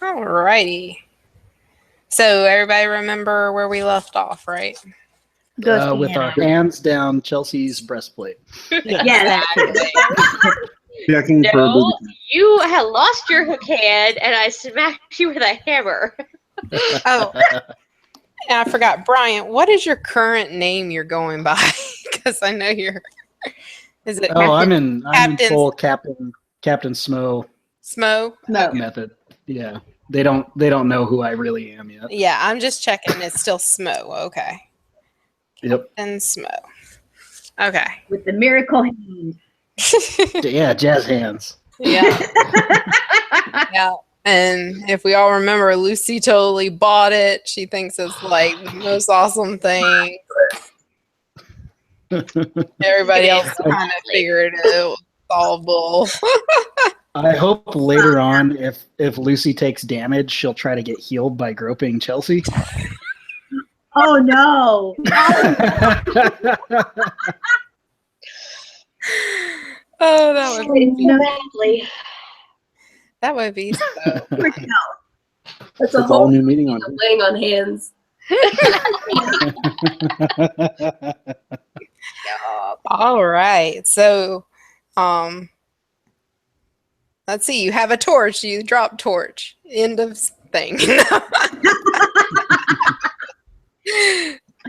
Alrighty. So everybody remember where we left off, right? With our hands down Chelsea's breastplate. Yes. Checking for No, you had lost your hook hand, and I smacked you with a hammer. Oh, and I forgot, Brian. What is your current name you're going by? Because I know you're. Is it? Oh, I'm in full Captain Smo Smo method. Yeah, they don't know who I really am yet. Yeah, I'm just checking. It's still Smo. Okay. Yep. And Smo. Okay. With the miracle hand. Yeah, jazz hands. Yeah. Yeah. And if we all remember, Lucy totally bought it. She thinks it's like the most awesome thing. Everybody else kind of figured it was all bull. I hope later on, if Lucy takes damage, she'll try to get healed by groping Chelsea. Oh no! Oh, that would be so badly. That would be so. That's a whole new meeting on laying on hands. All right. So, let's see. You have a torch. You drop torch. End of thing.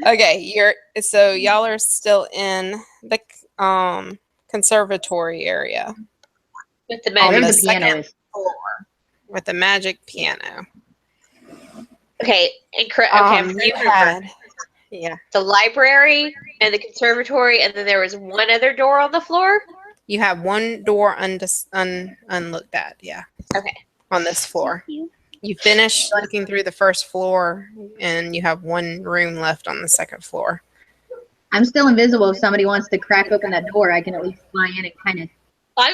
Okay. Y'all are still in the conservatory area. With the On magic the second piano is. floor with the magic piano. Okay, okay. Yeah. The library and the conservatory, and then there was one other door on the floor. You have one door unlooked at. Yeah. Okay. On this floor. You finished looking through the first floor, and you have one room left on the second floor. I'm still invisible. If somebody wants to crack open that door, I can at least fly in and kind of. I'm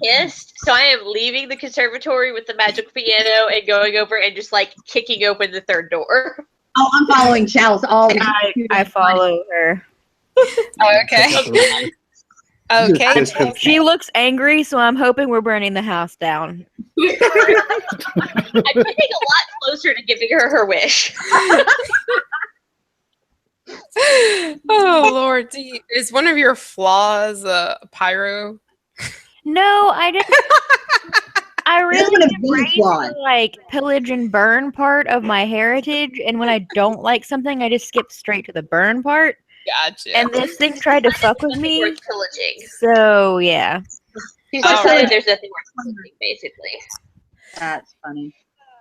pissed, so I am leaving the conservatory with the magic piano and going over and just like kicking open the third door. Oh, I'm following Chalice always. I follow her. Okay. Okay. She looks angry, so I'm hoping we're burning the house down. I'm getting a lot closer to giving her her wish. Oh Lord, is one of your flaws pyro? No, I didn't. I really embrace the like pillage and burn part of my heritage, and when I don't like something, I just skip straight to the burn part. Gotcha. And this thing tried to fuck with me. Worth pillaging. So yeah. She's just saying there's nothing worth pillaging, basically. That's funny.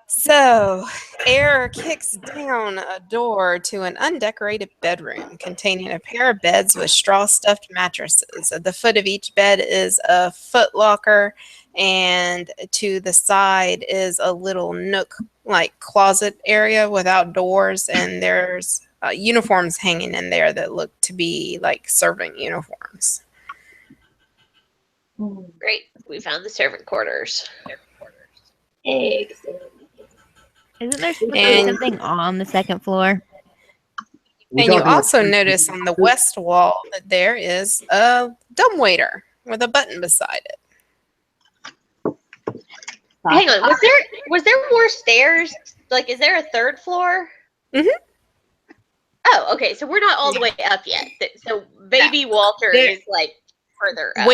So, air kicks down a door to an undecorated bedroom containing a pair of beds with straw-stuffed mattresses. At the foot of each bed is a footlocker, and to the side is a little nook, like closet area without doors, and there's uniforms hanging in there that look to be like servant uniforms. Great. We found the servant quarters. Excellent. Isn't there supposed to be something on the second floor? And you also notice on the west wall that there is a dumbwaiter with a button beside it. Hang on, was there more stairs? Like, is there a third floor? Mm-hmm. Oh, okay. So we're not all the way up yet. So baby Walter is like further up.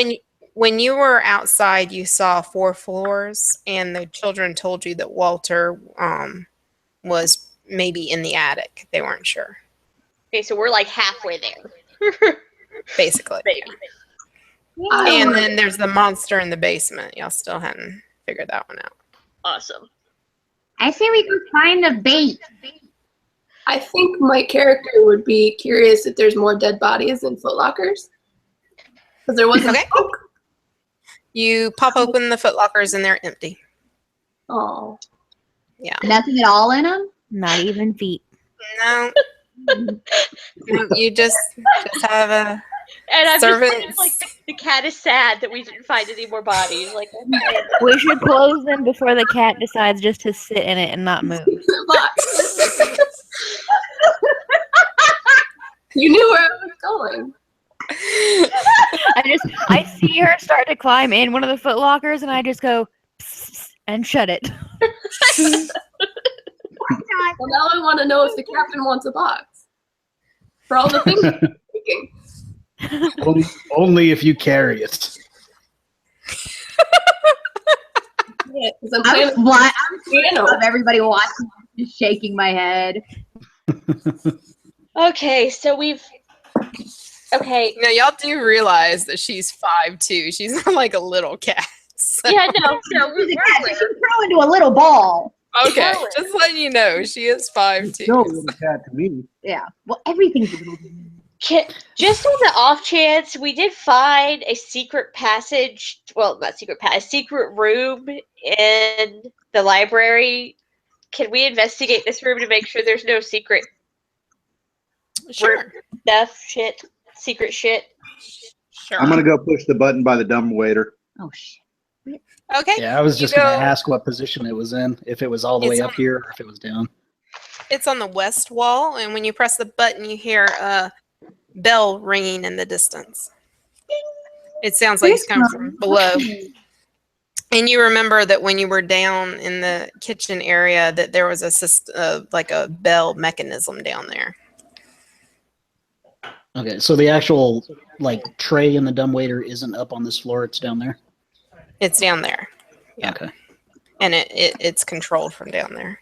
When you were outside, you saw 4 floors, and the children told you that Walter was maybe in the attic. They weren't sure. Okay, so we're like halfway there. Basically. Maybe. And then there's the monster in the basement. Y'all still hadn't figured that one out. Awesome. I say we go find the bait. I think my character would be curious if there's more dead bodies in footlockers. Because there wasn't smoke. You pop open the footlockers and they're empty. Oh. Yeah. Nothing at all in them? Not even feet. No. You just have a And I'm servant. just like the cat is sad that we didn't find any more bodies. Like, okay. We should close them before the cat decides just to sit in it and not move. You knew where I was going. I see her start to climb in one of the foot lockers, and I just go, psst, and shut it. Well, now I want to know if the captain wants a box. For all the things he's thinking. Only if you carry it. Yeah, 'cause I'm playing I'm of everybody watching, just shaking my head. Okay, so we've. Okay. Now y'all do realize that she's 5'2". She's not like a little cat. So. Yeah, no, She's a cat, so she can grow into a little ball. Okay, just letting you know, she is 5'2". No little cat to me. Yeah. Well, everything's a little. Just on the off chance, we did find a secret passage. Well, not secret a secret room in the library. Can we investigate this room to make sure there's no secret Sure. stuff, secret shit? Sure. I'm gonna go push the button by the dumbwaiter. Oh shit. Okay. Yeah, I was just going to ask what position it was in, if it was all the way It's up here or if it was down. It's on the west wall, and when you press the button, you hear a bell ringing in the distance. It sounds like it's coming from below. And you remember that when you were down in the kitchen area, that there was like a bell mechanism down there. Okay, so the actual like tray in the dumbwaiter isn't up on this floor; it's down there. It's down there. Yeah. Okay. And it's controlled from down there.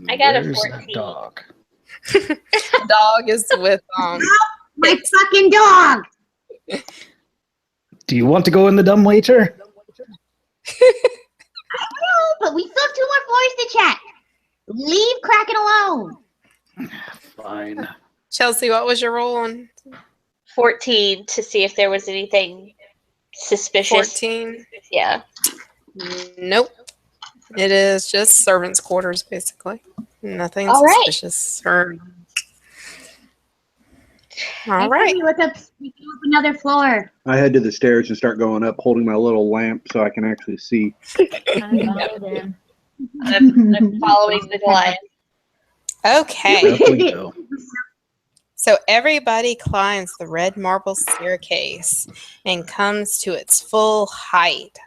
I got a Where's 14. that dog? Dog is with My fucking dog! Do you want to go in the dumbwaiter? No, but we still have 2 more floors to check. Leave Kraken alone. Fine. Chelsea, what was your roll on 14 to see if there was anything suspicious. 14? Yeah. Nope. It is just servants' quarters, basically. Nothing All right. suspicious. All I right. thought we looked up another floor. I head to the stairs and start going up, holding my little lamp so I can actually see. I'm following the Goliath. Okay. Definitely go. So everybody climbs the red marble staircase and comes to its full height.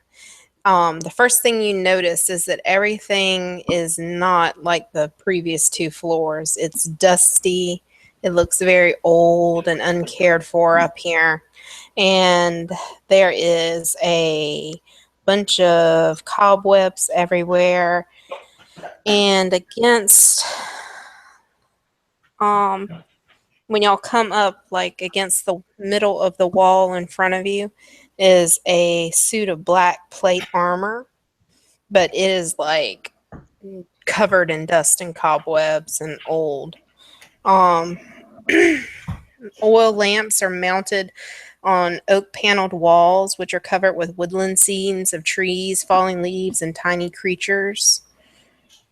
The first thing you notice is that everything is not like the previous 2 floors. It's dusty. It looks very old and uncared for up here. And there is a bunch of cobwebs everywhere. And against, when y'all come up, like against the middle of the wall in front of you, is a suit of black plate armor, but it is like covered in dust and cobwebs and old. Oil lamps are mounted on oak paneled walls, which are covered with woodland scenes of trees, falling leaves, and tiny creatures.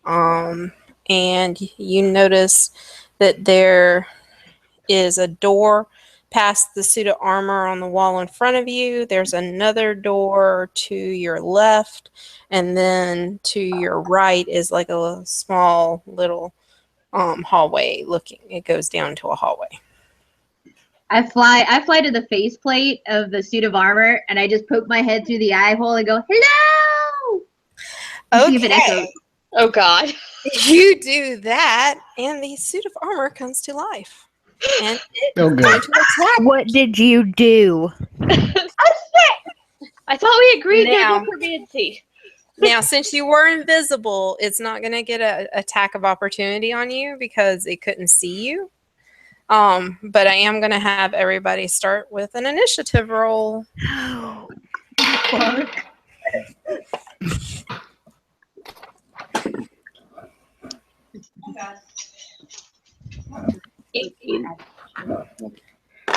And you notice that there is a door past the suit of armor on the wall in front of you. There's another door to your left, and then to your right is like a small little hallway looking. It goes down to a hallway. I fly to the faceplate of the suit of armor, and I just poke my head through the eye hole and go, "Hello!" See if it echoes. Okay. Oh, God. You do that, and the suit of armor comes to life. And it Oh, is good. going to attack. What did you do? I thought we agreed Now- no necromancy. Now, since you were invisible, it's not going to get an attack of opportunity on you because it couldn't see you. But I am going to have everybody start with an initiative roll. Fuck.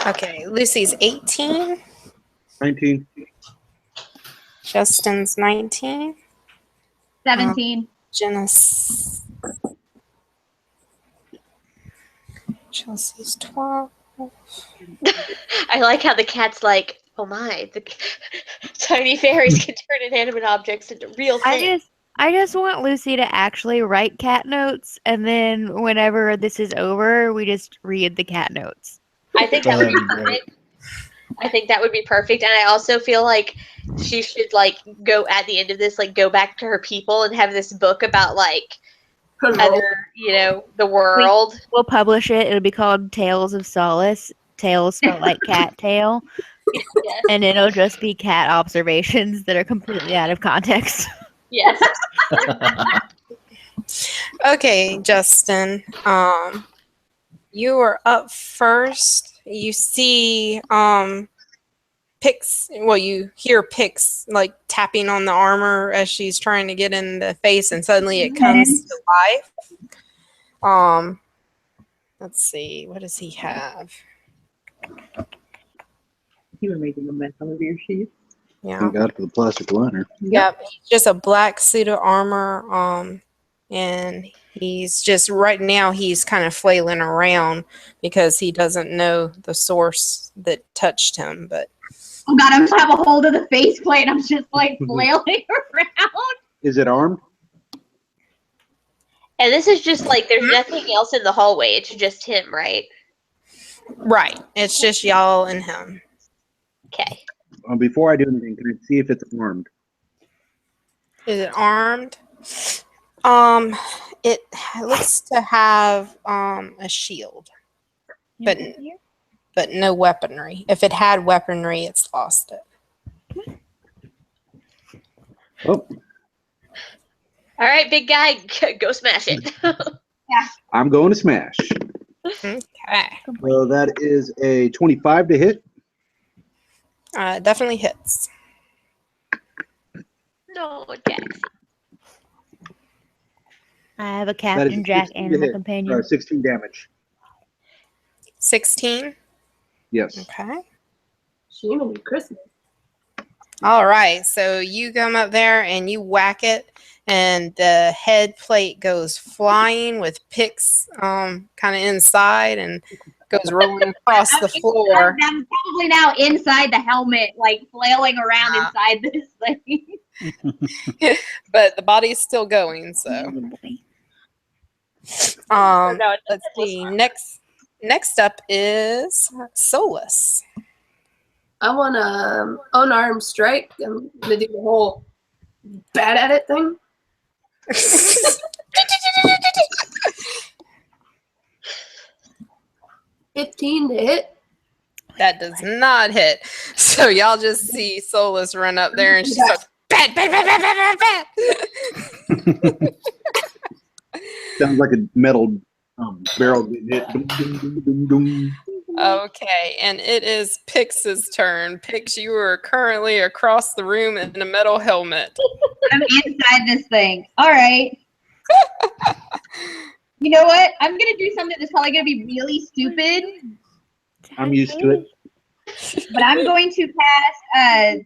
Okay, Lucy's 18. 19. Justin's 19. 17. Jenna's. Chelsea's 12. I like how the cat's like, oh my, the tiny fairies can turn inanimate objects into real things. I just want Lucy to actually write cat notes, and then whenever this is over, we just read the cat notes. I think that would be That'd be fun. great. I think that would be perfect. And I also feel like she should like go at the end of this, like go back to her people and have this book about like other, the world. We'll publish it. It'll be called Tales of Solace. Tales spelled like cat tail. Yes. And it'll just be cat observations that are completely out of context. Yes. Okay, Justin. You are up first. You see Pix, well, you hear Pix like tapping on the armor as she's trying to get in the face, and suddenly it comes to life. Let's see, what does he have? You were making a mess of your sheath. Yeah. Thank God for the plastic liner. Yep. Just a black suit of armor. And he's just right now he's kind of flailing around because he doesn't know the source that touched him. But oh god, I'm just have a hold of the faceplate. I'm just like flailing around. Is it armed? And this is just like there's nothing else in the hallway. It's just him, right? right, it's just y'all and him. Okay. Before I do anything, can I see if it's armed? Is it armed? It looks to have a shield, but no weaponry. If it had weaponry, it's lost it. Oh, All right, big guy, go smash it. I'm going to smash. Okay, So that is a 25 to hit. definitely hits. No, Jackson. I have a That is Captain Jack 16 to animal hit. companion. Or 16 damage. 16. Yes. Okay. Jiminy Christmas. All right, so you come up there and you whack it, and the head plate goes flying with Pix kind of inside and goes rolling across the floor. I'm probably now inside the helmet, like flailing around inside this thing. But the body's still going, so. Let's see. Next up is Solus. I want to unarmed strike. I'm gonna do the whole bad at it thing. 15 to hit. That does not hit. So y'all just see Solus run up there and she starts bat, bat, bat, bat, bat, bat, bat. Sounds like a metal barrel getting hit. Dum, dum, dum, dum, dum. Okay, and it is Pix's turn. Pix, you are currently across the room in a metal helmet. I'm inside this thing. All right. You know what? I'm gonna do something that's probably gonna be really stupid, I'm used to it. but I'm going to cast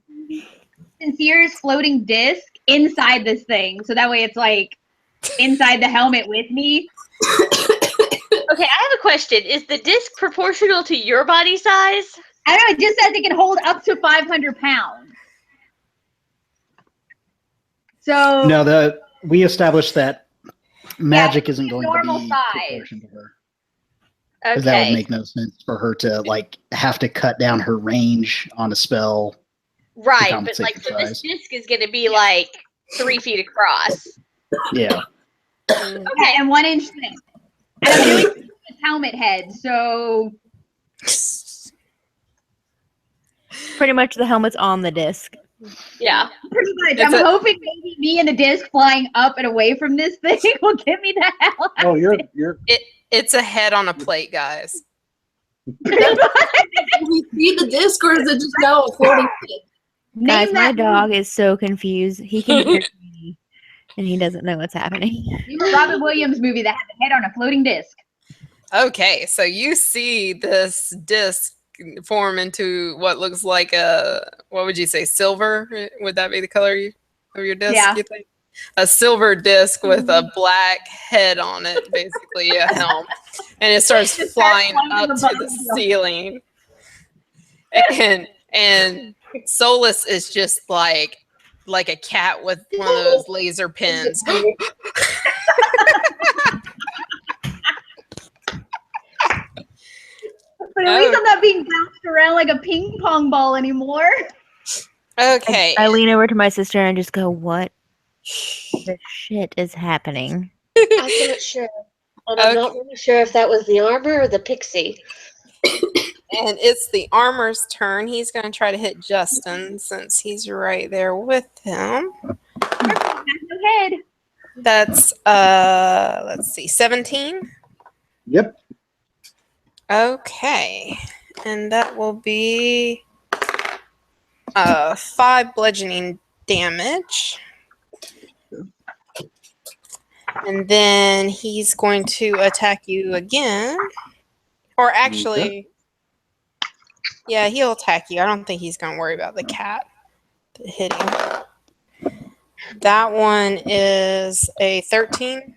Sincere's floating disc inside this thing, so that way it's like inside the helmet with me. Okay, I have a question. Is the disc proportional to your body size? I don't know. It just says it can hold up to 500 pounds. So No, we established that magic isn't it's going normal to be size. proportion to her. Okay. Because that would make no sense for her to like have to cut down her range on a spell. Right, but compensate like for so this size. disc is going to be like 3 feet across. Yeah. Okay, and 1 inch thick. And I'm doing this helmet head, so Pretty much the helmet's on the disc. Yeah. pretty much. It's I'm a- hoping maybe me and the disc flying up and away from this thing will get me the hell out. Oh, you're It's a head on a plate, guys. Do we see the disc or is it just now a floating head? Guys, Name my that dog is so confused. He can hear me, and he doesn't know what's happening. name a Robin Williams movie that has a head on a floating disc. Okay, so you see this disc form into what looks like a, what would you say, silver? Would that be the color of your disc, Yeah. you think? A silver disc with a black head on it, basically a helm. And it starts Just flying flying up to above the you. ceiling. And Solus is just like a cat with one of those laser pins. But at least I'm not being bounced around like a ping pong ball anymore. Okay. I lean over to my sister and I just go, "What the shit is happening?" I'm not sure. And I'm not really sure if that was the armor or the pixie. And it's the armor's turn. He's going to try to hit Justin since he's right there with him. No head. That's, let's see, 17? Yep. Okay. And that will be 5 bludgeoning damage. And then he's going to attack you again. Or actually, yeah, he'll attack you. I don't think he's going to worry about the cat hitting. That one is a 13.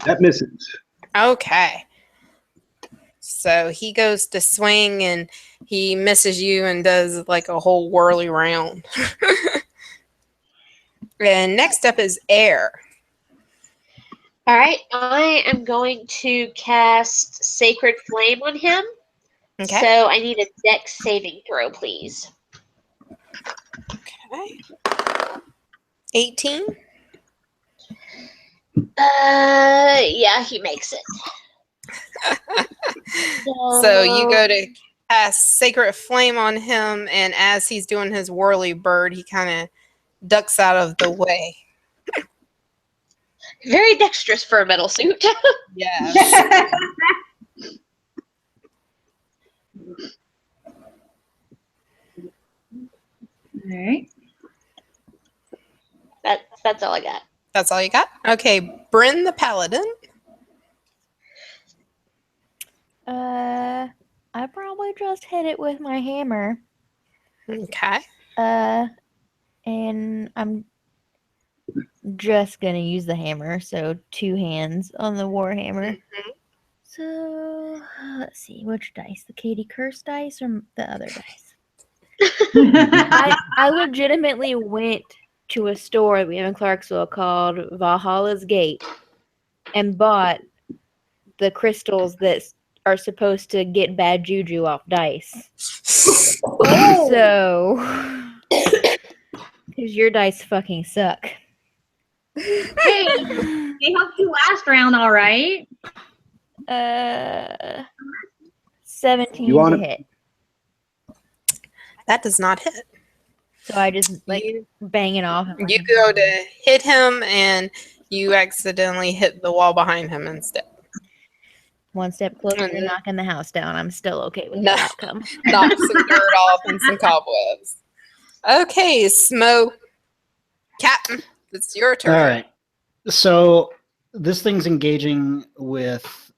That misses. Okay. So he goes to swing and he misses you and does like a whole whirly round. And next up is Air. All right, I am going to cast Sacred Flame on him. Okay. So I need a dex saving throw, please. Okay. 18. Yeah, he makes it. So you go to cast Sacred Flame on him, and as he's doing his whirly bird, he kind of ducks out of the way. Very dexterous for a metal suit. Yes. All right. That's all I got. That's all you got? Okay, Bryn the Paladin. I probably just hit it with my hammer. Okay. And I'm just gonna use the hammer, so 2 hands on the warhammer. So let's see, which dice? The Katie Curse dice or the other dice? I legitimately went to a store that we have in Clarksville called Valhalla's Gate and bought the crystals that are supposed to get bad juju off dice. So, because your dice fucking suck. Hey, they helped you last round, all right? 17 You to want hit. That does not hit. So I just like bang it off. You go to hit him, and you accidentally hit the wall behind him instead. One step closer to knocking the house down. I'm still okay with No. that outcome. Knock some dirt off and some cobwebs. Okay, Smo. Captain, it's your turn. All right. So this thing's engaging with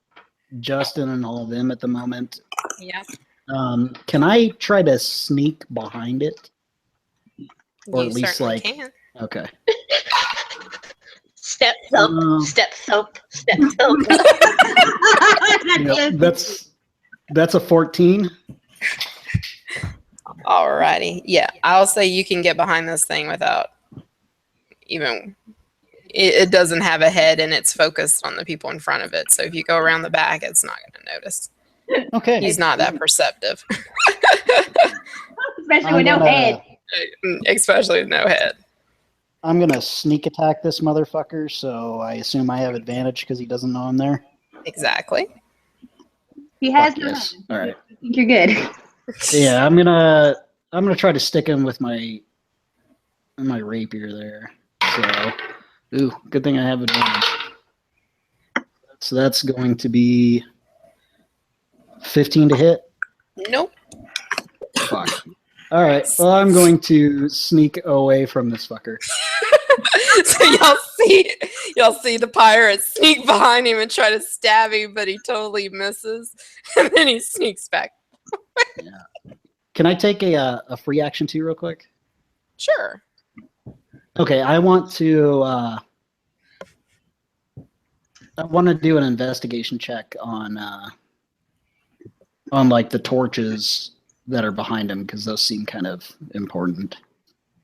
Justin and all of them at the moment. Yeah. Can I try to sneak behind it? Or You at least certainly like can. okay. Step thump, step thump, step thump. Yeah, that's a 14. Alrighty. Yeah, I'll say you can get behind this thing without even. It doesn't have a head and it's focused on the people in front of it. So if you go around the back, it's not going to notice. Okay. He's not that perceptive. Especially with no head. Especially with no head. I'm gonna sneak attack this motherfucker, so I assume I have advantage because he doesn't know I'm there. Exactly. He has Fuck no yes. head. All right. I think you're good. Yeah, I'm gonna try to stick him with my rapier there. So, ooh, good thing I have advantage. So that's going to be 15 to hit. Nope. Fuck. All right. Well, I'm going to sneak away from this fucker. So y'all see the pirate sneak behind him and try to stab him, but he totally misses, and then he sneaks back. Yeah. Can I take a free action too, real quick? Sure. Okay, I want to do an investigation check on like the torches that are behind him because those seem kind of important.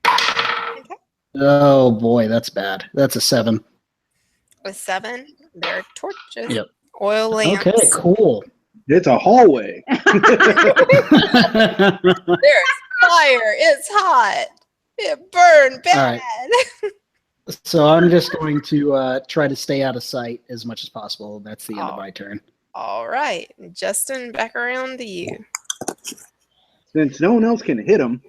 Okay. Oh boy, that's bad. That's a 7. With 7, they're torches. Yep. Oil lamps. Okay, cool. It's a hallway. There's fire. It's hot. It burned bad. So I'm just going to try to stay out of sight as much as possible. That's the end of Oh. my turn. All right. Justin, back around to you. Since no one else can hit him,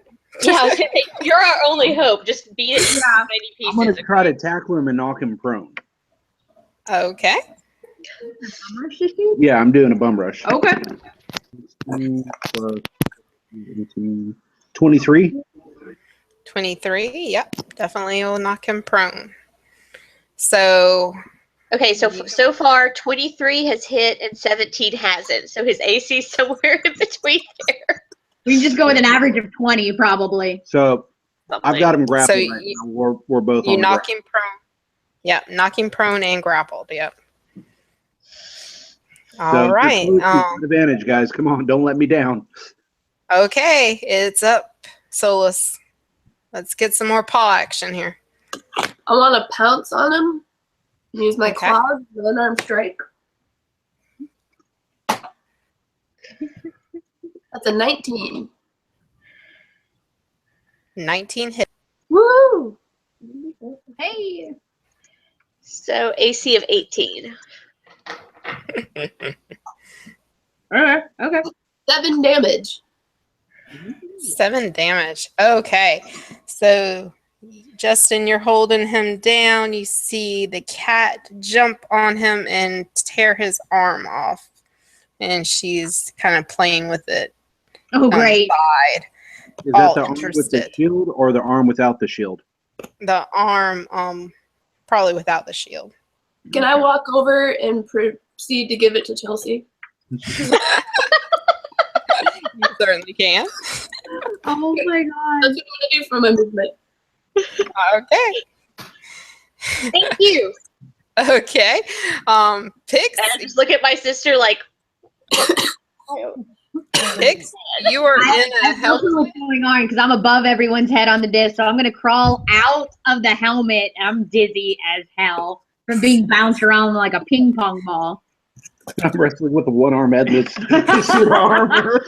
Yeah, I was gonna say, you're our only hope. Just beat it in tiny I'm going pieces. to try to tackle him and knock him prone. Okay. Yeah, I'm doing a bum rush. Okay. 23. 23. Yep. Definitely will knock him prone. So, Okay, so far 23 has hit and 17 hasn't. So his AC is somewhere in between there. We can just go with an average of 20, probably. So I've got him grappled So right now. We're both you on the knock ground. him prone. Yep. Knock him prone and grappled. Yep. All So right. just advantage, guys. Come on, don't let me down. Okay. It's up, Solus. Let's get some more paw action here. I want to pounce on him. Use my Okay. claws, one-arm strike. That's a 19. 19 hit. Woo! Hey. So AC of 18. Okay. 7 damage. 7 damage. Okay. So, Justin, you're holding him down. You see the cat jump on him and tear his arm off. And she's kind of playing with it Oh, on great. the side. Is All that the arm with the interested. shield or the arm without the shield? The arm, probably without the shield. Can I walk over and proceed to give it to Chelsea? You certainly can. Oh, my God. That's what I'm going to do for my movement. Okay. Thank you. Okay. Pix, And I just look at my sister like, Pix, you are in a I don't know what's going on because I'm above everyone's head on the disc, so I'm going to crawl out of the helmet. I'm dizzy as hell from being bounced around like a ping pong ball. I'm wrestling with the one arm headless. Your armor.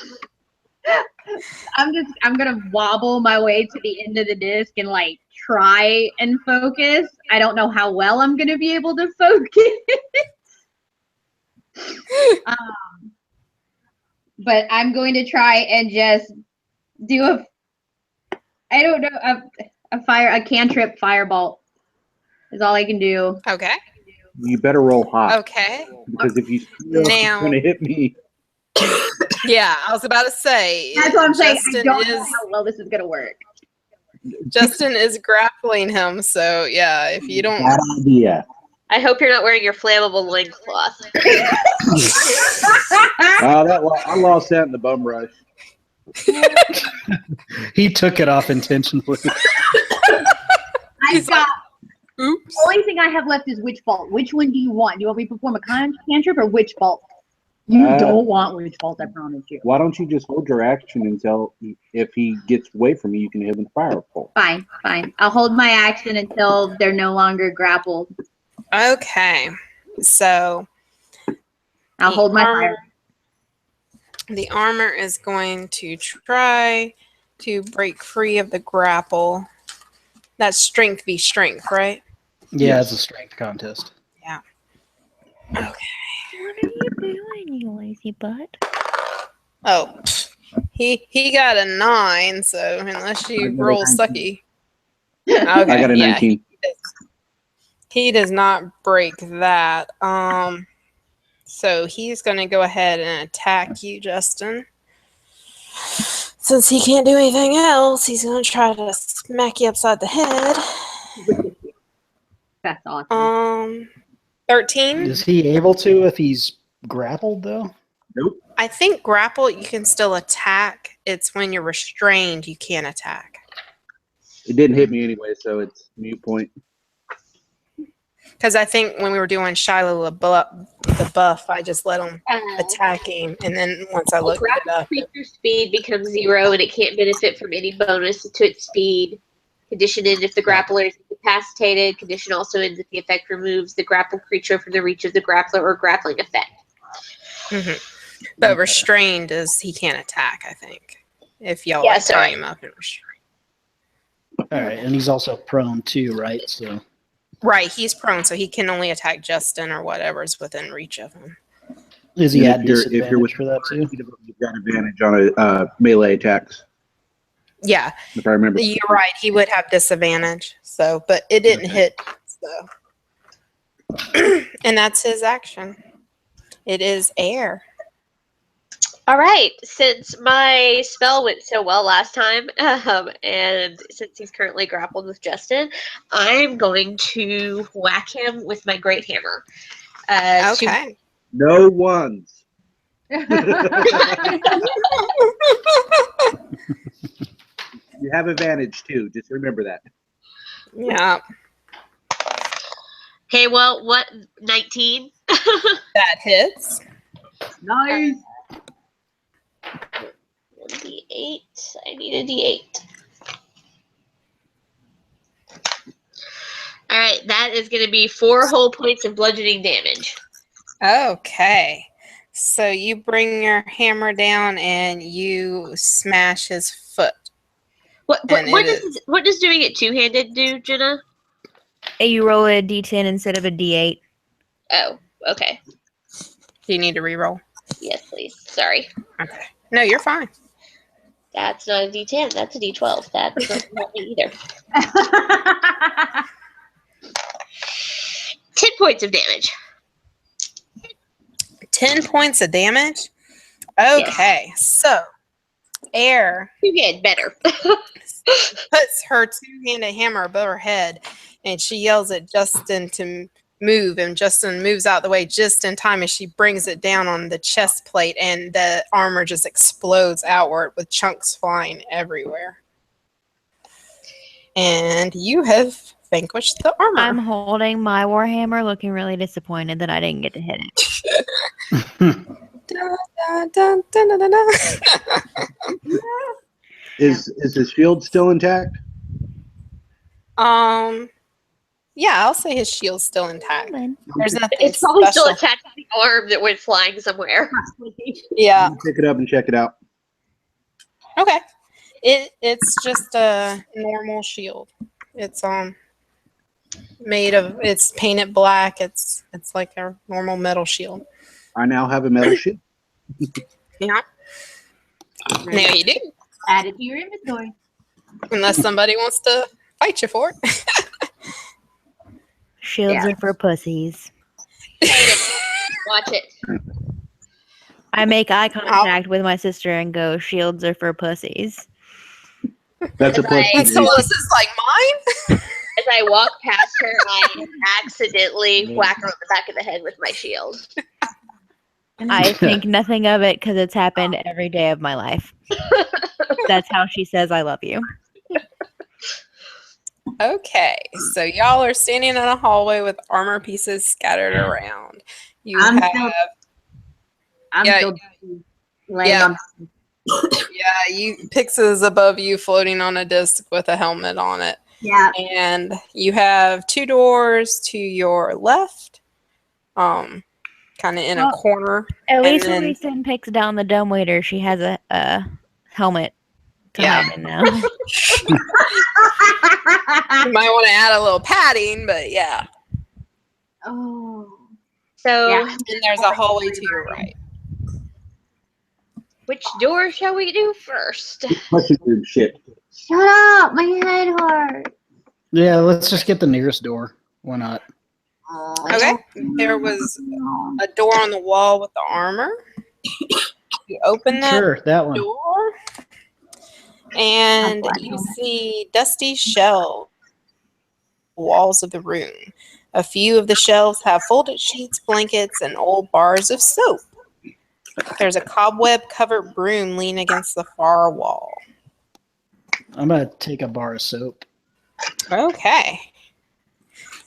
I'm gonna wobble my way to the end of the disc and like try and focus. I don't know how well I'm gonna be able to focus. But I'm going to try and just do a cantrip firebolt is all I can do. Okay. You better roll hot. Okay. Because if you Now- you're going to hit me. Yeah, I was about to say. That's what I'm saying. I Justin don't know is how well this is gonna work. Justin is grappling him, so yeah, if you don't Bad idea. I hope you're not wearing your flammable loincloth. I lost that in the bum rush. He took it off intentionally. I've got oops. the only thing I have left is Witch Bolt. Which one do you want? Do you want me to perform a cantrip or Witch Bolt? You don't want Witch Bolt, I promise you. Why don't you just hold your action until if he gets away from you, you can hit him with firebolt. Fine. I'll hold my action until they're no longer grappled. Okay. So I'll hold my armor- fire. the armor is going to try to break free of the grapple. That's strength v strength, right? Yeah, it's a strength contest. Yeah. Okay. What are you doing, you lazy butt? Oh, he got a 9, so unless I you got a roll 19. sucky. Okay, I got a yeah, 19. he does not break that. So he's going to go ahead and attack you, Justin. Since he can't do anything else, he's going to try to smack you upside the head. That's awesome. 13. Is he able to if he's grappled, though? Nope. I think grapple, you can still attack. It's when you're restrained, you can't attack. It didn't hit me anyway, so it's mute point. Because I think when we were doing Shiloh the buff, I just let him attack him. And then once I looked it up. Creature speed becomes 0 and it can't benefit from any bonus to its speed. Condition ends if the grappler is incapacitated. Condition also ends if the effect removes the grappled creature from the reach of the grappler or grappling effect. Mhm. But Okay. restrained is he can't attack, I think. If y'all Yeah, like so- tie him up and restrain. All right, and he's also prone too, right? So Right, he's prone, so he can only attack Justin or whatever's within reach of him. is he And at if you're disadvantage with for that too? you've got advantage on a melee attacks, Yeah, if I remember. you're right. He would have disadvantage. So, but it didn't Okay. hit. So, and that's his action. It is air. All right. Since my spell went so well last time, and since he's currently grappled with Justin, I'm going to whack him with my great hammer. Okay. No ones. You have advantage too. Just remember that. Yeah, Okay. Well, what? 19. that hits. Nice. D8. I need a D8. All right, that is going to be 4 whole points of bludgeoning damage. Okay. So you bring your hammer down and you smash his foot. What And what does doing it two-handed do, Jenna? You roll a d10 instead of a d8. Oh, okay. Do you need to reroll? Yes, please. Sorry. Okay. No, you're fine. That's not a D10. That's a D12. That doesn't help me either. 10 points of damage. 10 points of damage. Okay. So, Air Two-hand better. puts her two-handed hammer above her head, and she yells at Justin to move, and Justin moves out the way just in time as she brings it down on the chest plate, and the armor just explodes outward with chunks flying everywhere. And you have vanquished the armor. I'm holding my warhammer, looking really disappointed that I didn't get to hit it. Dun, dun, dun, dun, dun, dun. Is his shield still intact? Yeah, I'll say his shield's still intact. There's nothing It's probably still special. attached to the arm that went flying somewhere. Yeah. Pick it up and check it out. Okay. It's just a normal shield. It's it's painted black. It's like a normal metal shield. I now have a metal shield. Yeah. Now you do. Add it to your inventory. Unless somebody wants to fight you for it. Shields Yeah. are for pussies. Watch it. I make eye contact with my sister and go, shields are for pussies. That's a plus. Right. So this is like mine? As I walk past her, I accidentally whack her on the back of the head with my shield. I think nothing of it because it's happened every day of my life. That's how she says I love you. Okay. So y'all are standing in a hallway with armor pieces scattered around. You I'm have I'm still laying Yeah. on. Pix is above you floating on a disc with a helmet on it. Yeah. And you have two doors to your left, kind of in a Well, corner. At least then- when we send Pix down the dumbwaiter, she has a helmet to Yeah. hide in now. You might want to add a little padding, but yeah. Oh. So, Yeah. And there's a hallway to your right. which door shall we do first? Mushroom shit. Shut up! My head hurts. Yeah, let's just get the nearest door. Why not? Okay. There was a door on the wall with the armor. You open that Sure, that one. door, and Black you helmet. see dusty shelves walls of the room. A few of the shelves have folded sheets, blankets, and old bars of soap. There's a cobweb-covered broom leaning against the far wall. I'm gonna take a bar of soap. Okay.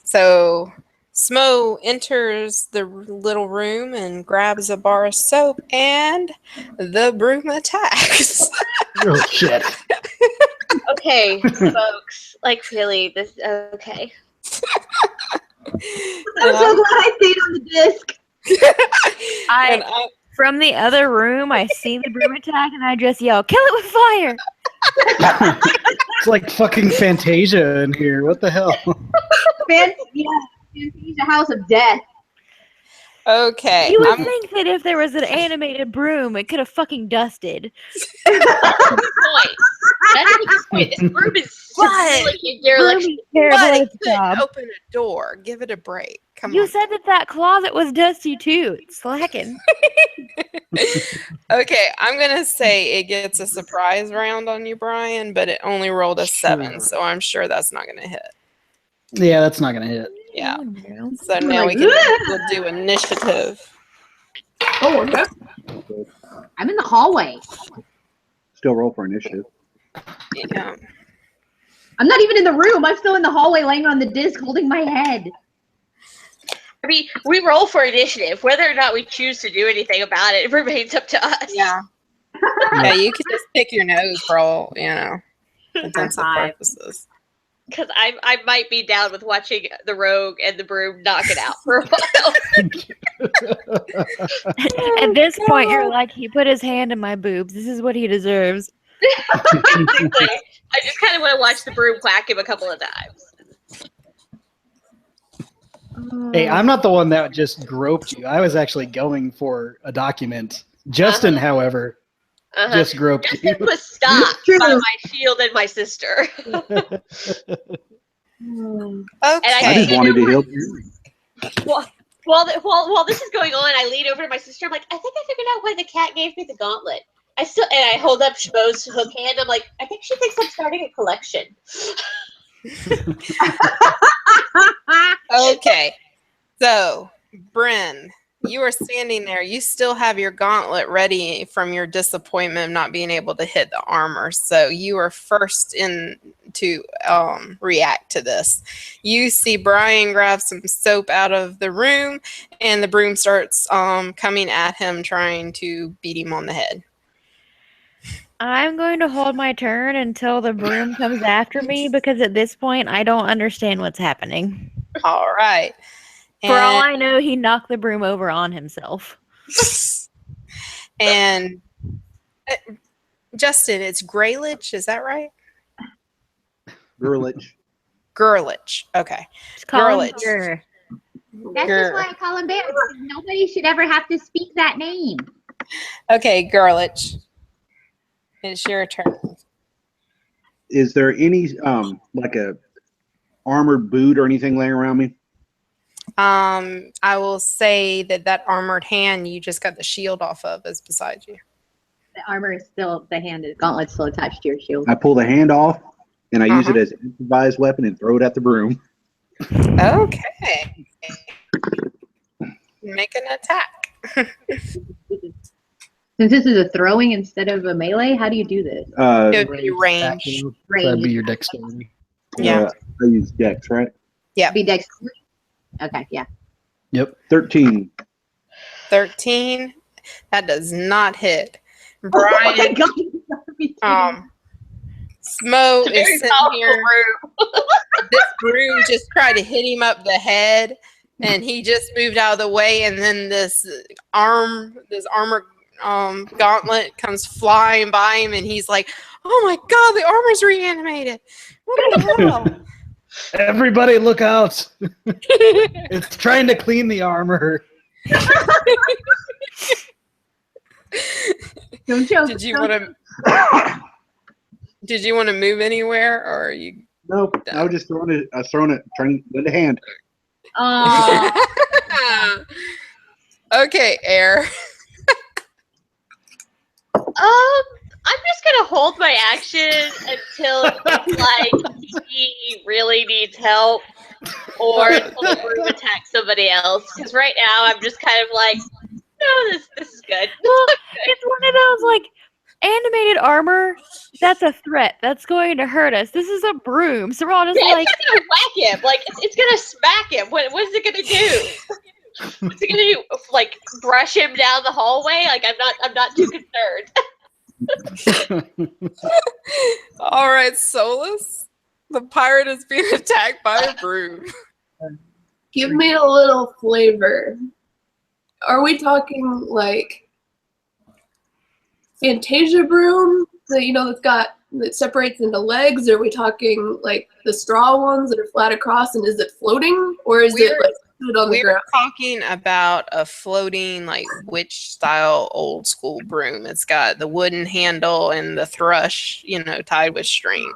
So Smo enters the little room and grabs a bar of soap, and the broom attacks. Oh shit! Okay, folks. Like, really, this. Okay. I'm so glad I stayed on the disc. And From the other room, I see the broom attack, and I just yell, "Kill it with fire!" It's like fucking Fantasia in here. What the hell? Fantasia House of Death. Okay. You would think that if there was an animated broom, it could have fucking dusted. That's a good point. This broom is like a dereliction. Terrible But job. open a door. Give it a break. Come You on. said that closet was dusty too. It's slacking. Okay, I'm gonna say it gets a surprise round on you, Brian, but it only rolled a 7, Sure. so I'm sure that's not gonna hit. Yeah, that's not gonna hit. Yeah. Oh, no. So now we'll do initiative. Oh, okay. I'm in the hallway. Still roll for initiative. Yeah. I'm not even in the room. I'm still in the hallway laying on the disc holding my head. I mean, we roll for initiative. Whether or not we choose to do anything about it remains up to us. Yeah. Yeah, you can just pick your nose for all, intents and Five. purposes. Because I might be down with watching the rogue and the broom knock it out for a while. At this point, you're like, he put his hand in my boobs. This is what he deserves. I just kind of want to watch the broom whack him a couple of times. Hey, I'm not the one that just groped you. I was actually going for a document. Justin, however, just groped Justin you. was stopped by my shield and my sister. Okay. I just wanted to help you. While this is going on, I lean over to my sister. I'm like, I think I figured out why the cat gave me the gauntlet. I hold up Schmo's hook hand. I'm like, I think she thinks I'm starting a collection. Okay. So, Bryn, you are standing there. You still have your gauntlet ready from your disappointment of not being able to hit the armor. So you are first in to react to this. You see Brian grab some soap out of the room, and the broom starts coming at him, trying to beat him on the head. I'm going to hold my turn until the broom comes after me, because at this point, I don't understand what's happening. All right. For all I know, he knocked the broom over on himself. And Justin, it's Graylich, is that right? Gurlich. Gurlich. Okay. Just call him Gurlich. Gur. That's just why I call him Bear. Nobody should ever have to speak that name. Okay, Gurlich. It's your turn. Is there any like a armored boot or anything laying around me? I will say that armored hand you just got the shield off of is beside you. The armor is still, the hand, the gauntlet's still attached to your shield. I pull the hand off and I use it as an improvised weapon and throw it at the broom. Okay. Make an attack. Since this is a throwing instead of a melee, how do you do this? It would be range. That'd be your dexterity. Yeah. I use dex, right? Yeah. Be dex. Okay, yeah. Yep. 13. 13. That does not hit. Oh my Brian, God, you gotta be kidding. Smo is Very sitting powerful here. broom. This broom just tried to hit him up the head, and he just moved out of the way, and then this armor gauntlet comes flying by him, and he's like, oh my God, the armor's reanimated. What the hell? Everybody look out. It's trying to clean the armor. Don't joke. Did you want to move anywhere, or are you? Nope. I was just throwing it. I was trying to lend a hand. Okay, Air. I'm just gonna hold my action until it's like he really needs help, or until the broom attacks somebody else. Because right now I'm just kind of like, no, this is good. Well, it's one of those like animated armor. That's a threat. That's going to hurt us. This is a broom, so we're all just like, It's not gonna whack him. Like it's gonna smack him. What is it gonna do? What's it gonna do? Like brush him down the hallway? Like I'm not too concerned. All right, Solus. The pirate is being attacked by a broom. Give me a little flavor. Are we talking like Fantasia broom that separates into legs? Are we talking like the straw ones that are flat across, and is it floating, or is it like stood on the We're ground? talking about a floating, like, witch style old school broom. It's got the wooden handle and the thrush, tied with string.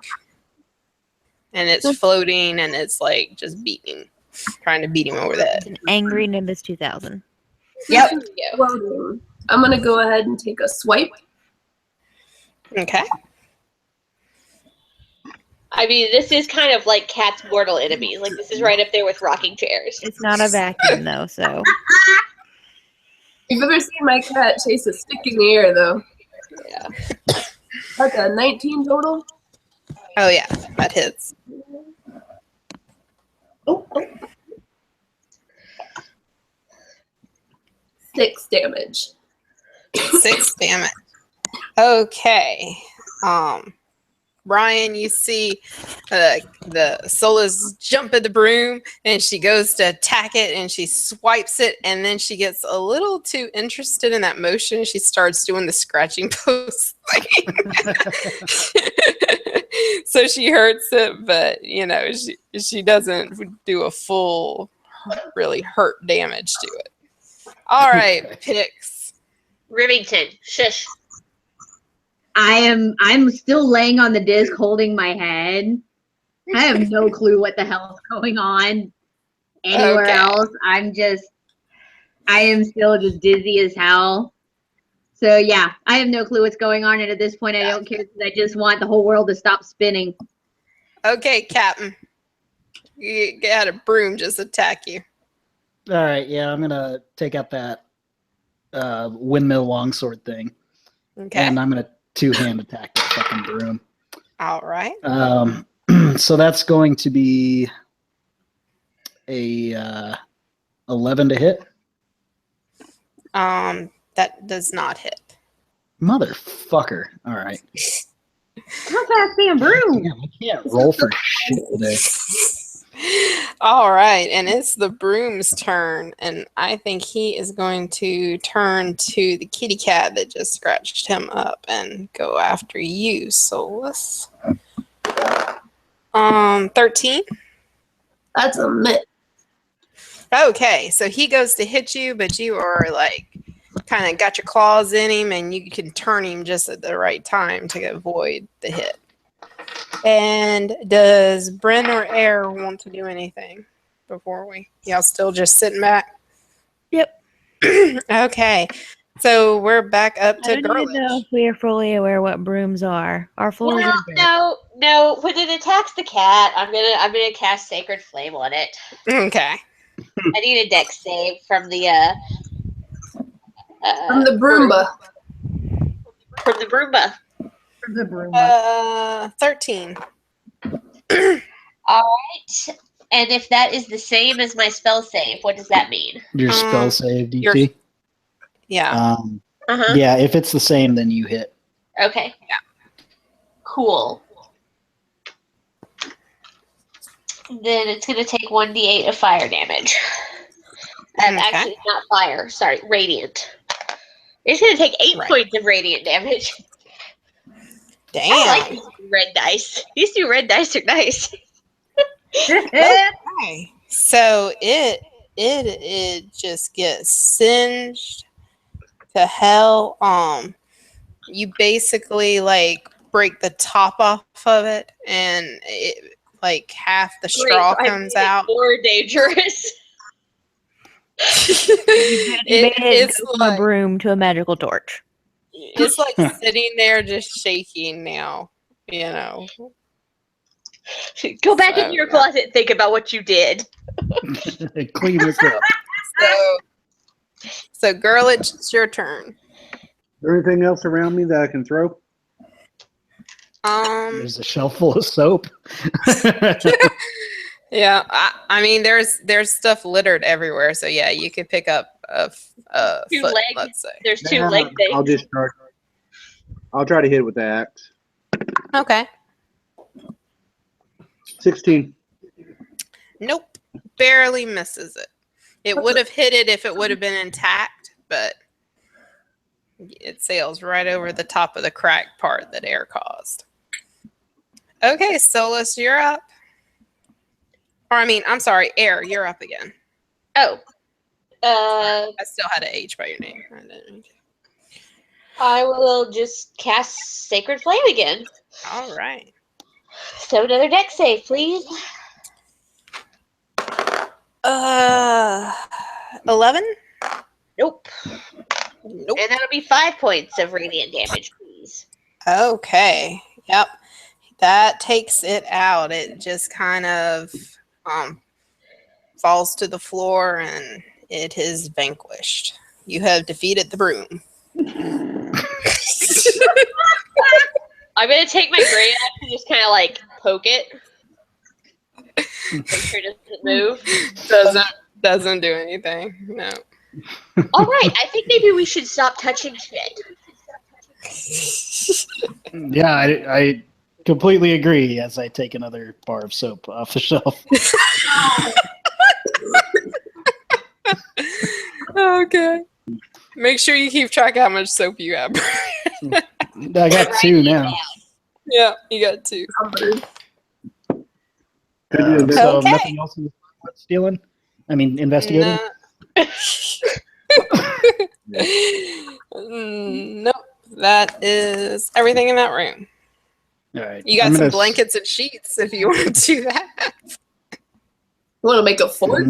And it's floating, and it's like just trying to beat him over the head. An angry Nimbus 2000. Yep. Floating. I'm gonna go ahead and take a swipe. Okay. I mean, this is kind of like Cat's mortal enemies. Like, this is right up there with rocking chairs. It's not a vacuum though, so. You've ever seen my cat chase a stick in the air, though? Yeah. That's a 19 total. Oh yeah, that hits. Oh. 6 damage. 6 damage. Okay. Brian, you see the Solace jump at the broom, and she goes to attack it, and she swipes it, and then she gets a little too interested in that motion. She starts doing the scratching pose thing. So she hurts it, but she doesn't do a full, really hurt damage to it. All right, Pix. Remington, shush. I'm still laying on the disc holding my head. I have no clue what the hell is going on anywhere else. I am still just dizzy as hell. So yeah, I have no clue what's going on, and at this point I don't care because I just want the whole world to stop spinning. Okay, Captain. You got a broom just attack you. All right, yeah, I'm gonna take out that windmill longsword thing, Okay. and I'm gonna 2-hand attack that fucking broom. All right. So that's going to be a 11 to hit. That does not hit. Motherfucker. All right. Not that damn broom. Damn, I can't roll for shit today. All right, and it's the broom's turn, and I think he is going to turn to the kitty cat that just scratched him up and go after you, Solus. 13. That's a miss. Okay, so he goes to hit you, but you are like kind of got your claws in him, and you can turn him just at the right time to avoid the hit. And does Bryn or Air want to do anything before y'all still just sitting back? Yep. Okay, so we're back up to I don't even know Girlish. if we are fully aware what brooms are. Our floors are dirt. No. When it attacks the cat, I'm gonna cast Sacred Flame on it. Okay. I need a dex save from the From the Broomba. From the Broomba. From the broom. 13. All right. And if that is the same as my spell save, what does that mean? Your spell save DC. Yeah. Yeah, if it's the same, then you hit. Okay. Yeah. Cool. Then it's going to take 1d8 of fire damage. Actually, not fire. Sorry, radiant. It's going to take 8 points of radiant damage. Damn. I like these red dice. These two red dice are nice. Okay. So it just gets singed to hell. You basically like break the top off of it, and it like half the straw comes out. More dangerous. It's from like a broom to a magical torch. it's like sitting there just shaking now. Go back into your closet and think about what you did. Clean this up. So Girlich, it's your turn. Is there anything else around me that I can throw? There's a shelf full of soap. Yeah, I mean, there's stuff littered everywhere. So yeah, you could pick up a Two foot, legs. let's say. There's two leg things. I'll try to hit it with the axe. Okay. 16. Nope, barely misses it. It would have hit it if it would have been intact, but It sails right over the top of the crack part that air caused. Okay, Solus, you're up. Or I'm sorry, Air, you're up again. Oh. I still had an H by your name. I will just cast Sacred Flame again. All right. So another deck save, please. 11? Nope. Nope. And that'll be 5 points of radiant damage, please. Okay. Yep. That takes it out. It just kind of falls to the floor and it is vanquished. You have defeated the broom. I'm going to take my great axe and just kind of like poke it. Make sure it doesn't move. Doesn't do anything. No. All right. I think maybe we should stop touching shit. Yeah, I completely agree as I take another bar of soap off the shelf. Okay. Make sure you keep track of how much soap you have. I got 2 now. Yeah, you got 2. So Okay. nothing else is stealing? Investigating? Nope. That is everything in that room. All right. You got some blankets and sheets if you want to do that. You want to make a fort?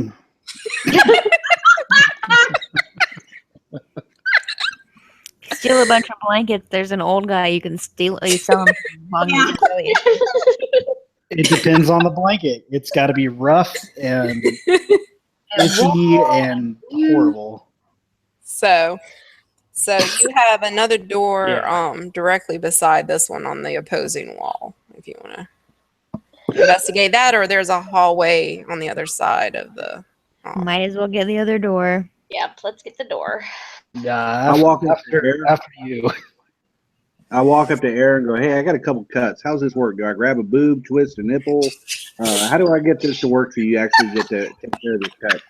Steal a bunch of blankets. There's an old guy you can sell them. It depends on the blanket. It's got to be rough and itchy and horrible. So you have another door directly beside this one on the opposing wall if you want to investigate that, or there's a hallway on the other side of the Might as well get the other door. Yep, let's get the door. Yeah, I walk up to Air. after you. I walk up to Air and go, "Hey, I got a couple cuts. How's this work? Do I grab a boob, twist a nipple? How do I get this to work for you? Actually, get to take care of this cut."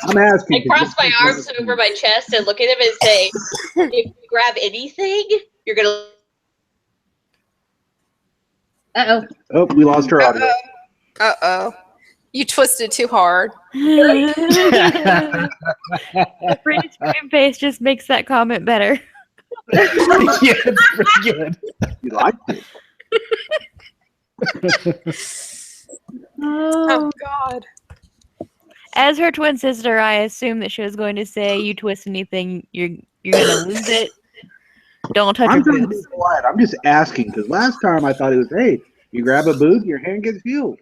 I'm asking. I cross my arms over my chest and look at him and say, "If you grab anything, you're gonna." Oh, we lost her audio. Uh-oh. You twisted too hard. The freeze frame face just makes that comment better. Yeah, it's pretty good. You liked it. Oh God. As her twin sister, I assume that she was going to say, "You twist anything, you're gonna lose it. Don't touch I'm your trying to boobs." be quiet. I'm just asking because last time I thought it was, "Hey, you grab a boob, your hand gets healed."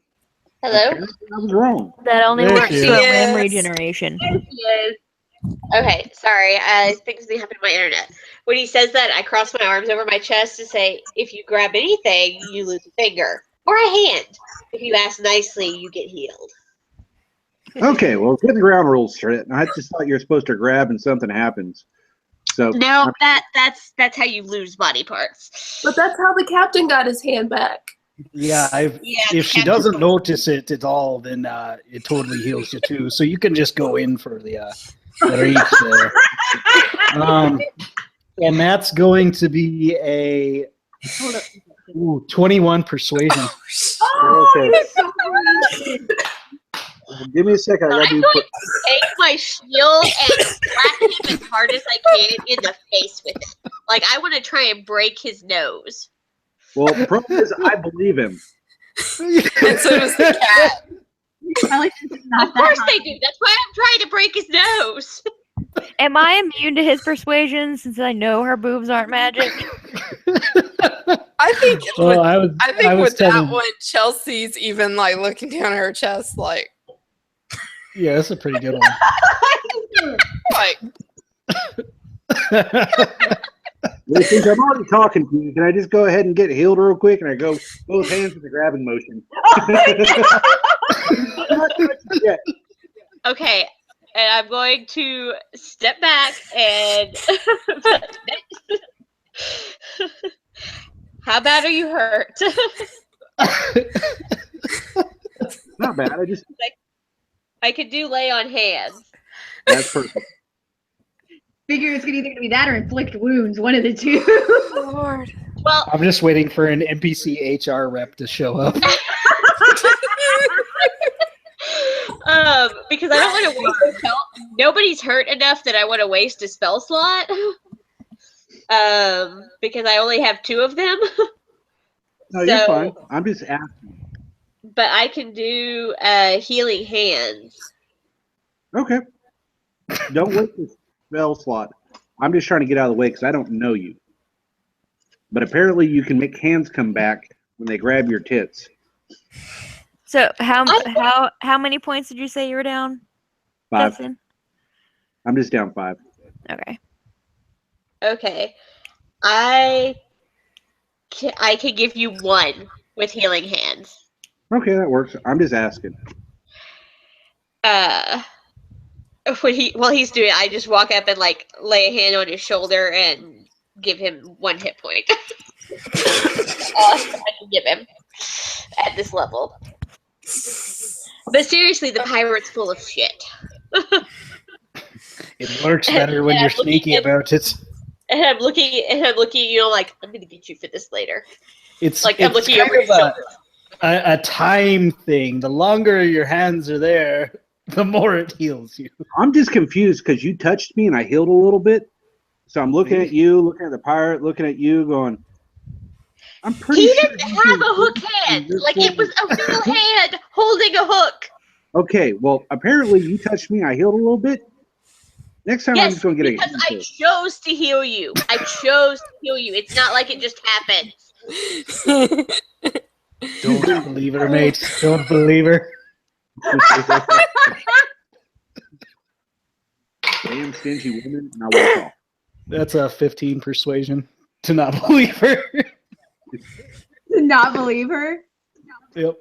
Hello? I was wrong. That only There works she for is. limb regeneration. Yes. Okay, sorry. I think something happened to my internet. When he says that, I cross my arms over my chest to say, "If you grab anything, you lose a finger or a hand. If you ask nicely, you get healed." Okay, well, get the ground rules straight. I just thought you were supposed to grab and something happens. So No, that's how you lose body parts. But that's how the captain got his hand back. Yeah, if she doesn't notice it at all, then it totally heals you too. So you can just go in for the reach there. And that's going to be a 21 persuasion. Give me a second. I I'm gotta going do. to take my shield and slap him as hard as I can in the face with it. Like, I want to try and break his nose. Well, the problem is, I believe him. And so does the cat. Of course they do. That's why I'm trying to break his nose. Am I immune to his persuasion since I know her boobs aren't magic? I think Well, with that one, Chelsea's even like looking down at her chest like Yeah, that's a pretty good one. Well, since I'm already talking to you, can I just go ahead and get healed real quick? And I go both hands in the grabbing motion. Yeah. Okay, and I'm going to step back and. How bad are you hurt? Not bad. I could do lay on hands. That's perfect. Figure it's either gonna be that or inflict wounds, one of the two. Lord. Well, I'm just waiting for an NPC HR rep to show up. because I don't want to waste a spell. Nobody's hurt enough that I want to waste a spell slot. Because I only have 2 of them. No, you're fine. I'm just asking. But I can do healing hands. Okay. Don't waste the spell slot. I'm just trying to get out of the way because I don't know you. But apparently you can make hands come back when they grab your tits. So how many points did you say you were down? 5. Dustin? I'm just down 5. Okay. Okay. I can give you 1 with healing hands. Okay, that works. I'm just asking. While he's doing it, I just walk up and like lay a hand on his shoulder and give him 1 hit point. I can give him at this level. But seriously, the pirate's full of shit. It works better when you're sneaky about it. And I'm looking at you like, I'm gonna get you for this later. It's like I'm looking kind over your of shoulder. a time thing. The longer your hands are there, the more it heals you. I'm just confused because you touched me and I healed a little bit. So I'm looking at you, looking at the pirate, looking at you, going, I'm pretty He sure didn't have a hook hand. Like it was a real hand holding a hook. Okay, well, apparently you touched me, I healed a little bit. Next time I'm just going to get because I chose to heal you. I chose to heal you. It's not like it just happened. Don't believe her, mate. Don't believe her. Damn stingy women, and I walk off. That's a 15 persuasion to not believe her. To not believe her? Yep.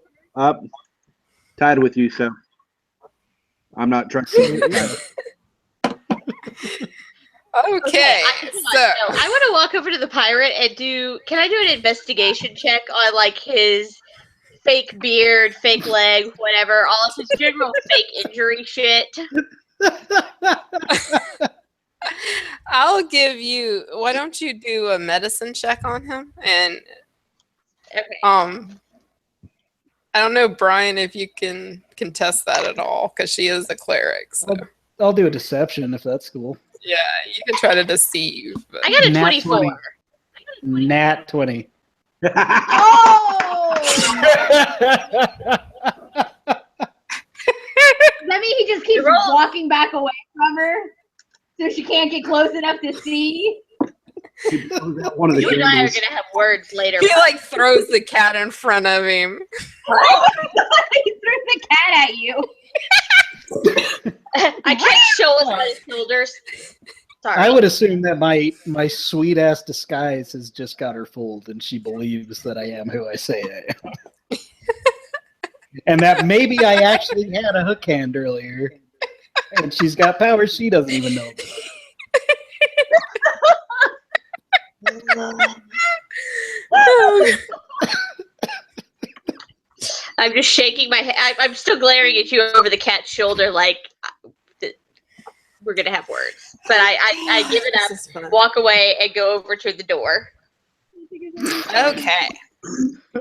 Tied with you, so I'm not trying to. Okay, so I want to walk over to the pirate and can I do an investigation check on like his fake beard, fake leg, whatever, all of his general fake injury shit? I'll give you. Why don't you do a medicine check on him? And I don't know, Brian, if you can contest that at all, because she is a cleric. So. I'll do a deception if that's cool. Yeah, you can try to deceive. But... I got a 24. 20. Nat 20. Oh! That means he just keeps walking back away from her, so she can't get close enough to see. One of the you and I are gonna have words later. He like throws the cat in front of him. What? He threw the cat at you. I can't show us on his shoulders. Sorry. I would assume that my sweet ass disguise has just got her fooled, and she believes that I am who I say I am, and that maybe I actually had a hook hand earlier, and she's got powers she doesn't even know about. I'm just shaking my head. I'm still glaring at you over the cat's shoulder like we're going to have words. But I give it up, walk away, and go over to the door. Okay.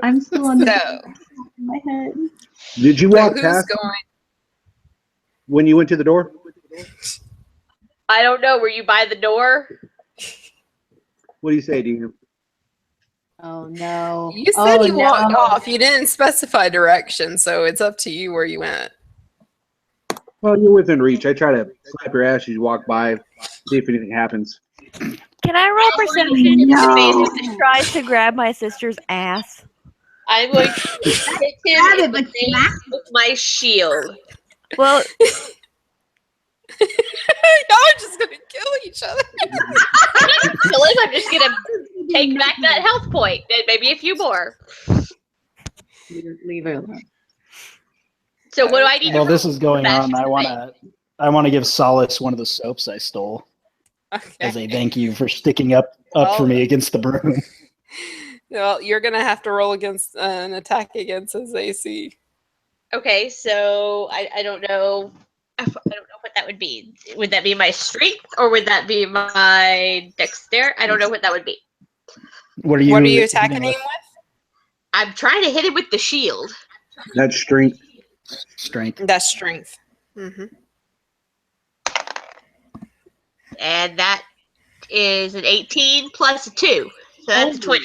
I'm still on my head. Did you walk who's past going? When you went to the door? I don't know. Were you by the door? What do you say, DM? Oh, no. You said you walked off. You didn't specify direction, so it's up to you where you went. Well, you're within reach. I try to slap your ass as you walk by, see if anything happens. Can I roll perception to try to grab my sister's ass? I'm going to hit him in the face with my shield. Well, y'all are just gonna kill each other. I'm not gonna kill him. I'm just gonna take back that health point and maybe a few more. Leave her alone. So what do I need? While this is going on, I want to give Solace one of the soaps I stole as a thank you for sticking up for me against the broom. Well, you're gonna have to roll against an attack against his AC. Okay, so I don't know. I don't know what that would be. Would that be my strength or would that be my dexterity? I don't know what that would be. What are you attacking him with? I'm trying to hit him with the shield. That's strength. Strength. That's strength. Mm-hmm. And that is an 18 plus a 2. So that's 20.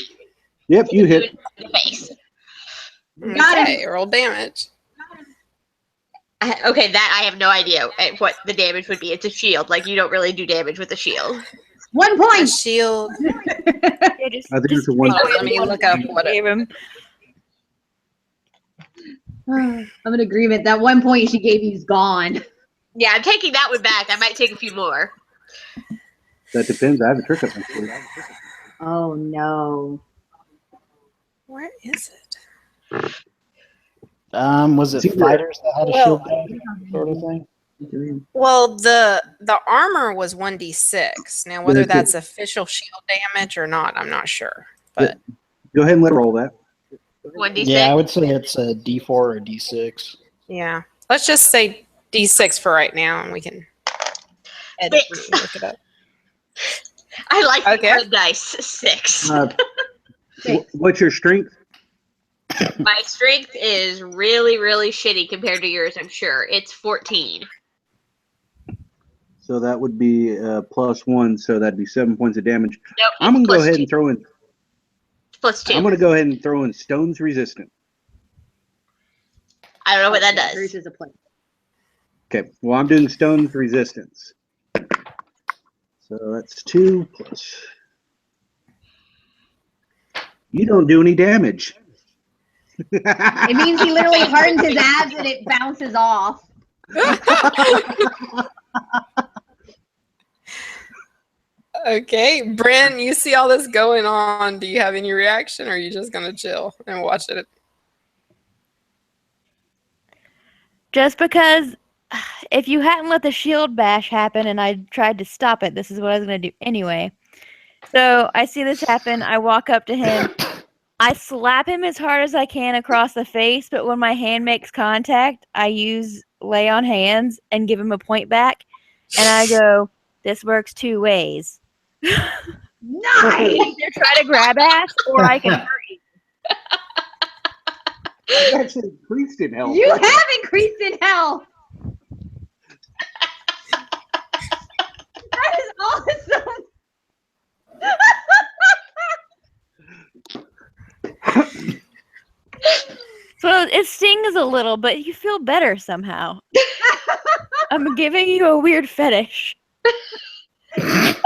Yep, you hit. In the face. Okay, roll damage. Okay, that I have no idea what the damage would be. It's a shield. Like, you don't really do damage with a shield. 1 A point. shield. I think it's a one. Let me look up what it. Gave him. I'm in agreement. That 1 point she gave you is gone. Yeah, I'm taking that one back. I might take a few more. That depends. I have a trick up my sleeve. Oh no. Where is it? Was it fighters that had a shield sort of thing? Well, the armor was 1d6. Now, whether that's official shield damage or not, I'm not sure. But Go ahead and let her roll that. 1d6. Yeah, I would say it's a D4 or a D6. yeah, let's just say d6 for right now, and we can edit Six. and look it up. I like Okay. the red dice. 6. What's your strength? My strength is really, really shitty compared to yours, I'm sure. It's 14. So that would be +1, so that'd be 7 points of damage. Nope, I'm gonna it's go plus ahead 2. and throw in. Plus 2. I'm gonna go ahead and throw in stones resistant. I don't know what that Bruce does. is a player. Okay, well I'm doing stones resistance. So that's 2 plus. You don't do any damage. It means he literally hardens his abs and it bounces off. Okay, Bryn, you see all this going on. Do you have any reaction, or are you just gonna chill and watch it? Just because if you hadn't let the shield bash happen and I tried to stop it, this is what I was going to do anyway. So I see this happen. I walk up to him. I slap him as hard as I can across the face, but when my hand makes contact, I use lay on hands and give him a point back. And I go, this works 2 ways. Nice. Either try to grab ass or I can hurt you. You actually increased in health. You have increased in health. That is awesome. So it stings a little, but you feel better somehow. I'm giving you a weird fetish. And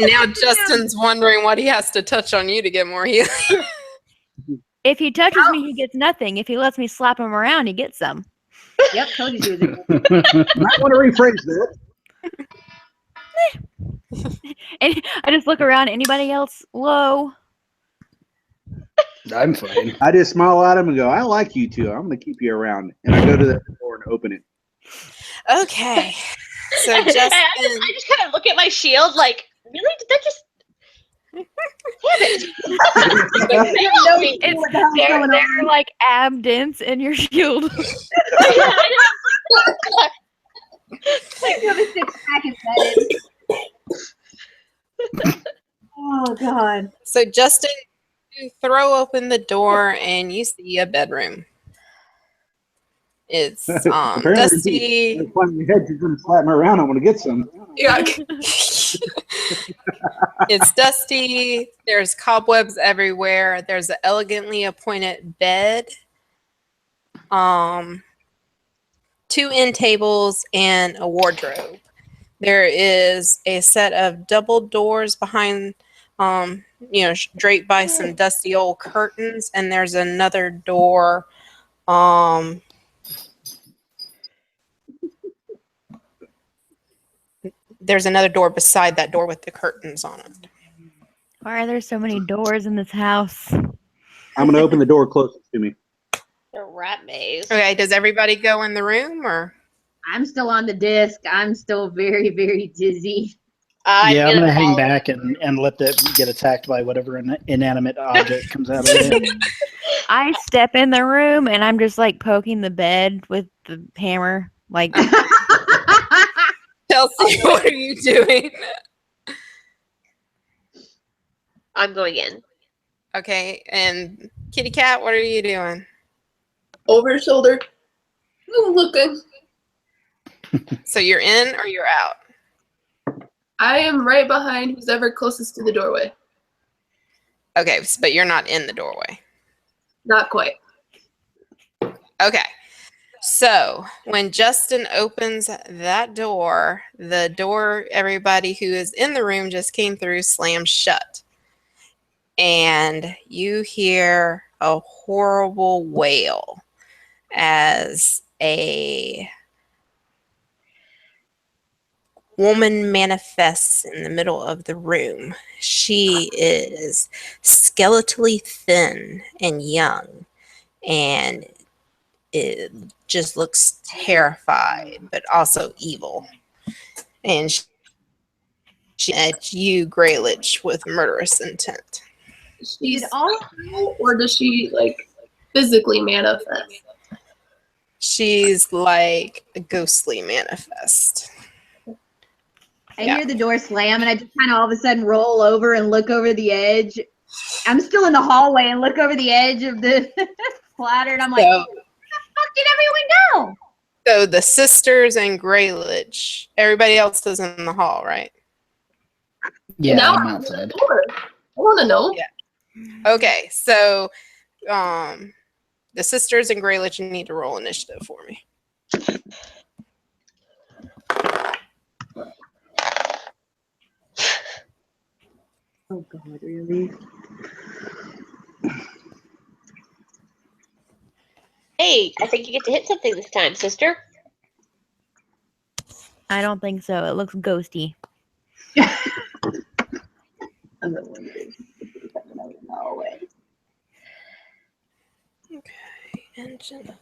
now Justin's wondering what he has to touch on you to get more healing. If he touches me, he gets nothing. If he lets me slap him around, he gets some. Yep, told you she was a I want to rephrase that. And I just look around. Anybody else low? I'm fine. I just smile at him and go, I like you two. I'm going to keep you around. And I go to the door and open it. Okay, so Justin. I just kind of look at my shield like, really? Did that just... Damn it. They're like abdents in your shield. You have a 6-pack embedded. Oh God. So Justin, you throw open the door and you see a bedroom. It's Apparently, dusty. If I'm in your head, you're going to slap me around. I want to get some. Yeah. It's dusty. There's cobwebs everywhere. There's an elegantly appointed bed. 2 end tables and a wardrobe. There is a set of double doors behind, draped by some dusty old curtains, and there's another door. There's another door beside that door with the curtains on it. Why are there so many doors in this house? I'm going to open the door closest to me. The rat maze. Okay, does everybody go in the room, or? I'm still on the disc. I'm still very, very dizzy. Yeah, I'm gonna gonna hang follow. back and let that get attacked by whatever inanimate object comes out of it. I step in the room and I'm just like poking the bed with the hammer. Like, you doing? I'm going in. Okay, and Kitty Cat, what are you doing? Over his shoulder. I'm looking. So you're in or you're out? I am right behind who's ever closest to the doorway. Okay, but you're not in the doorway. Not quite. Okay. So when Justin opens that door, the door everybody who is in the room just came through slams shut. And you hear a horrible wail as a woman manifests in the middle of the room. She is skeletally thin and young, and it just looks terrified, but also evil. And she at you, Greylich, with murderous intent. She's all, or does she like physically manifest? She's like a ghostly manifest. I hear the door slam, and I just kind of all of a sudden roll over and look over the edge. I'm still in the hallway and look over the edge of the ladder, and I'm like, where the fuck did everyone go? So the sisters and Greylich, everybody else is in the hall, right? Yeah, Now I'm I'm outside. I want to know. Yeah. Okay, so the sisters and Greylich need to roll initiative for me. Oh God, really? Hey, I think you get to hit something this time, sister. I don't think so. It looks ghosty. I'm the one who's no way. Okay, engine.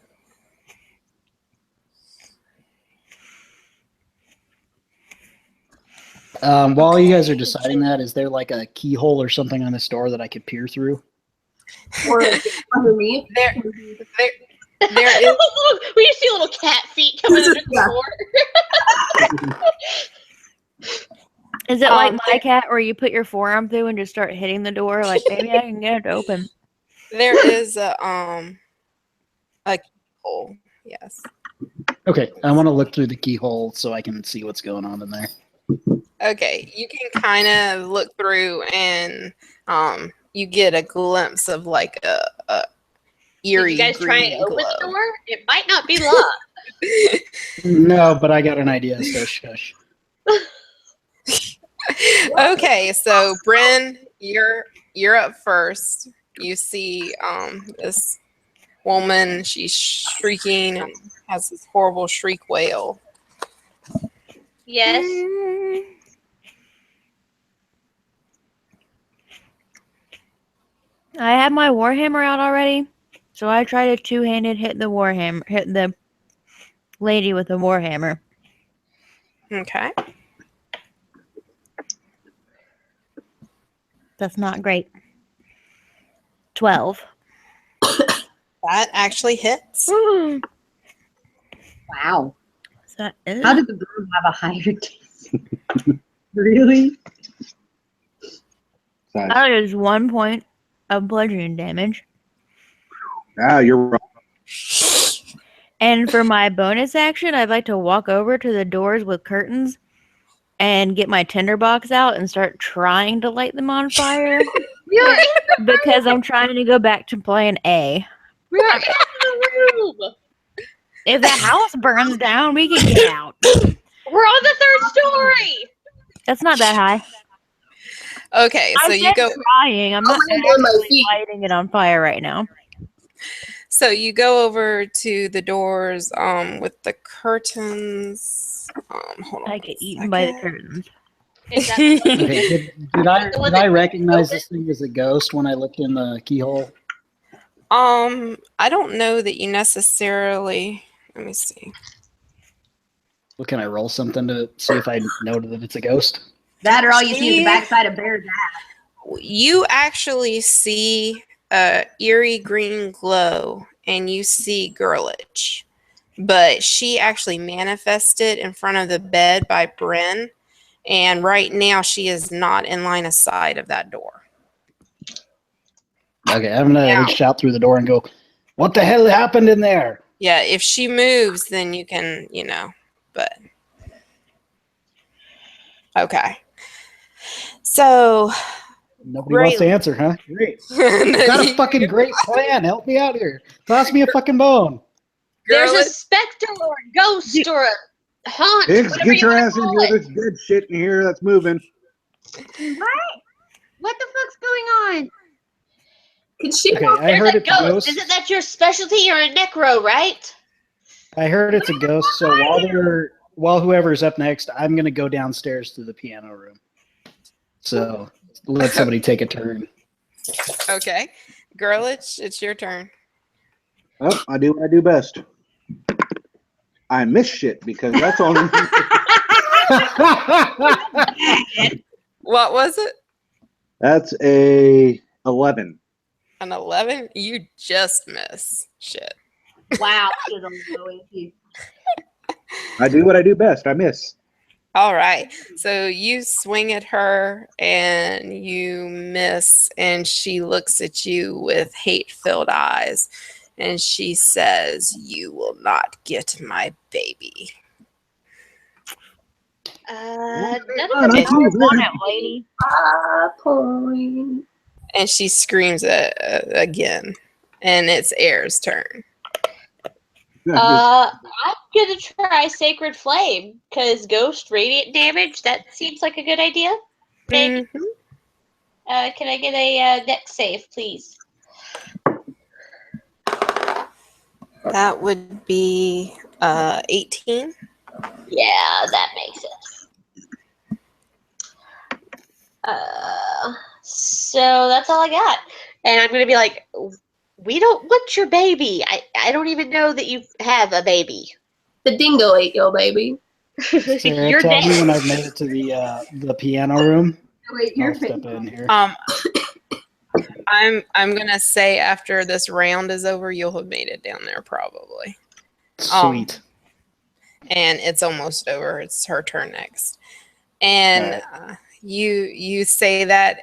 While you guys are deciding that, is there like a keyhole or something on this door that I could peer through? Or underneath. There is. We just see little cat feet coming under the Yeah. door. Is it like my there- cat where you put your forearm through and just start hitting the door? Like, maybe I can get it open. There is a keyhole. Yes. Okay, I want to look through the keyhole so I can see what's going on in there. Okay, you can kind of look through and you get a glimpse of like a eerie Did you guys try green and open the glow. door? It might not be locked. No, but I got an idea, so shush. Okay, so Bryn, you're up first. You see this woman, she's shrieking and has this horrible shriek wail. Yes. I have my warhammer out already, so I try to two-handed hit the lady with the warhammer. Okay. That's not great. 12. That actually hits. Is Wow. that it? How did the broom have a higher DC? Really? That is 1 point of bludgeoning damage. Ah, you're wrong. And for my bonus action, I'd like to walk over to the doors with curtains and get my tinderbox out and start trying to light them on fire. We're Because I'm trying to go back to playing A. in the room. If the house burns down, we can get out. We're on the third story. That's not that high. Okay, so I'm you go trying. I'm not land on my actually feet. lighting it on fire right now. so you go over to the doors with the curtains. Hold on. I a get eaten by the second. curtains. Is that Okay, did The one I that- recognize this thing as a ghost when I looked in the keyhole? I don't know that you necessarily. Let me see. Well, can I roll something to see if I know that it's a ghost? That or all you see is the backside of Bear's ass. You actually see a eerie green glow, and you see Girlich, but she actually manifested in front of the bed by Bryn, And right now, she is not in line of sight of that door. Okay, I'm gonna Now- reach out through the door and go, "What the hell happened in there?" Yeah, if she moves, then you can, but. Okay. So. Nobody wants to answer, huh? Great. I've got a fucking great plan. Help me out here. Toss me a fucking bone. There's a Girl, specter or a ghost or a haunt. Higgs, whatever get you your wanna ass in call here. it. There's dead shit in here that's moving. What the fuck's going on? Can she? Okay, I There's heard a it's a ghost. Isn't that your specialty? You're a necro, right? I heard it's a ghost. So while whoever's up next, I'm gonna go downstairs to the piano room. So let somebody take a turn. Okay. Girl, it's your turn. Oh, I do what I do best. I miss shit because that's all. What was it? That's a 11. An 11? You just miss. Shit. Wow. I do what I do best. I miss. All right. So you swing at her and you miss, and she looks at you with hate-filled eyes, and she says, "You will not get my baby." None Oh, of no, it. please, On it, lady. Point. And she screams again, and it's Air's turn. I'm gonna try Sacred Flame because Ghost Radiant damage. That seems like a good idea. Maybe. Mhm. Can I get a dex save, please? That would be 18. Yeah, that makes it. So that's all I got, and I'm gonna be like, "We don't want your baby. I don't even know that you have a baby. The dingo ate your baby. Sarah, You're tell me dead." when I've made it to the piano room. Wait, I'll step in here. I'm gonna say after this round is over, you'll have made it down there probably. Sweet. And it's almost over. It's her turn next, and you say that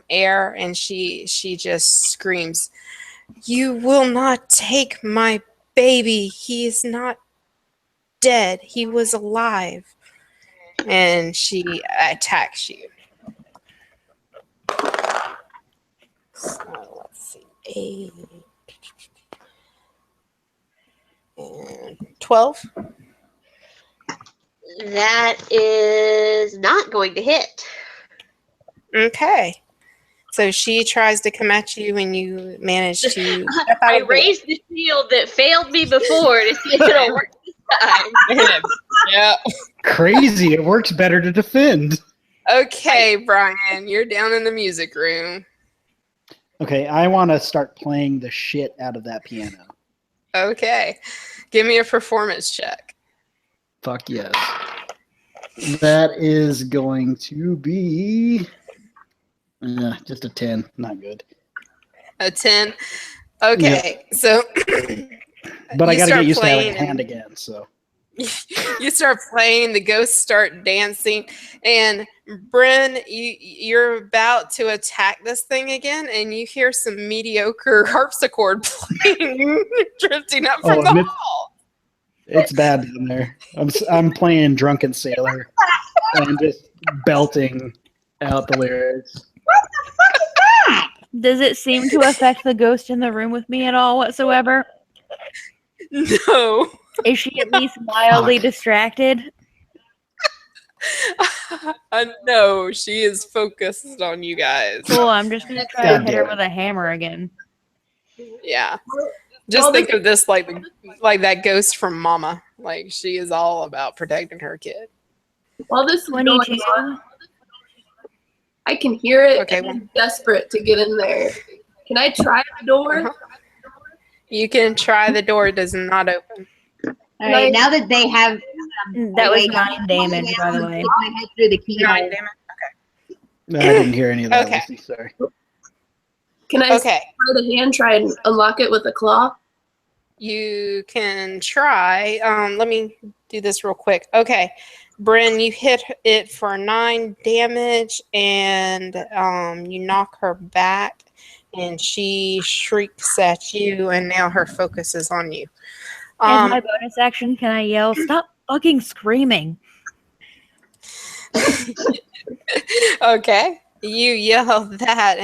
Air, and she just screams, "You will not take my baby. He is not dead. He was alive." And she attacks you. So let's see. 8 and 12. That is not going to hit. Okay. So she tries to come at you, and you manage to step out I of the way. raised the shield that failed me before to see if it'll work this time. Yeah. Crazy. It works better to defend. Okay, Brian, you're down in the music room. Okay, I want to start playing the shit out of that piano. Okay. Give me a performance check. Fuck yes. That is going to be just a 10. Not good. A 10. Okay. So But I you got to start get used to having playing a hand again. So you start playing, the ghosts start dancing, and Bryn, you're about to attack this thing again, and you hear some mediocre harpsichord playing, drifting up from the hall. it's bad down there. I'm playing Drunken Sailor and just belting out the lyrics. Does it seem to affect the ghost in the room with me at all whatsoever? No. Is she at least mildly distracted? No, she is focused on you guys. Cool, I'm just going to try to hit her with a hammer again. Yeah. Just think of this like that ghost from Mama. Like, she is all about protecting her kid. While this is going 22. on, I can hear it, Okay, and I'm desperate to get in there. Can I try the door? Uh-huh. You can try the door. It does not open. All right, now that they have That was 9 damage, by the way. stick my head through the keyhole. 9 damage. I didn't hear any of that. Okay. Lucy, sorry. Can I Okay. try the hand, try and unlock it with a claw? You can try. Let me do this real quick. Okay. Bryn, you hit it for 9 damage, and you knock her back, and she shrieks at you, and now her focus is on you. As my bonus action, can I yell, "Stop fucking screaming"? Okay, you yell that,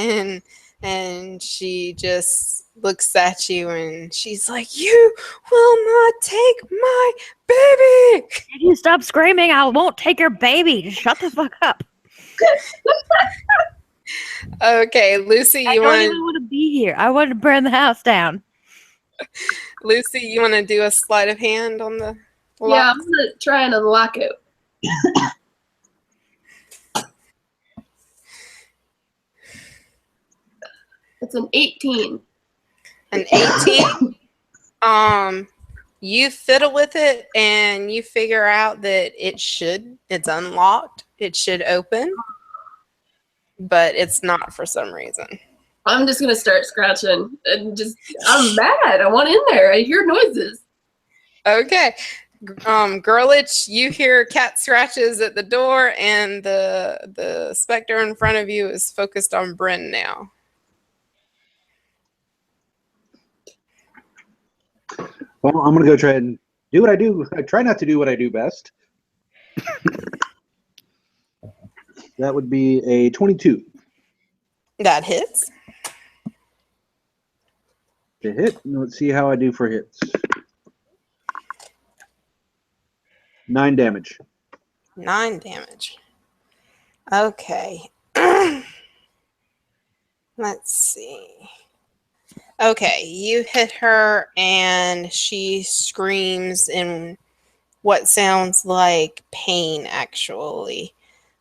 and she just looks at you, and she's like, "You will not take my baby." If you stop screaming, I won't take your baby. Just shut the fuck up. Okay, Lucy, I you don't even want want to be here. I want to burn the house down. Lucy, you want to do a sleight of hand on the lock? Yeah, I'm gonna try and unlock it. It's an 18. An 18. You fiddle with it, and you figure out that it's unlocked. It should open, but it's not for some reason. I'm just gonna start scratching and I'm mad. I want in there. I hear noises. Okay. Girlich, you hear cat scratches at the door, and the specter in front of you is focused on Bryn now. Well, I'm gonna go try and do what I do. I try not to do what I do best. That would be a 22. That hits. To hit. Let's see how I do for hits. 9 damage. 9 damage. Okay. Let's see. Okay, you hit her, and she screams in what sounds like pain, actually.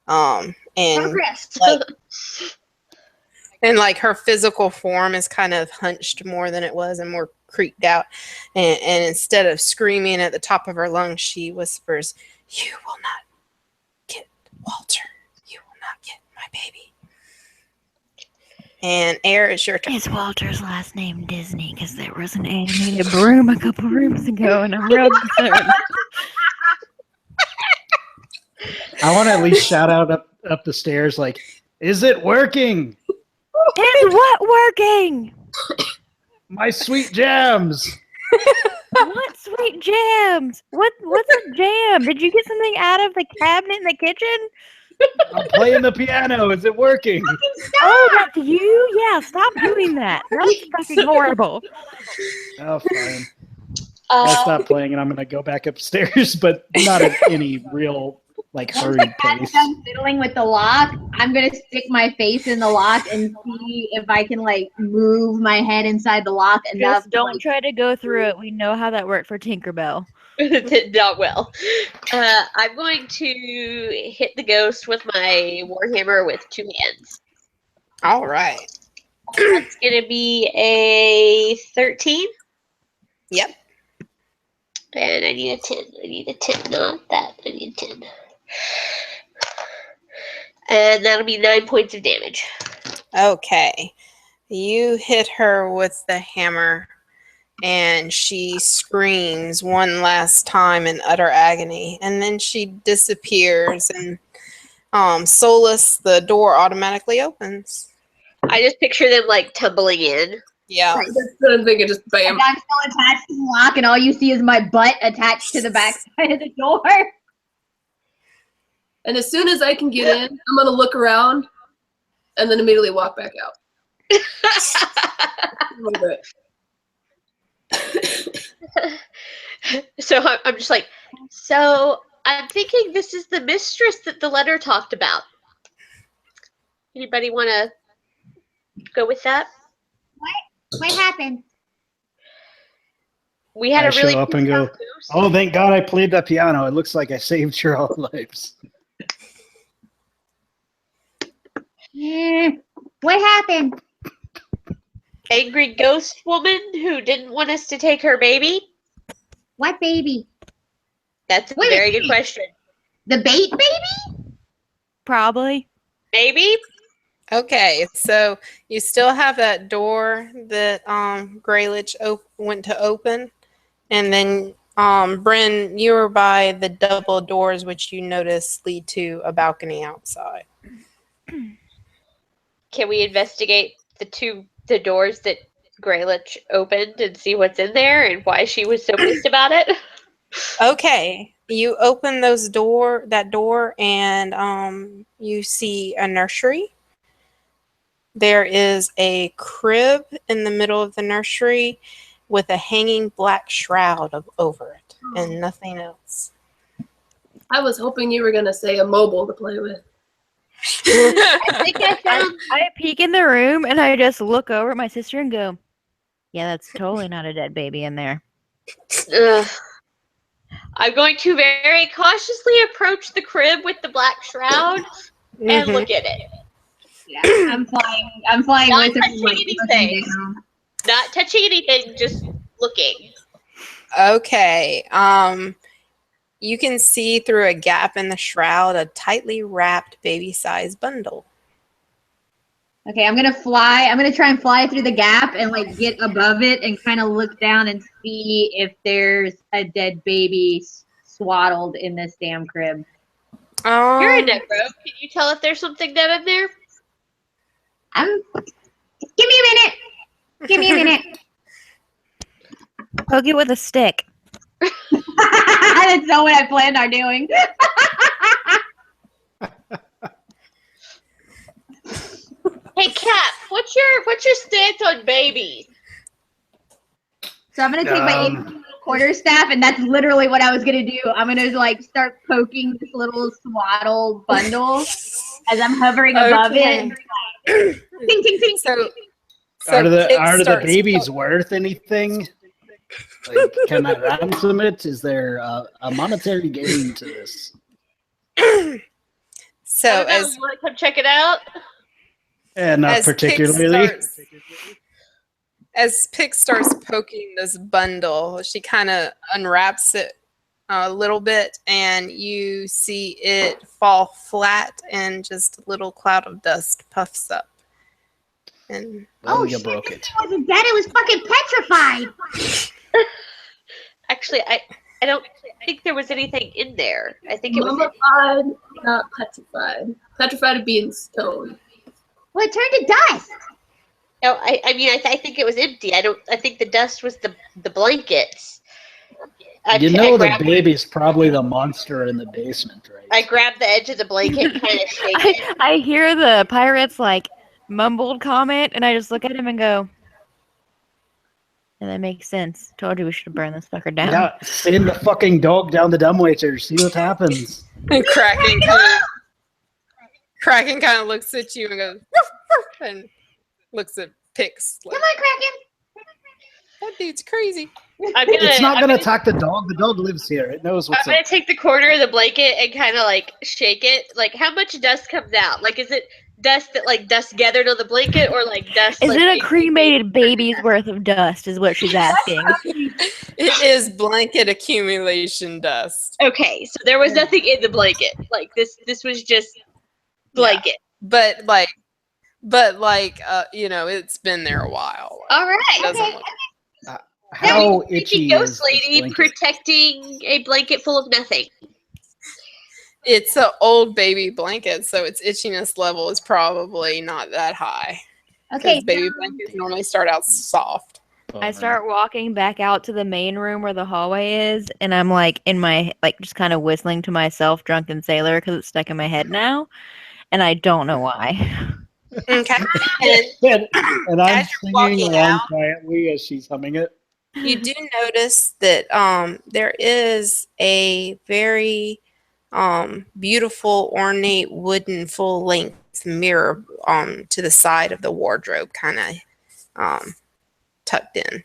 And Progress. like her physical form is kind of hunched more than it was, and more creaked out. And instead of screaming at the top of her lungs, she whispers, "You will not get Walter. You will not get my baby." And Air, is your turn. Is Walter's last name Disney? Because there was an animated broom a couple rooms ago, and I'm real concerned. I want to at least shout out up the stairs, like, "Is it working? Is what working? My sweet jams!" What sweet jams? What's a jam? Did you get something out of the cabinet in the kitchen? I'm playing the piano. Is it working? Oh, that's you? Yeah, stop doing that. That's fucking horrible. Oh, fine. I'll stop playing, and I'm going to go back upstairs, but not at any real, hurried pace. I'm fiddling with the lock. I'm going to stick my face in the lock and see if I can, move my head inside the lock enough. Just don't try to go through it. We know how that worked for Tinkerbell. Not well. I'm going to hit the ghost with my warhammer with 2 hands. All right. That's going to be a 13. Yep. And I need a 10. I need a 10, not that. I need a 10. And that'll be 9 points of damage. Okay. You hit her with the hammer, and she screams one last time in utter agony, and then she disappears, and Solus, the door automatically opens. I just picture them tumbling in. Yeah. That's what I'm thinking. Just bam. I'm still attached to the lock, and all you see is my butt attached to the back side of the door. And as soon as I can get in, I'm gonna look around, and then immediately walk back out. A little bit. So I'm just so I'm thinking this is the mistress that the letter talked about. Anybody want to go with that? What happened? We had I a really show up and go, ghost. "Oh, thank God I played the piano. It looks like I saved your all lives." What happened? Angry ghost woman who didn't want us to take her baby? What baby? That's a Wait a very good minute. question. The bait baby? Probably. Maybe? Okay, so you still have that door that Greylich went to open, and then Bryn, you were by the double doors, which you notice lead to a balcony outside. Can we investigate the doors that Greylich opened and see what's in there and why she was so pissed about it? Okay, you open that door, and you see a nursery. There is a crib in the middle of the nursery with a hanging black shroud over it, and nothing else. I was hoping you were gonna say a mobile to play with. I think I found. I peek in the room and I just look over at my sister and go, "Yeah, that's totally not a dead baby in there." Ugh. I'm going to very cautiously approach the crib with the black shroud and look at it. Yeah, I'm flying Not with her. touching anything. Not touching anything, just looking. Okay. You can see through a gap in the shroud a tightly wrapped baby-sized bundle. Okay, I'm gonna fly. I'm gonna try and fly through the gap and like get above it and kind of look down and see if there's a dead baby swaddled in this damn crib. You're a necro. Can you tell if there's something dead in there? Give me a minute. Give me a minute. Poke it with a stick. That's not what I planned on doing. Hey, Cap, what's your stance on babies? So I'm gonna take my quarterstaff, and that's literally what I was gonna do. I'm gonna like start poking this little swaddle bundle as I'm hovering above it. Ting, ting, ting. So are the babies worth anything? Like, can I ransom it? Is there a monetary gain to this? So as you want to come check it out? Not particularly. As Pix starts poking this bundle, she kind of unwraps it a little bit, and you see it fall flat, and just a little cloud of dust puffs up. And you broke it. It wasn't dead. It was fucking petrified. Actually, I don't think there was anything in there. I think it was mummified, not petrified. Petrified of being stone. Well, it turned to dust. No, I mean, I think it was empty. I think the dust was the blankets. The baby's probably the monster in the basement, right? I grabbed the edge of the blanket and kind of shake it. I hear the pirate's like mumbled comment, and I just look at him and go, "Yeah, that makes sense. Told you we should have burned this fucker down." Yeah, send the fucking dog down the dumbwaiter. See what happens. And Kraken kind of looks at you and goes, "Ruff, ruff," and looks at Pix. Like, Come on, Kraken. That dude's crazy. It's not going to attack the dog. The dog lives here. It knows what's up. I'm going to take the corner of the blanket and kind of like shake it. Like, how much dust comes out? Like, is it dust that like dust gathered on the blanket, or like dust? Is like, it a cremated baby's worth of dust? Is what she's asking. It is blanket accumulation dust. Okay, so there was nothing in the blanket. Like this was just blanket. Yeah. But it's been there a while. All right. Okay. How itchy ghost is lady protecting a blanket full of nothing? It's an old baby blanket, so its itchiness level is probably not that high. Okay. Baby blankets normally start out soft. I start walking back out to the main room where the hallway is, and I'm like in my just kind of whistling to myself, "Drunken Sailor," because it's stuck in my head now, and I don't know why. Okay. And I'm singing along quietly as she's humming it. You do notice that there is a very beautiful, ornate, wooden, full-length mirror to the side of the wardrobe, kind of tucked in.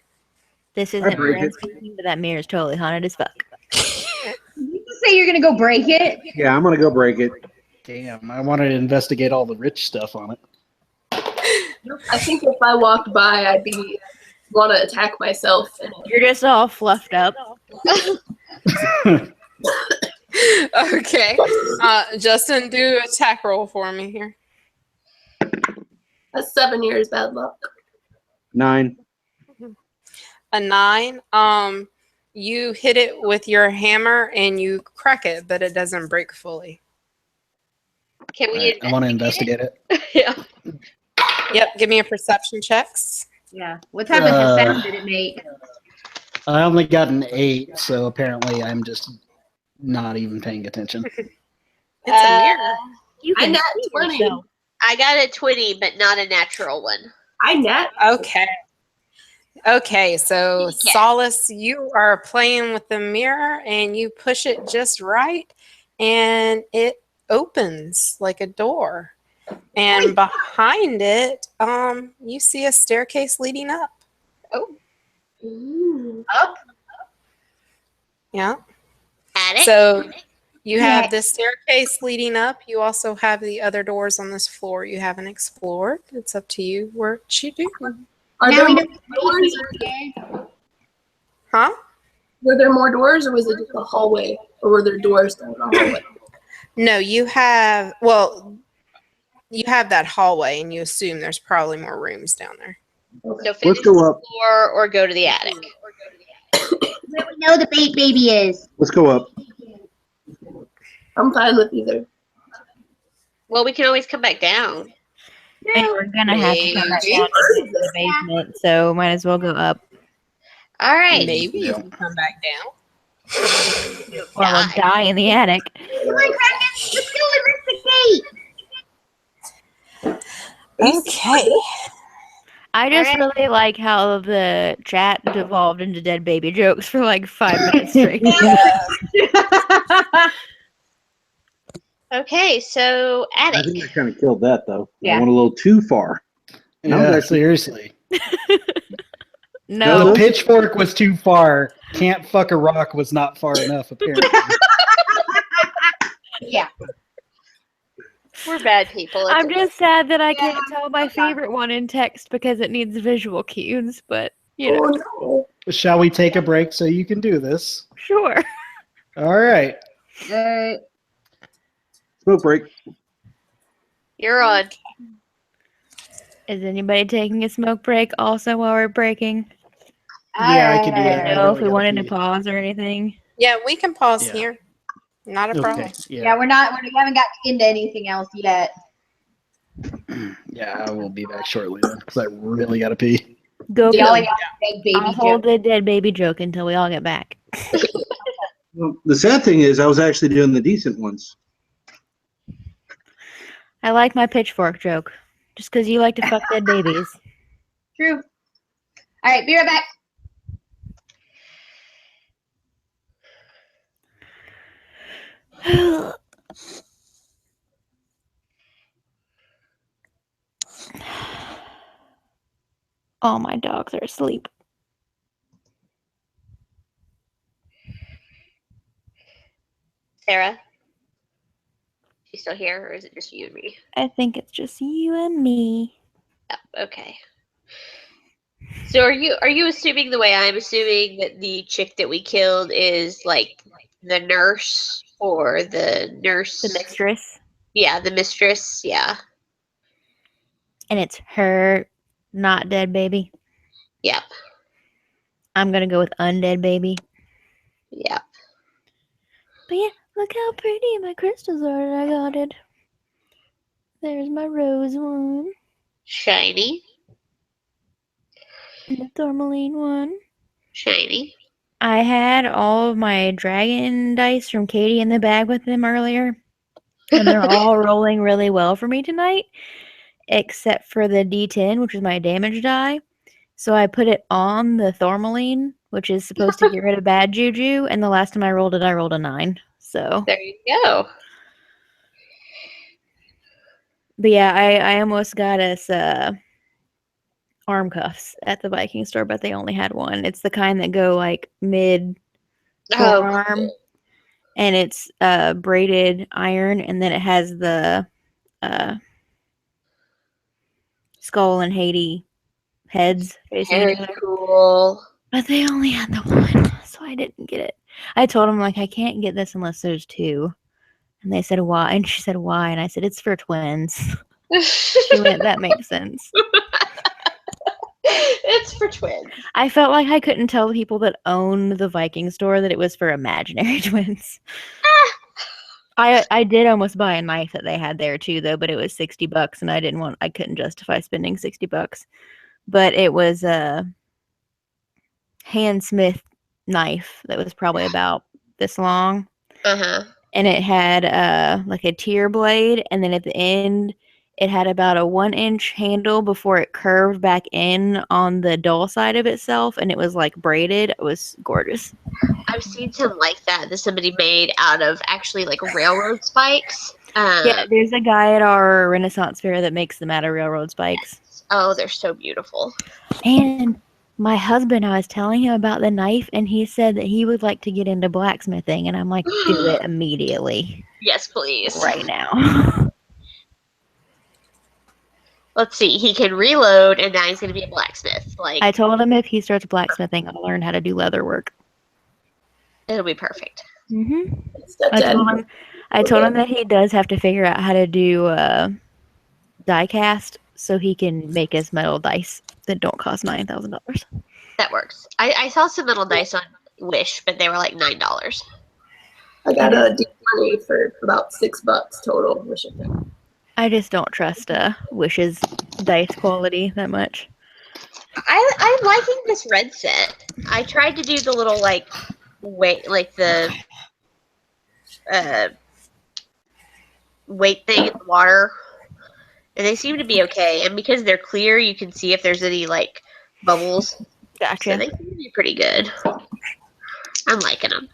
This isn't Brand speaking, but that mirror is totally haunted as fuck. Did you say you're gonna go break it? Yeah, I'm gonna go break it. Damn, I wanted to investigate all the rich stuff on it. I think if I walked by, I'd want to attack myself. You're just all fluffed up. Okay. Justin, do attack roll for me here. That's 7 years bad luck. 9. A 9. You hit it with your hammer and you crack it, but it doesn't break fully. Can we? Alright, I want to investigate it. Yeah. Yep, give me a perception checks. Yeah. What type of sound did it make? I only got an 8, so apparently I'm just not even paying attention. It's a mirror. You I can nat see 20. yourself. I got a 20, but not a natural one. I nat. Okay. Okay, so Yeah. Solace, you are playing with the mirror and you push it just right and it opens like a door. And behind it, you see a staircase leading up. Ooh. Up? Yeah. Attic. So you have Yeah. this staircase leading up. You also have the other doors on this floor you haven't explored. It's up to you what you do. Are Now there we more know doors? Huh? Were there more doors, or was it just a hallway, or were there doors down the hallway? No, you have that hallway and you assume there's probably more rooms down there. So finish go the up. floor or go to the attic. Where we know the baby is. Let's go up. I'm fine with either. Well, we can always come back down. And we're gonna have to come back down to the basement, so might as well go up. All right. Maybe you can come back down. Or we'll die in the attic. Come on, Brandon. Let's go investigate. Okay. I just Alright. really like how the chat devolved into dead baby jokes for like 5 minutes straight. Okay, so I attic. think I kind of killed that though. Yeah. I went a little too far. No, Yeah, that's- seriously. No, The pitchfork was too far. Can't fuck a rock was not far enough, apparently. Yeah. We're bad people. It's I'm okay. just sad that I can't tell my favorite one in text because it needs visual cues, but you know, Oh, no. Shall we take a break so you can do this? sure. All right. Smoke break. You're on. Is anybody taking a smoke break also while we're breaking? Yeah, I can do that. I I don't know if really we gotta wanted to pee. pause or anything. Yeah, we can pause Yeah. here. Not a problem. Okay. Yeah. Yeah, we haven't got into anything else yet. Yeah, I will be back shortly then because I really gotta pee. Go. We go. always got a big I'll baby hold joke. the dead baby joke until we all get back. Well, the sad thing is, I was actually doing the decent ones. I like my pitchfork joke, just because you like to fuck dead babies. True. All right, be right back. All my dogs are asleep. Sarah? She's still here, or is it just you and me? I think it's just you and me. Oh, okay. So are you assuming the way I'm assuming that the chick that we killed is like the nurse or the nurse? The mistress. Yeah, the mistress. Yeah. And it's her, not dead baby. Yep. I'm gonna go with undead baby. Yep. But yeah, look how pretty my crystals are that I got it. There's my rose one. Shiny. And the tourmaline one. Shiny. I had all of my dragon dice from Katie in the bag with them earlier. And they're all rolling really well for me tonight. Except for the D10, which is my damage die. So I put it on the tourmaline, which is supposed to get rid of bad juju. And the last time I rolled it, I rolled a 9. So, There you go. but yeah, I almost got us arm cuffs at the Viking store, but they only had one. It's the kind that go like mid forearm, Oh, and it's braided iron, and then it has the Skull and Haiti heads facing very each other. cool. But they only had the one, so I didn't get it. I told them, like, I can't get this unless there's 2. And they said, why? And she said, why? And I said, it's for twins. She went, that makes sense. It's for twins. I felt like I couldn't tell people that own the Viking store that it was for imaginary twins. I did almost buy a knife that they had there too, though, but it was $60, and I couldn't justify spending $60. But it was a handsmith knife that was probably about this long. Uh-huh. And it had like a tear blade, and then at the end it had about a 1-inch handle before it curved back in on the dull side of itself, and it was like braided. It was gorgeous. I've seen some like that somebody made out of actually like railroad spikes. Yeah, there's a guy at our Renaissance fair that makes them out of railroad spikes. Oh, they're so beautiful. And my husband, I was telling him about the knife, and he said that he would like to get into blacksmithing, and I'm like, do it immediately. Yes, please. Right now. Let's see. He can reload, and now he's going to be a blacksmith. Like, I told him if he starts blacksmithing, I'll learn how to do leather work. It'll be perfect. Mm-hmm. I told him that he does have to figure out how to do die cast so he can make his metal dice that don't cost $9,000. That works. I saw some metal dice on Wish, but they were like $9. I got a D20 for about $6 total. I just don't trust Wish's dice quality that much. I'm liking this red set. I tried to do the little like weight thing in the water, and they seem to be okay. And because they're clear, you can see if there's any like bubbles. Gotcha. So they seem to be pretty good. I'm liking them.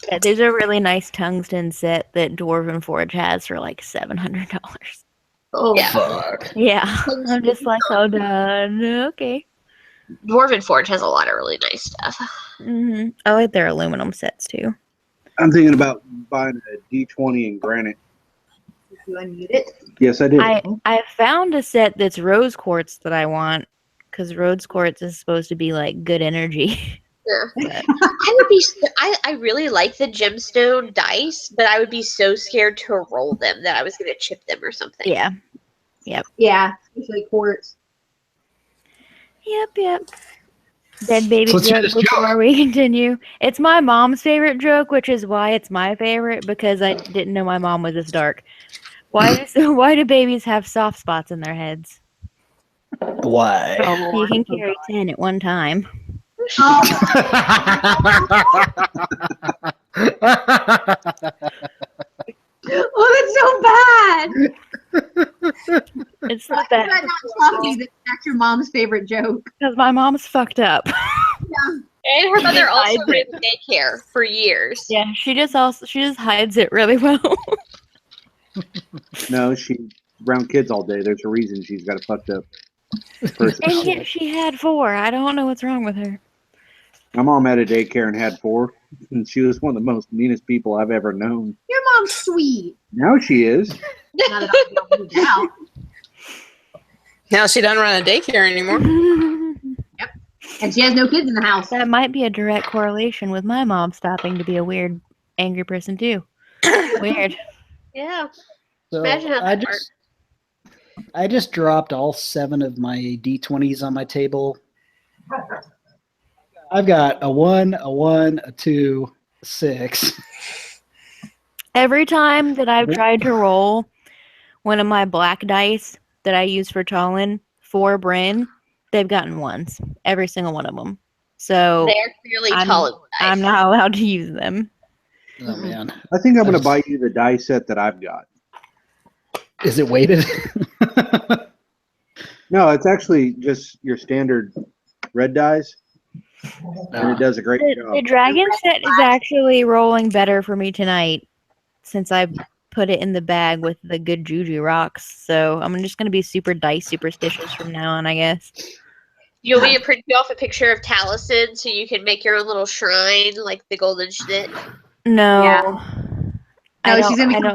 Yeah, there's a really nice tungsten set that Dwarven Forge has for like $700. Oh, Yeah. Fuck. Yeah, I'm just like, hold on, okay. Dwarven Forge has a lot of really nice stuff. Mm-hmm. I like their aluminum sets too. I'm thinking about buying a D20 in granite. Did you unmute it? Yes, I did. I found a set that's rose quartz that I want, because rose quartz is supposed to be like good energy. Yeah. I really like the gemstone dice, but I would be so scared to roll them that I was going to chip them or something. Yeah. Yep. Yeah, especially quartz. Yep. Dead baby Let's hear joke this before joke. we continue. It's my mom's favorite joke, which is why it's my favorite, because I didn't know my mom was this dark. Why do babies have soft spots in their heads? Why? You can carry 10 at one time. Oh, that's so bad. It's the Why is best. that not funny? That's your mom's favorite joke. Because my mom's fucked up. And her mother also hides ran daycare for years. Yeah, she just hides it really well. No, she's around kids all day. There's a reason she's got a fucked up person. And yet she had 4. I don't know what's wrong with her. My mom had a daycare and had 4, and she was one of the most meanest people I've ever known. Your mom's sweet. Now she is. Now that I don't moved out. Now she doesn't run a daycare anymore. And she has no kids in the house. That might be a direct correlation with my mom stopping to be a weird, angry person too. Weird. Yeah. So Imagine how that works. I just dropped all 7 of my D20s on my table. I've got a 1, a 1, a 2, a 6. Every time that I've tried to roll one of my black dice that I use for Tallinn for Bryn, they've gotten 1s. Every single one of them. So They're clearly I'm dice. not allowed to use them. Oh man, I think I'm going to buy you the die set that I've got. is it weighted? No, it's actually just your standard red dice, and it does a great job. The dragon set is actually rolling better for me tonight since I put it in the bag with the good juju rocks. So I'm just going to be super dice superstitious from now on, I guess. You want me to print you off a picture of Taliesin so you can make your own little shrine like the golden schnitt? No. Yeah. No, she's gonna be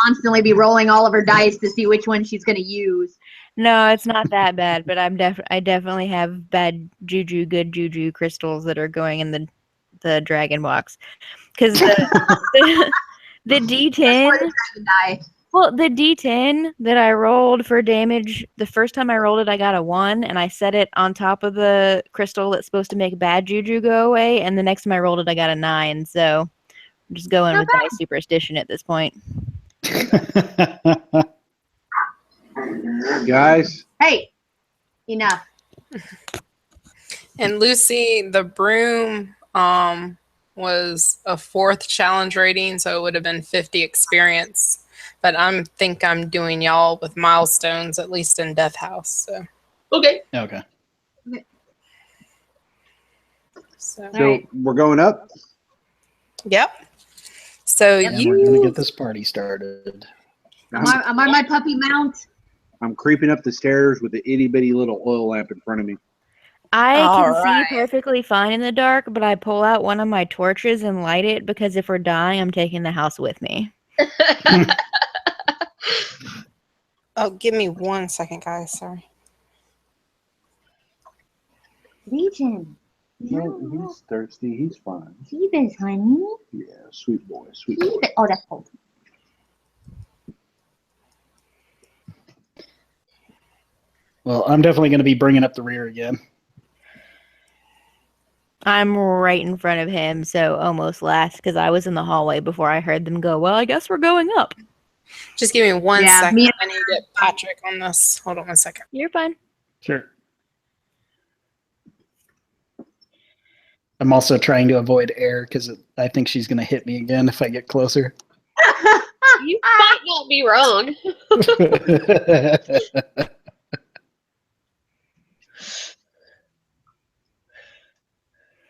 constantly be rolling all of her dice to see which one she's gonna use. No, it's not that bad, but I definitely have bad juju, good juju crystals that are going in the dragon box. Because the D10, Well, the D10 that I rolled for damage, the first time I rolled it, I got a 1, and I set it on top of the crystal that's supposed to make bad juju go away, and the next time I rolled it, I got a 9, so I'm just going with dice superstition at this point. Guys, Hey, enough. And Lucy, the broom was a 4th challenge rating, so it would have been 50 experience. But I think I'm doing y'all with milestones, at least in Death House. So. Okay. Okay. So Right. we're going up. Yep. So And we're gonna get this party started. I'm on my puppy mount. I'm creeping up the stairs with the itty bitty little oil lamp in front of me. I All can right. see perfectly fine in the dark, but I pull out one of my torches and light it because if we're dying, I'm taking the house with me. Oh, give me 1 second, guys. Sorry. Legion. No, he's thirsty. He's fine. See this, honey? Yeah, sweet boy. Sweet See boy. this? Oh, that's cold. Well, I'm definitely going to be bringing up the rear again. I'm right in front of him, so almost last because I was in the hallway before I heard them go, well, I guess we're going up. Just give me 1 Yeah, second. me- I need to get Patrick on this. Hold on 1 second. You're fine. Sure. I'm also trying to avoid air because I think she's going to hit me again if I get closer. You might not be wrong.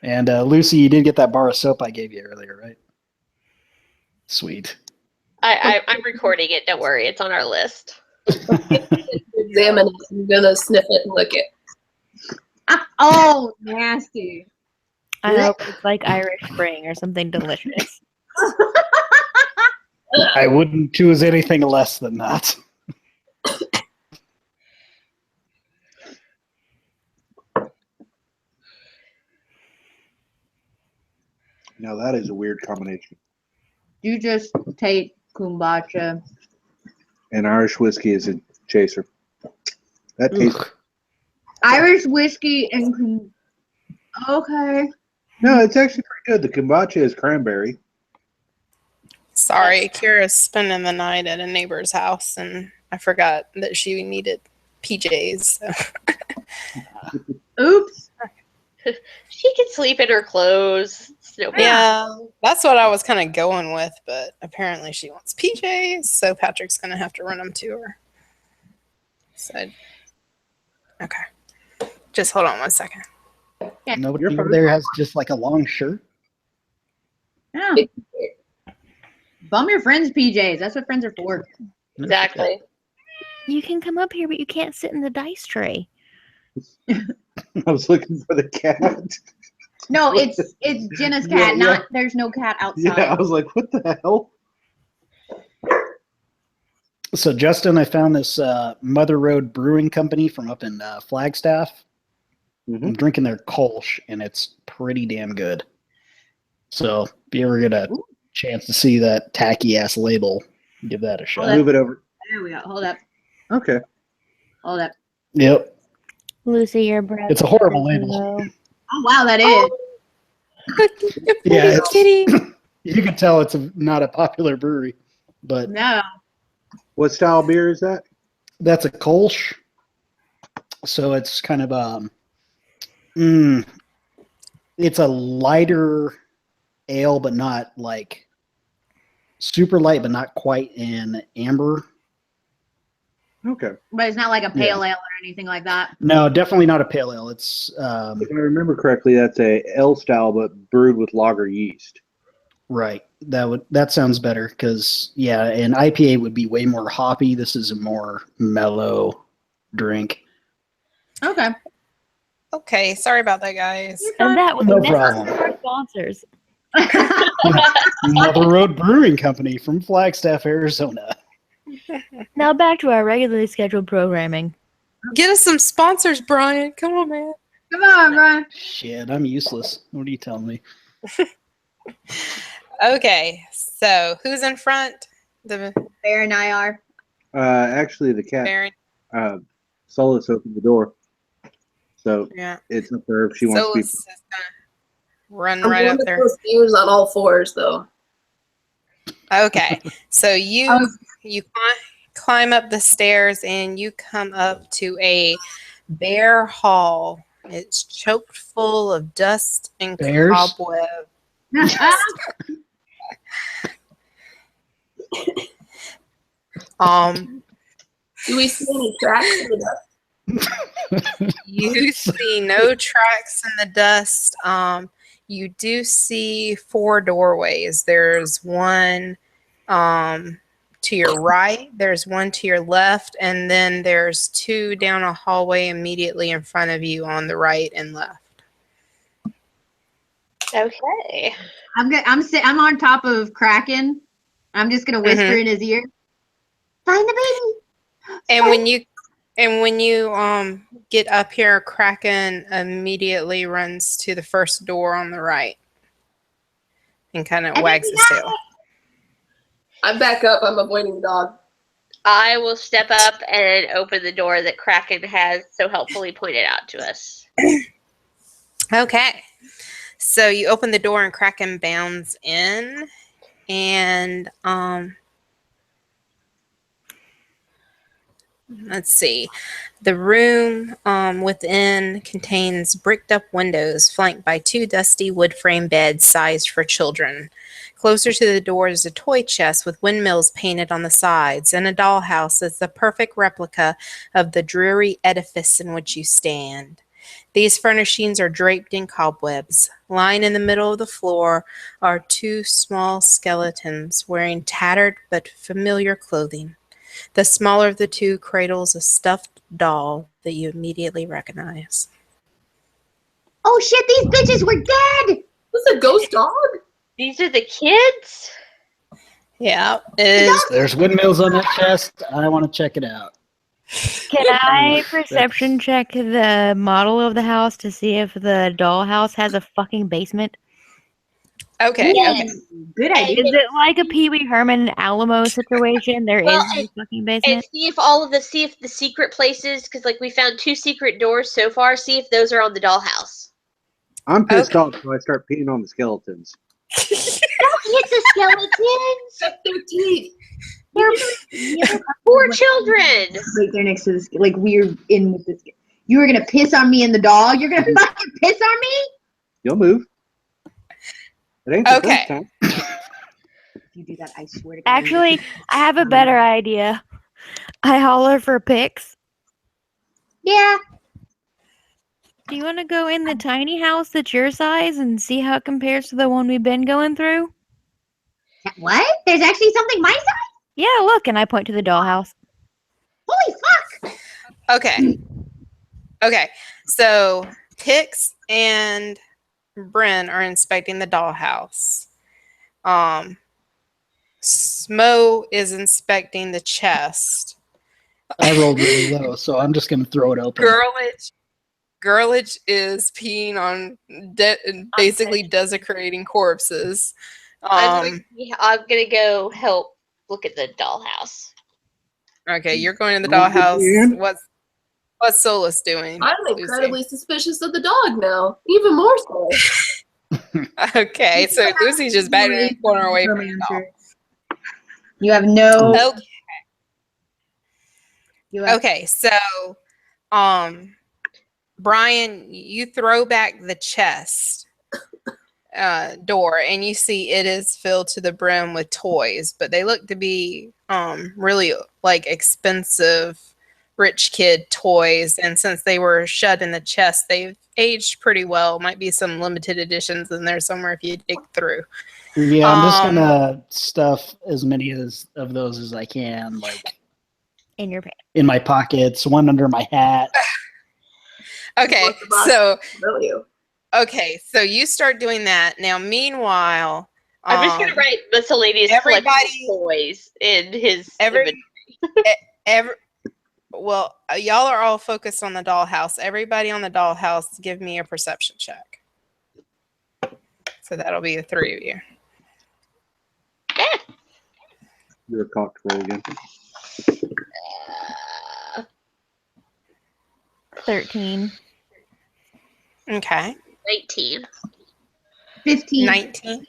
And Lucy, you did get that bar of soap I gave you earlier, right? Sweet. I'm recording it. Don't worry. It's on our list. Examine it. I'm gonna sniff it and lick it. Oh, nasty. I hope it's like Irish Spring or something delicious. I wouldn't choose anything less than that. Now that is a weird combination. You just take kombucha. And Irish whiskey is a chaser. That tastes. Irish whiskey and okay. No, it's actually pretty good. The kombucha is cranberry. Sorry, Kira's spending the night at a neighbor's house, and I forgot that she needed PJs. So. Oops. She can sleep in her clothes. It's no big Yeah, that's what I was kind of going with, but apparently she wants PJs, so Patrick's going to have to run them to her. So, okay. Just hold on 1 second. Nobody You're over fine. there has just like a long shirt. Yeah. Bum your friends' PJs. That's what friends are for. Exactly. You can come up here, but you can't sit in the dice tray. I was looking for the cat. No, it's Jenna's cat. Yeah, Not there's no cat outside. Yeah, I was like, what the hell? So, Justin, I found this Mother Road Brewing Company from up in Flagstaff. I'm drinking their Kolsch, and it's pretty damn good. So, if you ever get a chance to see that tacky-ass label, give that a shot. Move it over. There we go. Hold up. Okay. Hold up. Yep. Lucy, your breath. It's a horrible label. Oh wow, that is. Yeah, Little kitty. You can tell it's not a popular brewery, but No. What style beer is that? that's a Kolsch. So it's kind of it's a lighter ale, but not like super light, but not quite an amber. Okay. But it's not like a pale ale or anything like that. No, definitely not a pale ale. It's If I remember correctly, that's a L style, but brewed with lager yeast. right. That sounds better because an IPA would be way more hoppy. This is a more mellow drink. Okay. Okay, sorry about that, guys. And that was No a message problem. from our sponsors. Mother Road Brewing Company from Flagstaff, Arizona. Now back to our regularly scheduled programming. Get us some sponsors, Brian. Come on, man. Come on, Brian. Shit, I'm useless. What are you telling me? Okay, so who's in front? Bear and I are. Actually, the cat, Baron. Solus opened the door. So Yeah. it's up there if she wants to be. Solus is gonna run I'm right going up to there. those stairs on all fours, though. Okay, so you climb up the stairs and you come up to a bare hall. It's choked full of dust and Bears? cobweb. Do we see any tracks in the dust? You see no tracks in the dust. You do see 4 doorways. There's one to your right, there's one to your left, and then there's 2 down a hallway immediately in front of you on the right and left. Okay. I'm on top of Kraken. I'm just gonna whisper in his ear. Find the baby. And when you get up here, Kraken immediately runs to the first door on the right and kind of wags his tail. I'm back up. I'm avoiding the dog. I will step up and open the door that Kraken has so helpfully pointed out to us. Okay. So you open the door and Kraken bounds in, and let's see. The room within contains bricked up windows flanked by 2 dusty wood frame beds sized for children. Closer to the door is a toy chest with windmills painted on the sides and a dollhouse that's the perfect replica of the dreary edifice in which you stand. These furnishings are draped in cobwebs. Lying in the middle of the floor are 2 small skeletons wearing tattered but familiar clothing. The smaller of the 2 cradles a stuffed doll that you immediately recognize. Oh shit, these bitches were dead! This is a ghost dog? These are the kids? Yeah, is There's windmills on that chest. I want to check it out. Can I perception check the model of the house to see if the dollhouse has a fucking basement? okay. Yes. Okay. Good idea. Is it like a Pee Wee Herman Alamo situation? There is Well, no fucking And basement. see if the secret places, because like we found 2 secret doors so far. See if those are on the dollhouse. I'm pissed Okay. off, so I start peeing on the skeletons. Don't hit the skeletons. Except their teeth. They're Poor children. right there next to this. Like we're in with this. You were gonna piss on me and the dog. You're gonna fucking piss on me. You'll move. It ain't the Okay. first time. If you do that, I swear to God. Actually, I have a better idea. I holler for pics. Yeah. Do you want to go in the tiny house that's your size and see how it compares to the one we've been going through? What? There's actually something my size? Yeah, look, and I point to the dollhouse. Holy fuck! Okay. Okay. So Pix and Bryn are inspecting the dollhouse. Smo is inspecting the chest. I rolled really low, so I'm just going to throw it open. Girlage is peeing on basically desecrating corpses. I'm gonna go help look at the dollhouse. Okay, you're going to the Roll good dollhouse. hand. What's Solus doing? I'm Lucy? incredibly suspicious of the dog now. Even more so. Okay, so Lucy's just back in the corner away from the doll. You have no. Okay. You have, Okay, so Brian, you throw back the chest door and you see it is filled to the brim with toys, but they look to be really like expensive rich kid toys, and since they were shut in the chest, they've aged pretty well. Might be some limited editions in there somewhere if you dig through. Yeah, I'm just gonna stuff as many of those as I can, like In your pants. in my pockets, one under my hat. Okay, What's the box? so Value. okay, so you start doing that. Now, meanwhile, I'm just gonna write miscellaneous collection everybody- of toys in his every- inventory. well, y'all are all focused on the dollhouse. Everybody on the dollhouse, give me a perception check. So that'll be the 3 of you. You're a cocked roll again. 13. Okay. 19. 15. 19.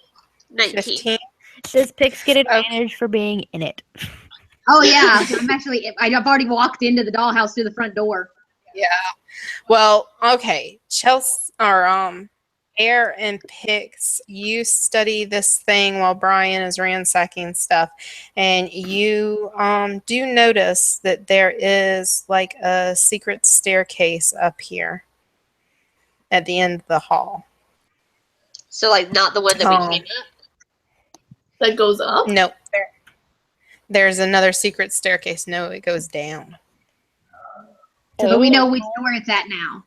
19. 15. Does Pix get advantage for being in it? Oh yeah, I've already walked into the dollhouse through the front door. Yeah. Well, okay. Chelsea or Air and Pix, you study this thing while Brian is ransacking stuff, and you do notice that there is like a secret staircase up here at the end of the hall. So, like, not the one that we came up? That goes up? No. There's another secret staircase. No, it goes down. So we know which door it's at now.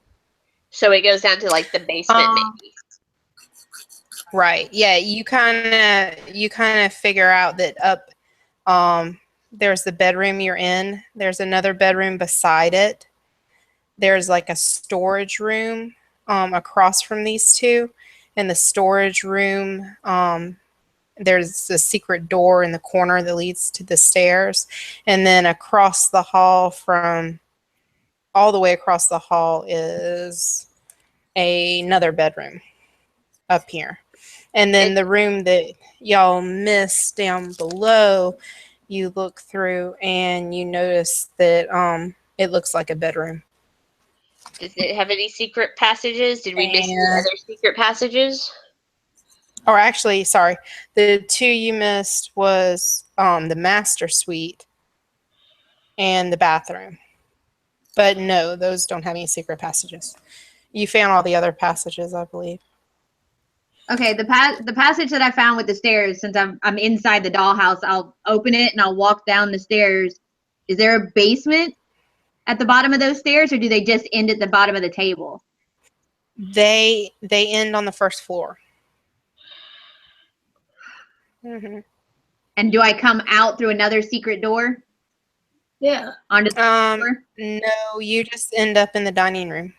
So it goes down to, like, the basement, maybe. Right. Yeah, you kind of figure out that up there's the bedroom you're in. There's another bedroom beside it. There's like a storage room across from these two. In the storage room, there's a secret door in the corner that leads to the stairs. And then across the hall all the way across the hall is another bedroom up here. And then the room that y'all missed down below, you look through and you notice that it looks like a bedroom. Does it have any secret passages? Did we miss the other secret passages? Or actually, sorry, the two you missed was the master suite and the bathroom. But no, those don't have any secret passages. You found all the other passages, I believe. Okay, the passage that I found with the stairs, since I'm inside the dollhouse, I'll open it and I'll walk down the stairs. Is there a basement at the bottom of those stairs, or do they just end at the bottom of the table? They end on the first floor. Mm-hmm. And do I come out through another secret door? Yeah. Onto the floor? No, you just end up in the dining room,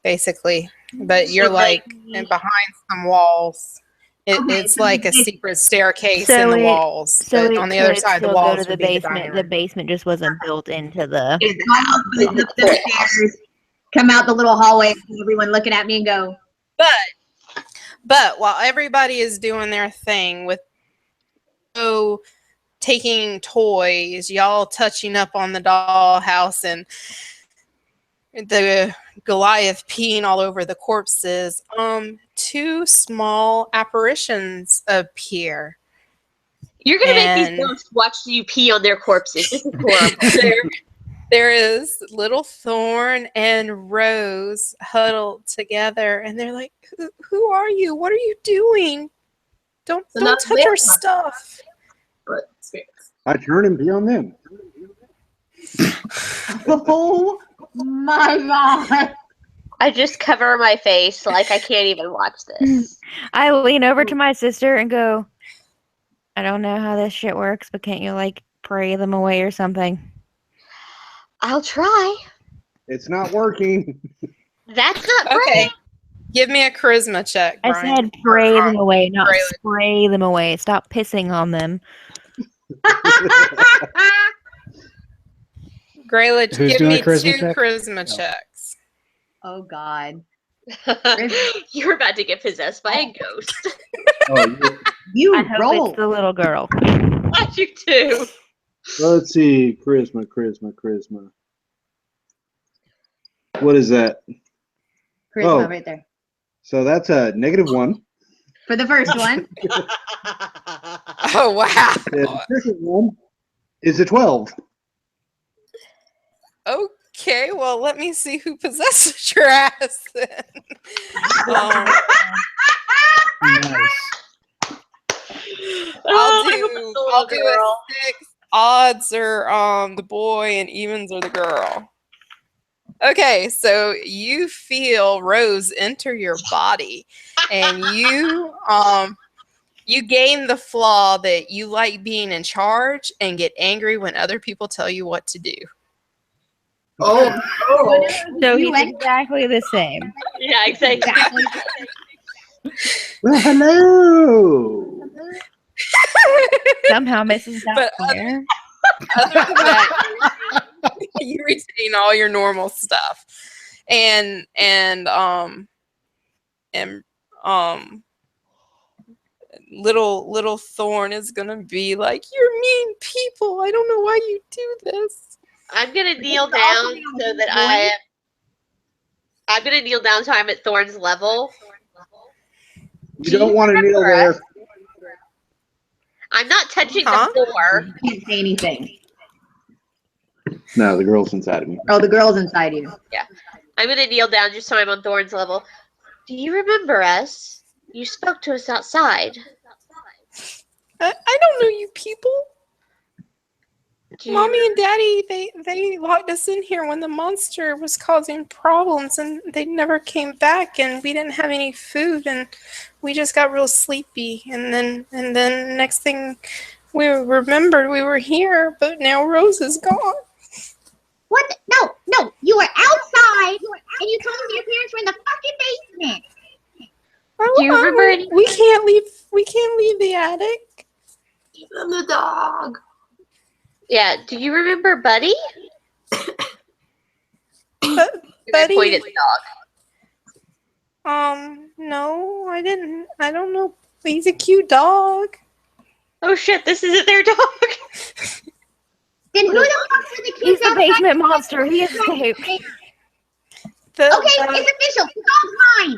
basically. But you're like and behind some walls. It's like a secret staircase in the walls. So but on the other side of the walls go to the would be basement. The basement just wasn't built into the. The stairs, come out the little hallway, and everyone looking at me and go. But while everybody is doing their thing with taking toys, y'all touching up on the dollhouse and the Goliath peeing all over the corpses, two small apparitions appear. You're gonna make these ghosts watch you pee on their corpses. This is horrible. There is Little Thorn and Rose huddled together, and they're like, "Who are you? What are you doing? Don't touch our stuff." But I turn and pee on them. Oh my god! I just cover my face like I can't even watch this. I lean over to my sister and go, I don't know how this shit works, but can't you like pray them away or something? I'll try. It's not working. That's not praying. Okay. Give me a charisma check, Brian. I said pray them away, not spray them away. Stop pissing on them. Grayla, give doing me a charisma two check? charisma checks. Oh god! You're about to get possessed by a ghost. You I hope roll. it's the little girl. I do too. Let's see. Charisma. What is that? Charisma right there. So that's a -1. For the first one. Oh, wow. The second one is a 12. Okay, well, let me see who possesses your ass then. Nice. I'll do a 6. Odds are the boy and evens are the girl. Okay, so you feel Rose enter your body, and you gain the flaw that you like being in charge and get angry when other people tell you what to do. Oh. So he's exactly the same. Yeah, exactly. Well, hello. somehow misses out But there. other than that, you retain all your normal stuff, and little Thorn is gonna be like, "You're mean people. I don't know why you do this." I'm gonna kneel down so that I'm gonna kneel down so I'm at Thorn's level. You don't want to kneel there. I'm not touching Huh? the floor. You can't say anything. No, the girl's inside of me. Oh, the girl's inside you. I'm gonna kneel down just so I'm on Thorn's level. Do you remember us? You spoke to us outside. I don't know you people. Do you- Mommy and Daddy, they locked us in here when the monster was causing problems, and they never came back, and we didn't have any food, and we just got real sleepy, and then next thing we remembered we were here, but now Rose is gone. What? No, you were outside, and you told me your parents were in the fucking basement. Do you remember any- We can't leave the attic. I'm the dog. Yeah. Do you remember Buddy? Buddy? Point at the dog. No, I didn't. I don't know. He's a cute dog. Oh shit! This isn't their dog. Then who the fuck were the He's kids the outside? basement monster. He escaped. Okay, it's official. The dog's mine.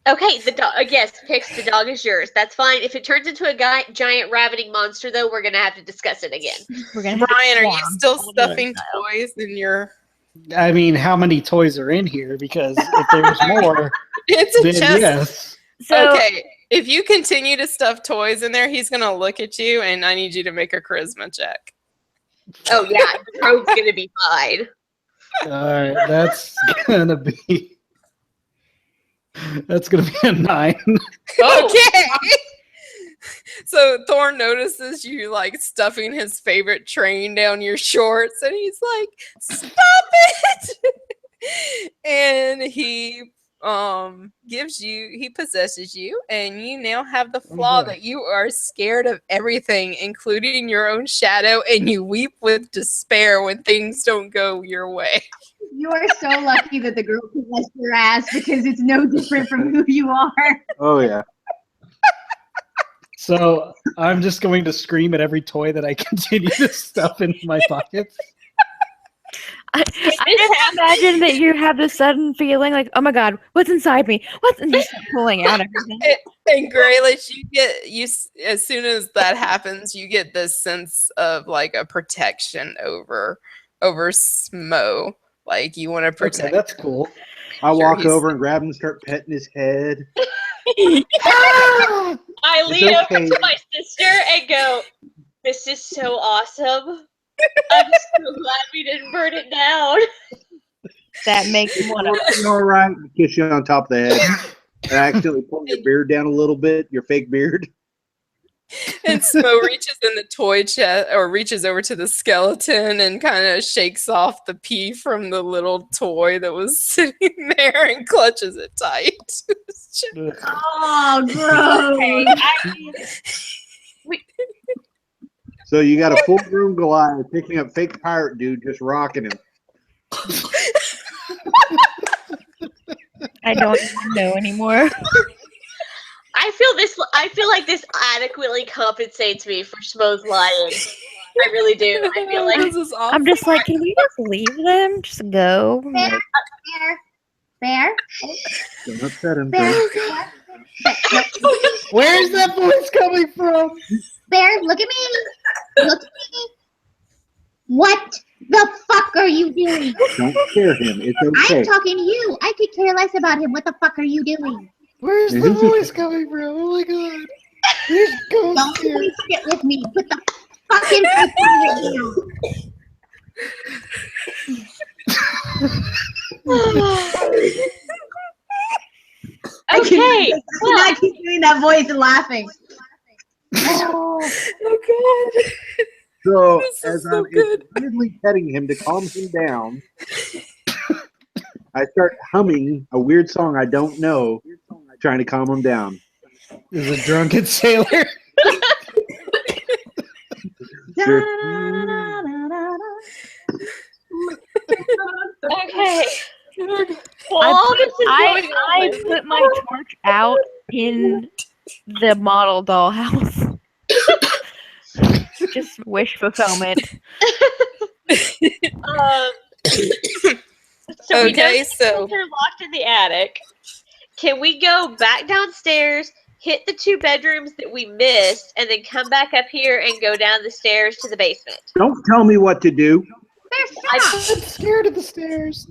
Okay, the dog. Yes, Pix, the dog is yours. That's fine. If it turns into a giant ravening monster, though, we're gonna have to discuss it again. We're gonna have Brian, to are you swarm. still We'll do it stuffing style. toys in your? I mean, how many toys are in here? Because if there's more, It's a then chest. yes. So Okay, if you continue to stuff toys in there, he's gonna look at you, and I need you to make a charisma check. Oh yeah, the rogue's gonna be fine. All right, that's gonna be a 9. Okay. So Thorn notices you like stuffing his favorite train down your shorts, and he's like, "Stop it!" And he he possesses you, and you now have the flaw boy. that you are scared of everything, including your own shadow, and you weep with despair when things don't go your way. You are so lucky that the girl possessed your ass because it's no different from who you are. Oh yeah. So I'm just going to scream at every toy that I continue to stuff in my pockets. I just imagine that you have this sudden feeling like, oh my god, what's inside me? What's and you start pulling out everything. And Graylish, as soon as that happens, you get this sense of like a protection over Smo. Like you want to Okay, protect. that's cool. I walk he's- over and grab him and start petting his head. I It's lean over okay. to my sister and go, "This is so awesome. I'm so glad we didn't burn it down." That makes me want to. You all right? Kiss you on top of the head. And I accidentally pull your beard down a little bit, your fake beard. And Smo reaches in the toy chest or reaches over to the skeleton and kind of shakes off the pee from the little toy that was sitting there and clutches it tight. Oh, gross. So you got a full-grown Goliath picking up fake pirate dude, just rocking him. I don't even know anymore. I feel like this adequately compensates me for Smo's lying. I really do. I feel like This is awesome. I'm just like, can we just leave them? Just go. Like, Bear. Don't upset him. Bear. Bear. Where's that voice coming from? Bear, look at me. Look at me. What the fuck are you doing? Don't scare him. It's okay. I'm talking to you. I could care less about him. What the fuck are you doing? Where's the voice coming from? Oh my god. Where's Ghost Don't here? please sit with me. Put the fucking foot okay. Well, I keep doing that voice and laughing. Oh god. So This is as so I'm good. repeatedly petting him to calm him down, I start humming a weird song I don't know, trying to calm him down. Is a drunken sailor. Okay. Well, all this is going I on. put my torch out in the model dollhouse. Just wish fulfillment. So we know Okay, the so- they're locked in the attic. Can we go back downstairs, hit the 2 bedrooms that we missed, and then come back up here and go down the stairs to the basement? Don't tell me what to do. I'm scared of the stairs.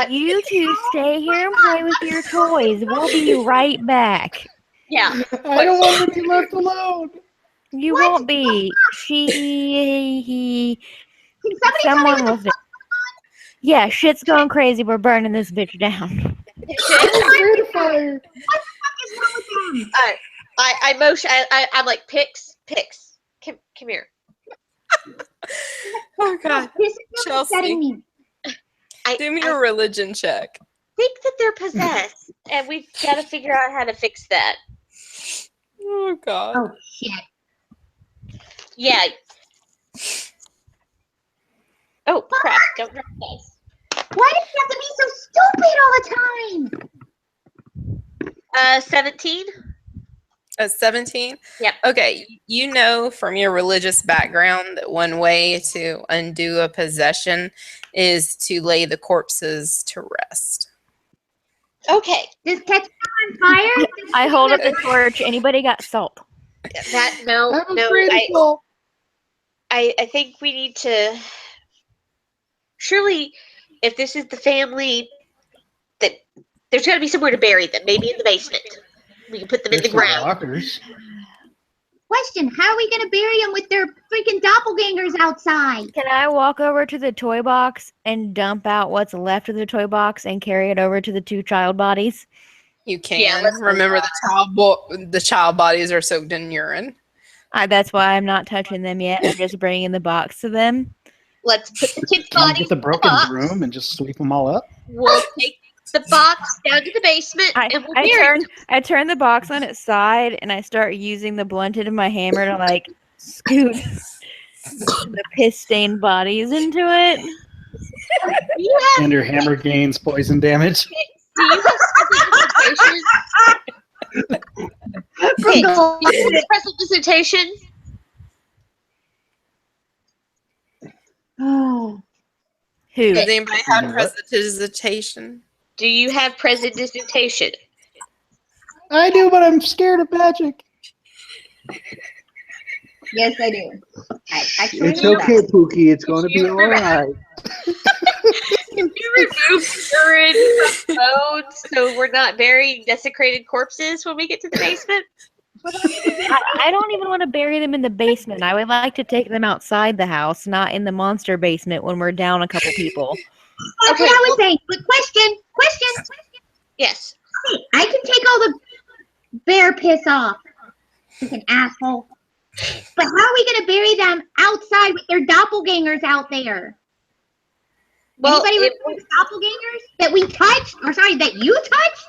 You two stay here and play with your toys. We'll be right back. Yeah. I don't want to be left alone. You won't be. Someone was there. Yeah, shit's going crazy. We're burning this bitch down. I'm scared of fire. I motion. I'm like, Pix. Come here. Oh God, This is Chelsea. upsetting me. do me a religion check. Think that they're possessed, and we've got to figure out how to fix that. Oh God. Oh shit. Yeah. Oh crap! Don't drop dice. Why does it have to be so stupid all the time? 17. 17? Yep. Okay, you know from your religious background that one way to undo a possession is to lay the corpses to rest. Okay. Does catch on fire? I hold up the torch. Anybody got salt? That no. I'm afraid of salt. I think we need to. Surely, if this is the family, that there's got to be somewhere to bury them. Maybe in the basement. We can put them in the There's some ground. rockers. Question, how are we going to bury them with their freaking doppelgangers outside? Can I walk over to the toy box and dump out what's left of the toy box and carry it over to the 2 child bodies? You can. Yeah, let's Remember the child bodies are soaked in urine. That's why I'm not touching them yet. I'm just bringing the box to them. Let's put the kids' Can we bodies get the in broken box. broom and just sweep them all up? We'll take the box down to the basement and we'll bury them. I turn the box on its side and I start using the blunt end of my hammer to like scoot the piss stained bodies into it. Yeah. And your hammer gains poison damage. Do you have present dissertation? Oh. Who? Does anybody have What? presentation? Do you have present dissertation? I do, but I'm scared of magic. Yes, I do. Actually, It's okay, Pookie. It's going to be all right. Can you remove urine from bones so we're not burying desecrated corpses when we get to the basement? I don't even want to bury them in the basement. I would like to take them outside the house, not in the monster basement when we're down a couple people. That's what I was saying. But question. Yes. Hey, I can take all the bear piss off. Like an asshole. But how are we going to bury them outside with their doppelgangers out there? Well, Anybody remember doppelgangers that we touched? Or sorry, that you touched?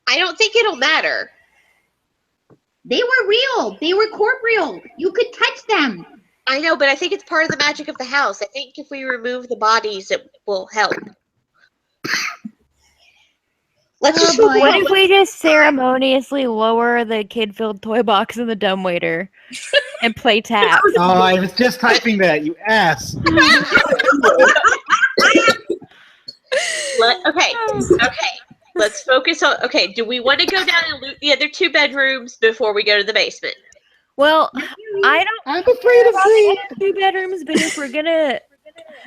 I don't think it'll matter. They were real. They were corporeal. You could touch them. I know, but I think it's part of the magic of the house. I think if we remove the bodies, it will help. Let's just boy. What if we just ceremoniously lower the kid-filled toy box in the dumbwaiter and play tap? Oh, I was just typing that, you ass. Okay. Let's focus on. Okay, do we want to go down and loot the other 2 bedrooms before we go to the basement? Well, I'm afraid of the 2 bedrooms, but if we're gonna,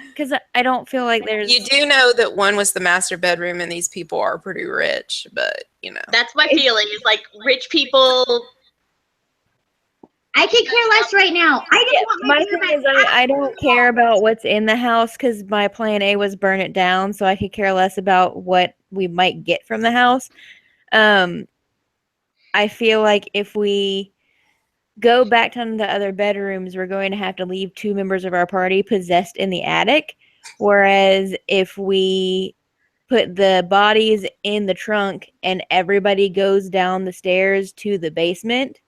because I don't feel like there's. You do know that one was the master bedroom, and these people are pretty rich, but you know. That's my feeling. Is like rich people. I could care less right now. I just want My thing is, I don't care about what's in the house because my plan A was burn it down, so I could care less about what we might get from the house. I feel like if we go back to the other bedrooms, we're going to have to leave 2 members of our party possessed in the attic. Whereas if we put the bodies in the trunk and everybody goes down the stairs to the basement,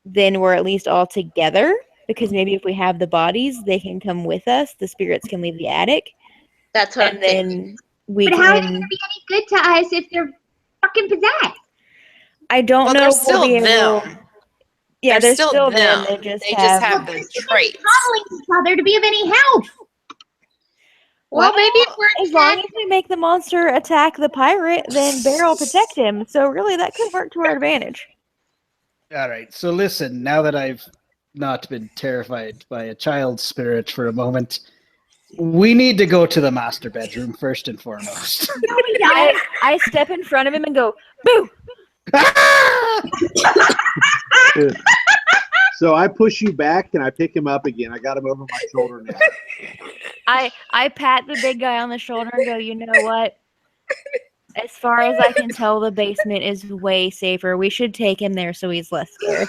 then we're at least all together. Because maybe if we have the bodies, they can come with us. The spirits can leave the attic. That's what And I'm thinking. then we But how are they can. going to be any good to us if they're fucking possessed? I don't Well, know they're if we'll still be able. them. Yeah, They're they're still still them. them. They just They have. just have the traits. Coddling each other to be of any help. Well, maybe if we're As long attacked, as we make the monster attack the pirate, then Bear will protect him. So really, that could work to our advantage. All right. So listen, now that I've not been terrified by a child's spirit for a moment, we need to go to the master bedroom first and foremost. I step in front of him and go, boo! So I push you back and I pick him up again. I got him over my shoulder now. I pat the big guy on the shoulder and go, you know what? As far as I can tell, the basement is way safer. We should take him there so he's less scared.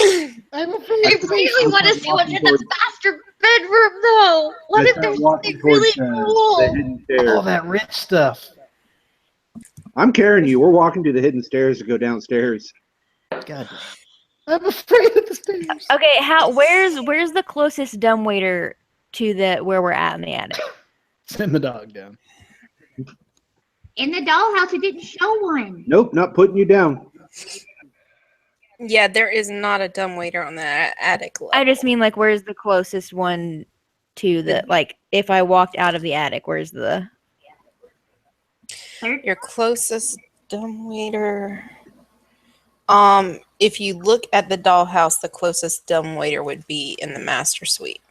I'm I afraid. really want to see what's in the master bedroom, though. What if there's something really cool? The hidden stairs. All that rich stuff. I'm carrying you. We're walking to the hidden stairs to go downstairs. God, I'm afraid of the stairs. Okay, where's the closest dumbwaiter to the where we're at in the attic? Send the dog down. In the dollhouse, it didn't show one. Nope, not putting you down. Yeah, there is not a dumbwaiter on the attic level. I just mean like where's the closest one to the like if I walked out of the attic, where's the Your closest dumbwaiter. If you look at the dollhouse, the closest dumbwaiter would be in the master suite.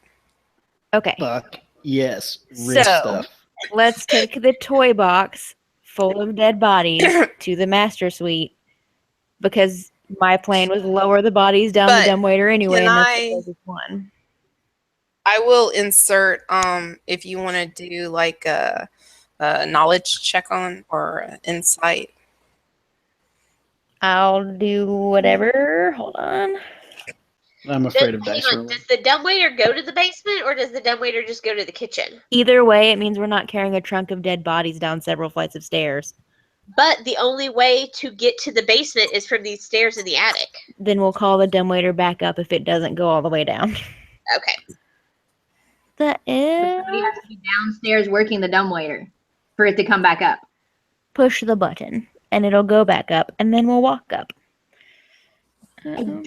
Okay. Fuck yes, rich So stuff. let's take the toy box full of dead bodies to the master suite because my plan was lower the bodies down But the dumbwaiter anyway, can and that's I- the closest one. I will insert if you want to do like a knowledge check on or insight. I'll do whatever. Hold on. I'm afraid of Hang dice on, rolling. does the dumbwaiter go to the basement, or does the dumbwaiter just go to the kitchen? Either way, it means we're not carrying a trunk of dead bodies down several flights of stairs. But the only way to get to the basement is from these stairs in the attic. Then we'll call the dumbwaiter back up if it doesn't go all the way down. Okay. That We is have to be downstairs working the dumbwaiter for it to come back up. push the button and it'll go back up and then we'll walk up. I'm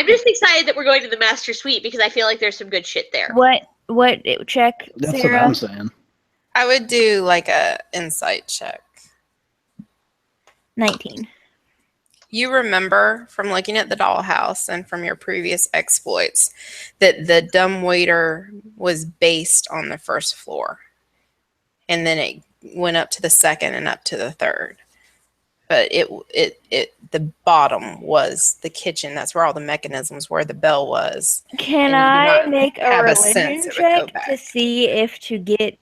just excited that we're going to the master suite because I feel like there's some good shit there. What check, That's Sarah? what I'm saying. I would do like a insight check. 19. You remember from looking at the dollhouse and from your previous exploits that the dumbwaiter was based on the first floor. And then it went up to the second and up to the third. But the bottom was the kitchen. That's where all the mechanisms were, the bell was. Can And you I do not make a have a religion sense it would go check back. to see if to get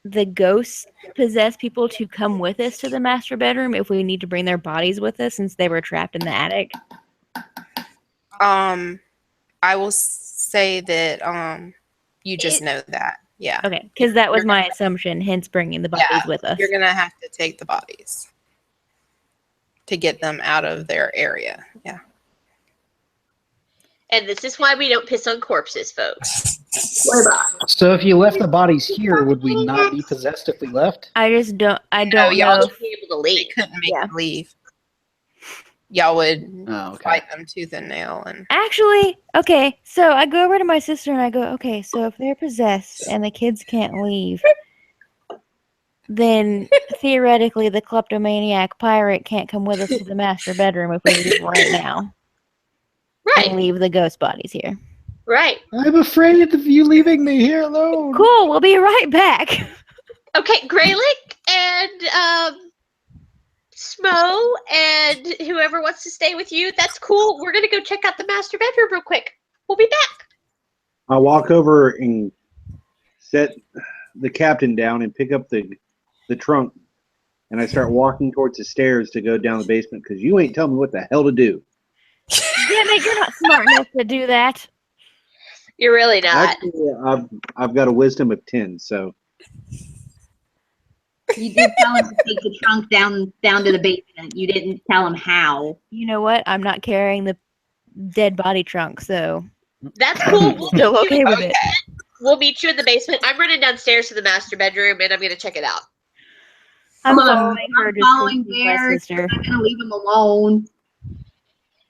the ghosts possessed people to come with us to the master bedroom if we need to bring their bodies with us since they were trapped in the attic? I will say that you just know that. Yeah. Okay, because that was You're my assumption, hence bringing the bodies Yeah, with us. You're going to have to take the bodies to get them out of their area. Yeah. And this is why we don't piss on corpses, folks. So if you left the bodies here, would we not be possessed if we left? I just don't. I No, don't y'all know. Wouldn't be able to leave. Couldn't make Yeah. them leave. Y'all would Oh, okay. fight them tooth and nail. And Actually, okay, so I go over to my sister and I go, okay, so if they're possessed and the kids can't leave, then theoretically the kleptomaniac pirate can't come with us to the master bedroom if we leave right now and Right, leave the ghost bodies here. right. I'm afraid of you leaving me here alone. Cool, we'll be right back. Okay, Greylick and Smo and whoever wants to stay with you, that's cool. We're going to go check out the master bedroom real quick. We'll be back. I'll walk over and set the captain down and pick up the trunk, and I start walking towards the stairs to go down the basement because you ain't telling me what the hell to do. Damn it, you're not smart enough to do that. You're really not. Actually, I've got a wisdom of 10, so You did tell him to take the trunk down to the basement. You didn't tell him how. You know what? I'm not carrying the dead body trunk, so That's cool. We'll still meet you okay with it. We'll meet you in the basement. I'm running downstairs to the master bedroom, and I'm going to check it out. I'm Come on, following her I'm just 'cause following she's my Bear. sister. I'm not gonna leave him alone.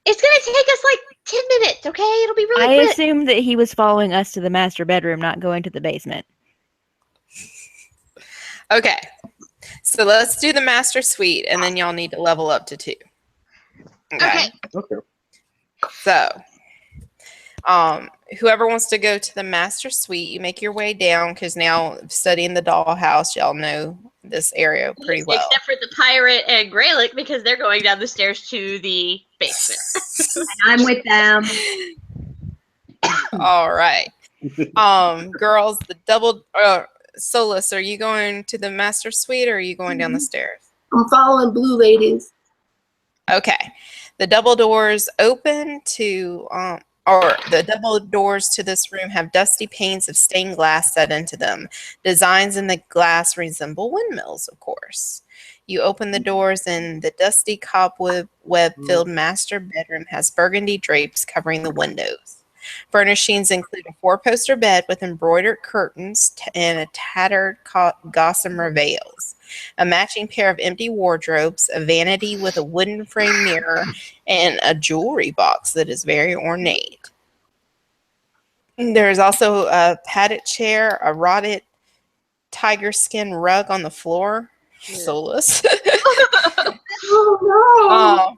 It's going to take us like 10 minutes, okay? It'll be really I quick. assumed that he was following us to the master bedroom, not going to the basement. Okay. So let's do the master suite, and then y'all need to level up to 2. Okay. Okay. So, whoever wants to go to the master suite, you make your way down because now studying the dollhouse, y'all know this area pretty well. Except for the pirate and Greylick, because they're going down the stairs to the basement. And I'm with them. All right. Girls, the double Solus, are you going to the master suite or are you going down the stairs? I'm following blue ladies. Okay. The double doors open to the double doors to this room have dusty panes of stained glass set into them. Designs in the glass resemble windmills, of course. You open the doors and the dusty cobweb-filled master bedroom has burgundy drapes covering the windows. Furnishings include a 4-poster bed with embroidered curtains and a tattered gossamer veils, a matching pair of empty wardrobes, a vanity with a wooden frame mirror, and a jewelry box that is very ornate. There is also a padded chair, a rotted tiger skin rug on the floor. Solus. Oh no!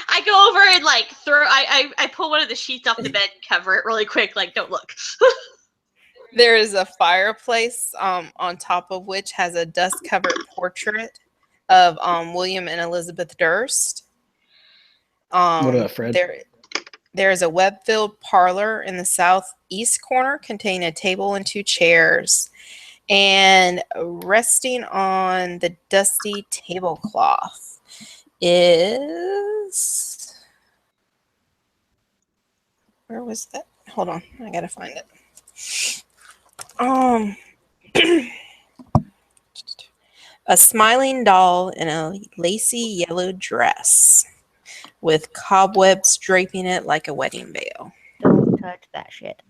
I go over and like I pull one of the sheets off the bed and cover it really quick, like don't look. There is a fireplace on top of which has a dust-covered portrait of William and Elizabeth Durst. What about Fred? There is a web-filled parlor in the southeast corner containing a table and 2 chairs. And resting on the dusty tablecloth is... Where was that? Hold on. I gotta find it. A smiling doll in a lacy yellow dress with cobwebs draping it like a wedding veil. Don't touch that shit.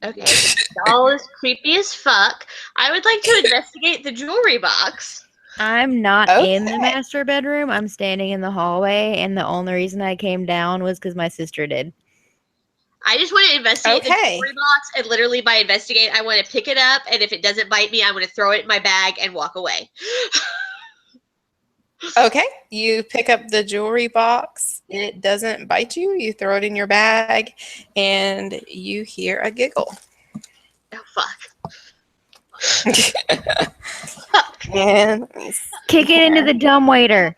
Okay, the doll is creepy as fuck. I would like to investigate the jewelry box. I'm not in the Okay. master bedroom. I'm standing in the hallway, and the only reason I came down was because my sister did. I just want to investigate the Okay. jewelry box, and literally by investigate, I want to pick it up, and if it doesn't bite me, I'm going to throw it in my bag and walk away. Okay, you pick up the jewelry box. It doesn't bite you. You throw it in your bag, and you hear a giggle. Oh, fuck. And Kick it into the dumbwaiter.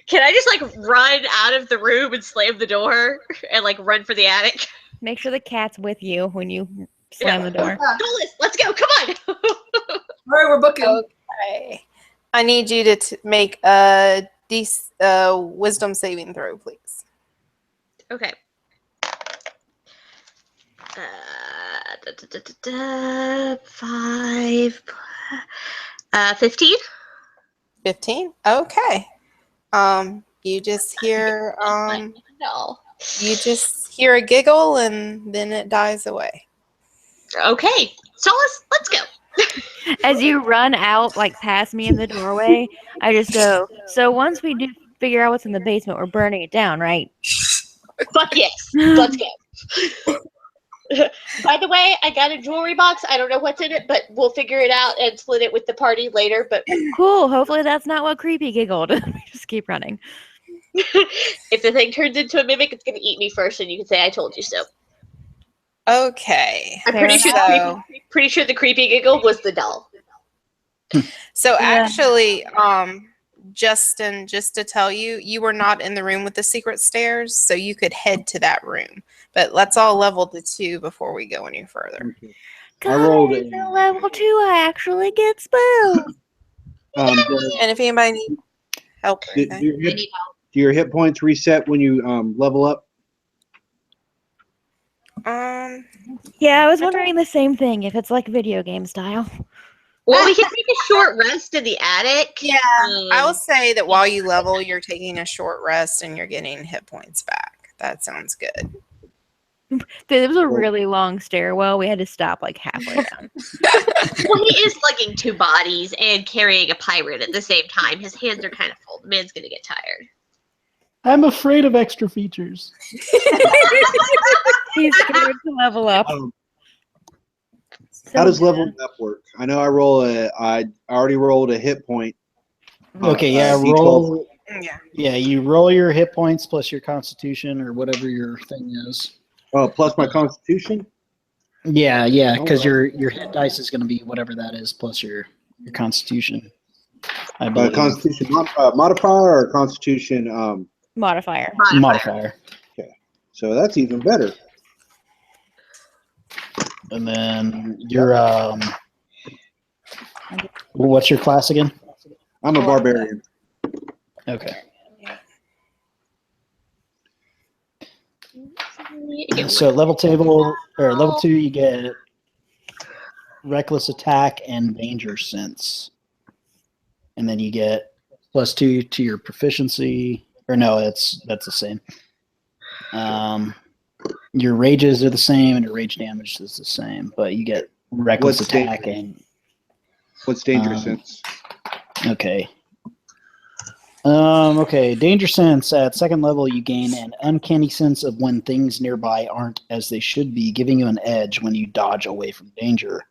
Can I just, like, run out of the room and slam the door and, like, run for the attic? Make sure the cat's with you when you slam the door. Dolis, let's go. Come on. All right, we're booking. okay, I need you to make a wisdom saving throw, please. Okay. 5. 15. 15. Okay. You just hear No. you just hear a giggle, and then it dies away. Okay. Solus, let's go. As you run out, like past me in the doorway, I just go, so once we do figure out what's in the basement, we're burning it down, right? Fuck yes. Let's go. By the way, I got a jewelry box. I don't know what's in it, but we'll figure it out and split it with the party later. But Cool. Hopefully that's not what Creepy giggled. Just keep running. if the thing turns into a mimic, it's going to eat me first, and you can say I told you so. Okay. I'm Fair pretty sure the creepy giggle was the doll. So actually, Justin, just to tell you, you were not in the room with the secret stairs, so you could head to that room. But let's all level to 2 before we go any further. I rolled Guys, at level 2, I actually get spells. And if anybody needs help or do anything. your hit points reset when you level up? Yeah, I was wondering the same thing, if it's like video game style. Well, we can take a short rest in the attic. Yeah, I will say that while you level, you're taking a short rest and you're getting hit points back. That sounds good. It was a really long stairwell. We had to stop like halfway down. Well, he is lugging 2 bodies and carrying a pirate at the same time. His hands are kind of full. The man's going to get tired. I'm afraid of extra features. He's scared to level up. How does leveling up work? I know I already rolled a hit point. Okay, yeah, D12. roll. Yeah. Yeah, you roll your hit points plus your constitution or whatever your thing is. Oh, plus my constitution? Yeah, because your hit dice is going to be whatever that is plus your constitution. I believe. Constitution modifier or constitution Modifier. Modifier. Okay, so that's even better. And then your what's your class again? I'm a barbarian. Okay. So level 2, you get reckless attack and danger sense, and then you get +2 to your proficiency. Or no, that's the same. Your rages are the same, and your rage damage is the same, but you get reckless attack and. What's danger sense? Okay. Okay, danger sense. At second level, you gain an uncanny sense of when things nearby aren't as they should be, giving you an edge when you dodge away from danger.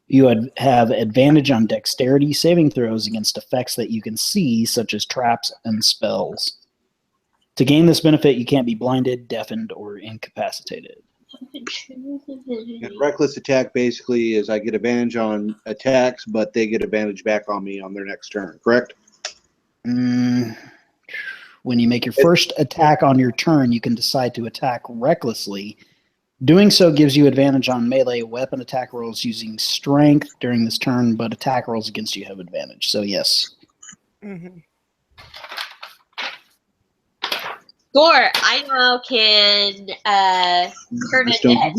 You would have advantage on dexterity saving throws against effects that you can see, such as traps and spells. To gain this benefit, you can't be blinded, deafened, or incapacitated. And reckless attack basically is I get advantage on attacks, but they get advantage back on me on their next turn, correct? When you make your first attack on your turn, you can decide to attack recklessly. Doing so gives you advantage on melee weapon attack rolls using strength during this turn, but attack rolls against you have advantage. So yes. Mm-hmm. Gore, I now can turn into head.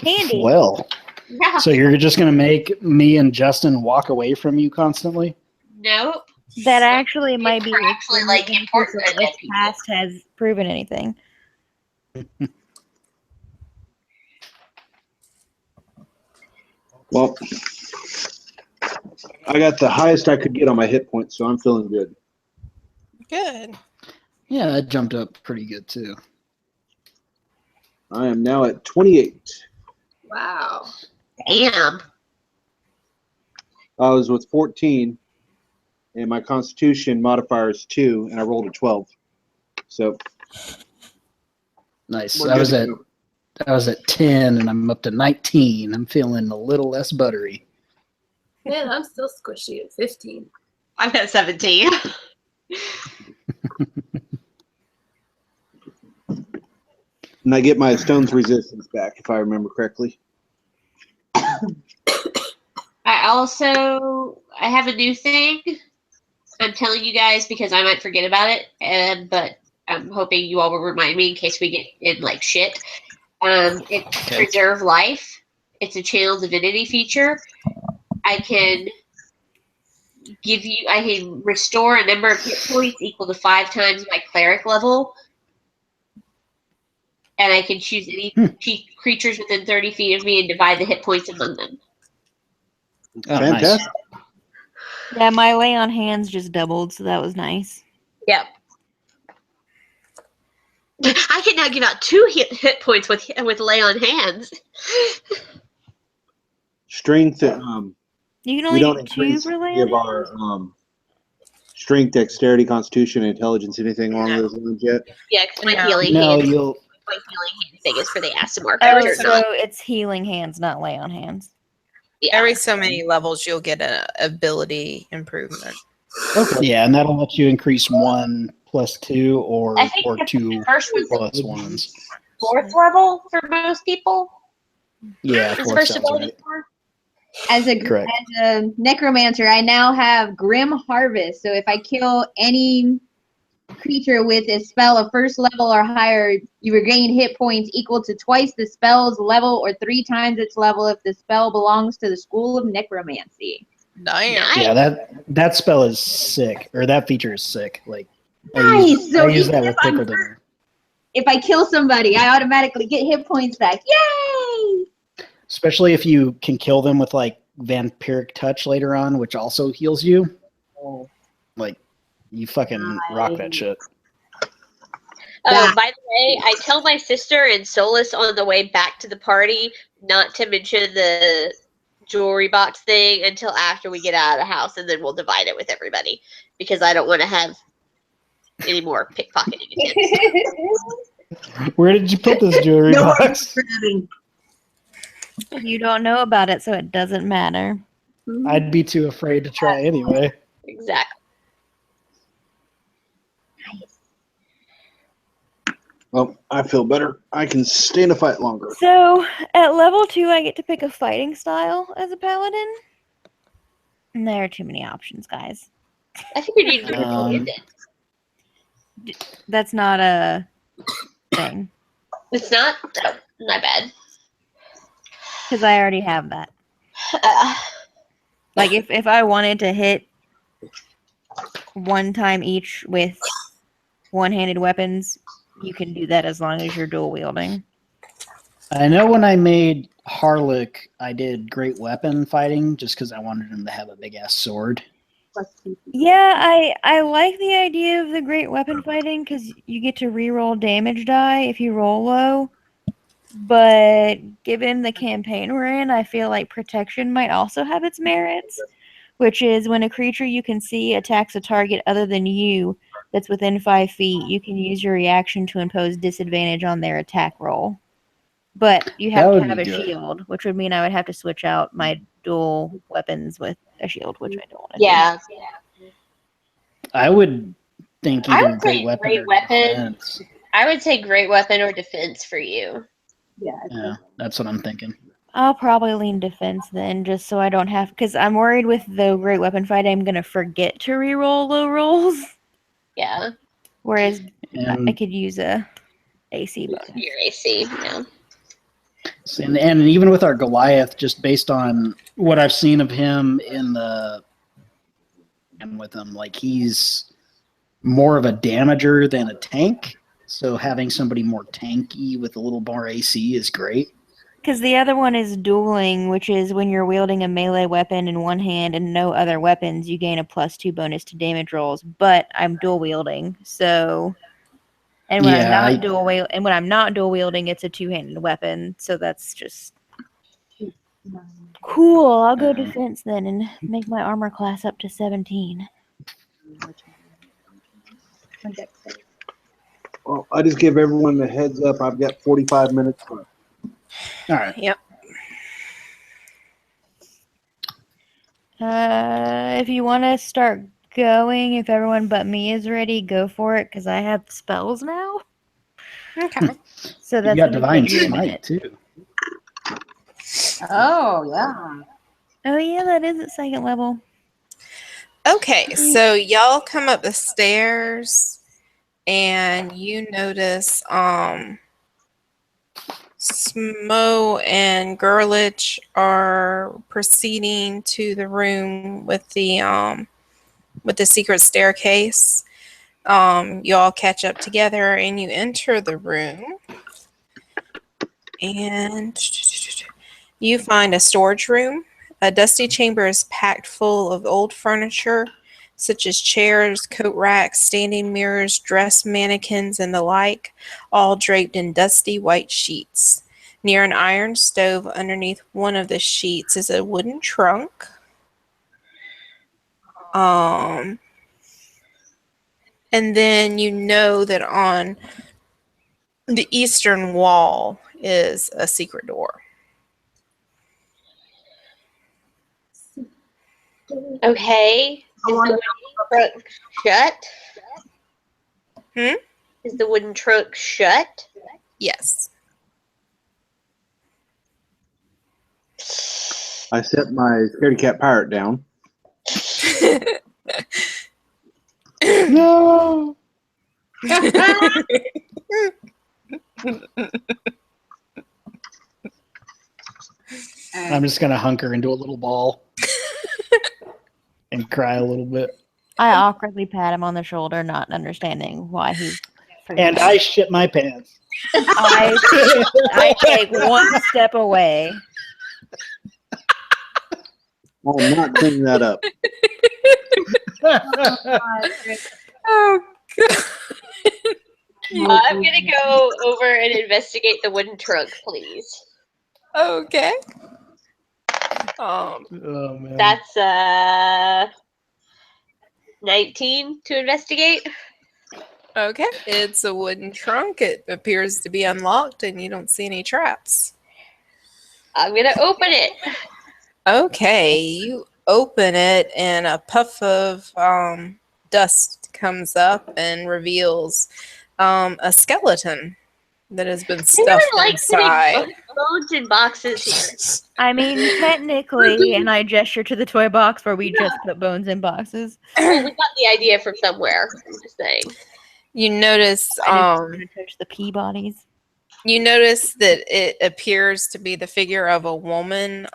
Handy. Well, Yeah. so you're just going to make me and Justin walk away from you constantly? Nope. That actually might be actually like important if that people. past has proven anything. Well, I got the highest I could get on my hit points, so I'm feeling good. Good. Yeah, that jumped up pretty good too. I am now at 28. Wow. Damn. I was with 14, and my constitution modifier is 2, and I rolled a 12. So Nice. we're I good to go. was at 10, and I'm up to 19. I'm feeling a little less buttery. Man, I'm still squishy at 15. I've got 17. And I get my stone's resistance back, if I remember correctly. I have a new thing. I'm telling you guys because I might forget about it, but I'm hoping you all will remind me in case we get in like shit. It's preserve life. It's a channel divinity feature. I can restore a number of hit points equal to 5 times my cleric level. And I can choose any creatures within 30 feet of me and divide the hit points among them. Oh, Fantastic. nice. Yeah, my lay on hands just doubled, so that was nice. Yep. I can now give out 2 hit points with lay on hands. Strength. You can We only don't do 2 increase for lay any of on hands? our strength, dexterity, constitution, intelligence, anything along those lines yet. Yeah, because my No. healing No, hand thing is for the ASMR Oh, character. so it's healing hands, not lay on hands. Yeah. Every so many levels, you'll get an ability improvement. Okay. Yeah, and that'll let you increase 1 plus 2 or I think the 2 first one's plus 1s. 4th level for most people. Yeah, Is the 4 first sounds ability right. for? Correct. As a necromancer, I now have Grim Harvest. So if I kill any creature with a spell of first level or higher, you regain hit points equal to twice the spell's level or 3 times its level if the spell belongs to the school of necromancy. Damn. Yeah, that spell is sick, or that feature is sick. Like, Nice. I use that with pickle dinner. If I kill somebody, I automatically get hit points back. Yay! Especially if you can kill them with like vampiric touch later on, which also heals you. Like, you fucking rock that shit. Oh, by the way, I tell my sister and Solus on the way back to the party not to mention the jewelry box thing until after we get out of the house, and then we'll divide it with everybody because I don't want to have any more pickpocketing attempts. Where did you put this jewelry box? You don't know about it, so it doesn't matter. I'd be too afraid to try anyway. Exactly. Well, I feel better. I can stand a fight longer. So, at level 2, I get to pick a fighting style as a paladin. And there are too many options, guys. I figured you'd get it. That's not a thing. It's not? Oh, not bad. Because I already have that. Like, if I wanted to hit one time each with one-handed weapons, you can do that as long as you're dual wielding. I know when I made Harlock, I did great weapon fighting just because I wanted him to have a big-ass sword. Yeah, I like the idea of the great weapon fighting because you get to reroll damage die if you roll low. But given the campaign we're in, I feel like protection might also have its merits, which is when a creature you can see attacks a target other than you that's within 5 feet, you can use your reaction to impose disadvantage on their attack roll. But you have to have a shield, which would mean I would have to switch out my dual weapons with a shield, which I don't want to do. I would think I either would say great weapon or defense. I would say great weapon or defense for you. Yeah, that's what I'm thinking. I'll probably lean defense then, just so I don't have... Because I'm worried with the great weapon fight, I'm going to forget to reroll low rolls. Yeah. Whereas I could use a AC bonus. Your AC, yeah. And even with our Goliath, just based on what I've seen of him and with him, like, he's more of a damager than a tank. So having somebody more tanky with a little more AC is great. Because the other one is dueling, which is when you're wielding a melee weapon in one hand and no other weapons, you gain a +2 bonus to damage rolls. But I'm dual wielding, so... And when I'm not dual wielding, it's a 2-handed weapon. So that's just cool. I'll go defense then and make my armor class up to 17. Well, I just give everyone the heads up. I've got 45 minutes left. All right. Yep. If you want to start going, if everyone but me is ready, go for it, because I have spells now. Okay. So that's you got Divine take you a Smite, minute. too. Oh, yeah. Oh, yeah, that is at 2nd level. Okay, so y'all come up the stairs, and you notice Smo and Gurlich are proceeding to the room with the secret staircase. You all catch up together and you enter the room, and you find a storage room. A dusty chamber is packed full of old furniture, such as chairs, coat racks, standing mirrors, dress mannequins, and the like, all draped in dusty white sheets. Near an iron stove underneath one of the sheets is a wooden trunk. And then you know that on the eastern wall is a secret door. Okay. Is the wooden trunk shut? Is the wooden trunk shut? Yes. I set my scaredy cat pirate down. No. I'm just gonna hunker into a little ball and cry a little bit. I awkwardly pat him on the shoulder, not understanding why he's freaking And out. I shit my pants. I take one step away. I'm not cleaning that up. Oh, God. I'm gonna go over and investigate the wooden trunk, please. Okay. Oh, man. That's 19 to investigate. Okay. It's a wooden trunk. It appears to be unlocked, and you don't see any traps. I'm gonna open it. Okay. You open it, and a puff of dust comes up and reveals a skeleton that has been I stuffed never like inside. putting bones in boxes here. I mean, technically, and I gesture to the toy box where we just put bones in boxes. Well, we got the idea from somewhere. I'm just saying. You notice I just want to touch the pea bodies. you notice that it appears to be the figure of a woman.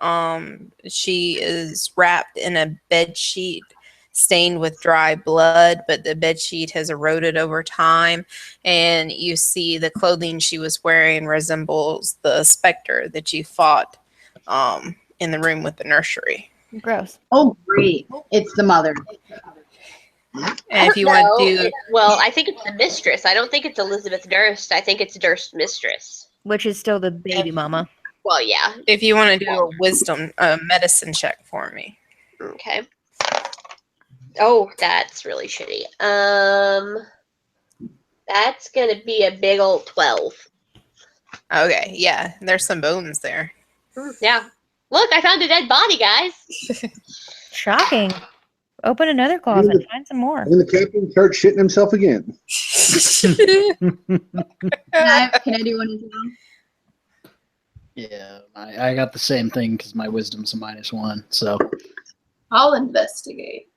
She is wrapped in a bed sheet stained with dry blood, but the bed sheet has eroded over time, and you see the clothing she was wearing resembles the specter that you fought in the room with the nursery. Gross. Oh, great. It's the mother. And if you want to do, Well, I think it's the mistress. I don't think it's Elizabeth Durst. I think it's Durst's mistress. Which is still the baby mama. Well, yeah. if you want to do a wisdom, medicine check for me. Okay. Oh, that's really shitty. That's gonna be a big old 12. Okay, yeah, there's some bones there. Yeah. Look, I found a dead body, guys. Shocking. Open another closet. Find some more. And the captain starts shitting himself again. Can I do one as well? Yeah, I got the same thing because my wisdom's a -1. So I'll investigate.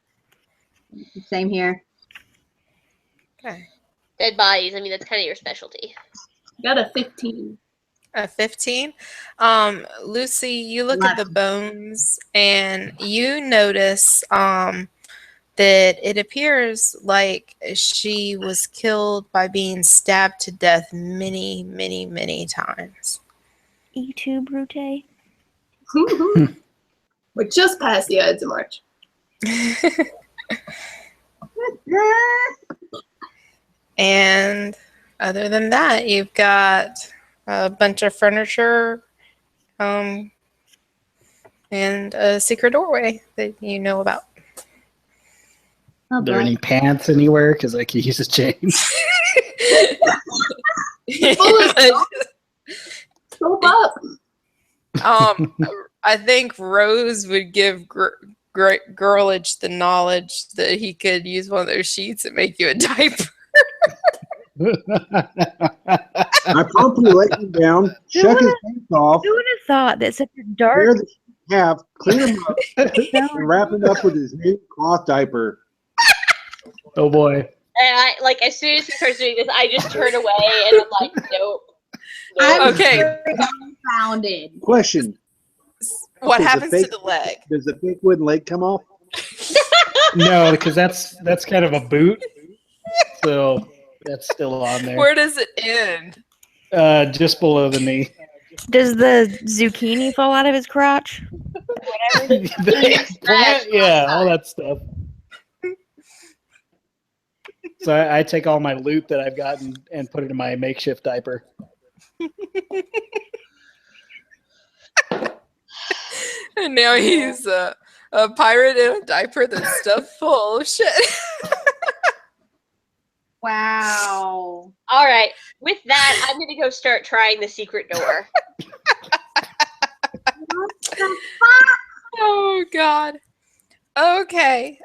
Same here. Okay. Dead bodies. I mean, that's kind of your specialty. Got a 15. A 15. Lucy, you look at the bones and you notice that it appears like she was killed by being stabbed to death many, many, many times. E2 Brute. We're just past the Ides of March. And other than that, you've got a bunch of furniture and a secret doorway that you know about. Oh, are there any pants anywhere? Because I could use a change. Soap up. I think Rose would give Girlage the knowledge that he could use one of those sheets and make you a diaper. I promptly let him down, shut his pants off, Who would have thought that such a wear dark... the half, clean him up, and wrap him up with his new cloth diaper. Oh boy. And I, like, as soon as he starts doing this, I just turn away and I'm like, nope. I'm Okay. Founded. Question. What Does the happens to fake- the leg? Does the fake wooden leg come off? No, because that's kind of a boot. So that's still on there. Where does it end? Just below the knee. Does the zucchini fall out of his crotch? The plant, yeah, all that stuff. So I take all my loot that I've gotten and put it in my makeshift diaper. And now he's a pirate in a diaper that's stuffed full of shit. Wow. All right. With that, I'm going to go start trying the secret door. What the fuck? Oh God. Okay.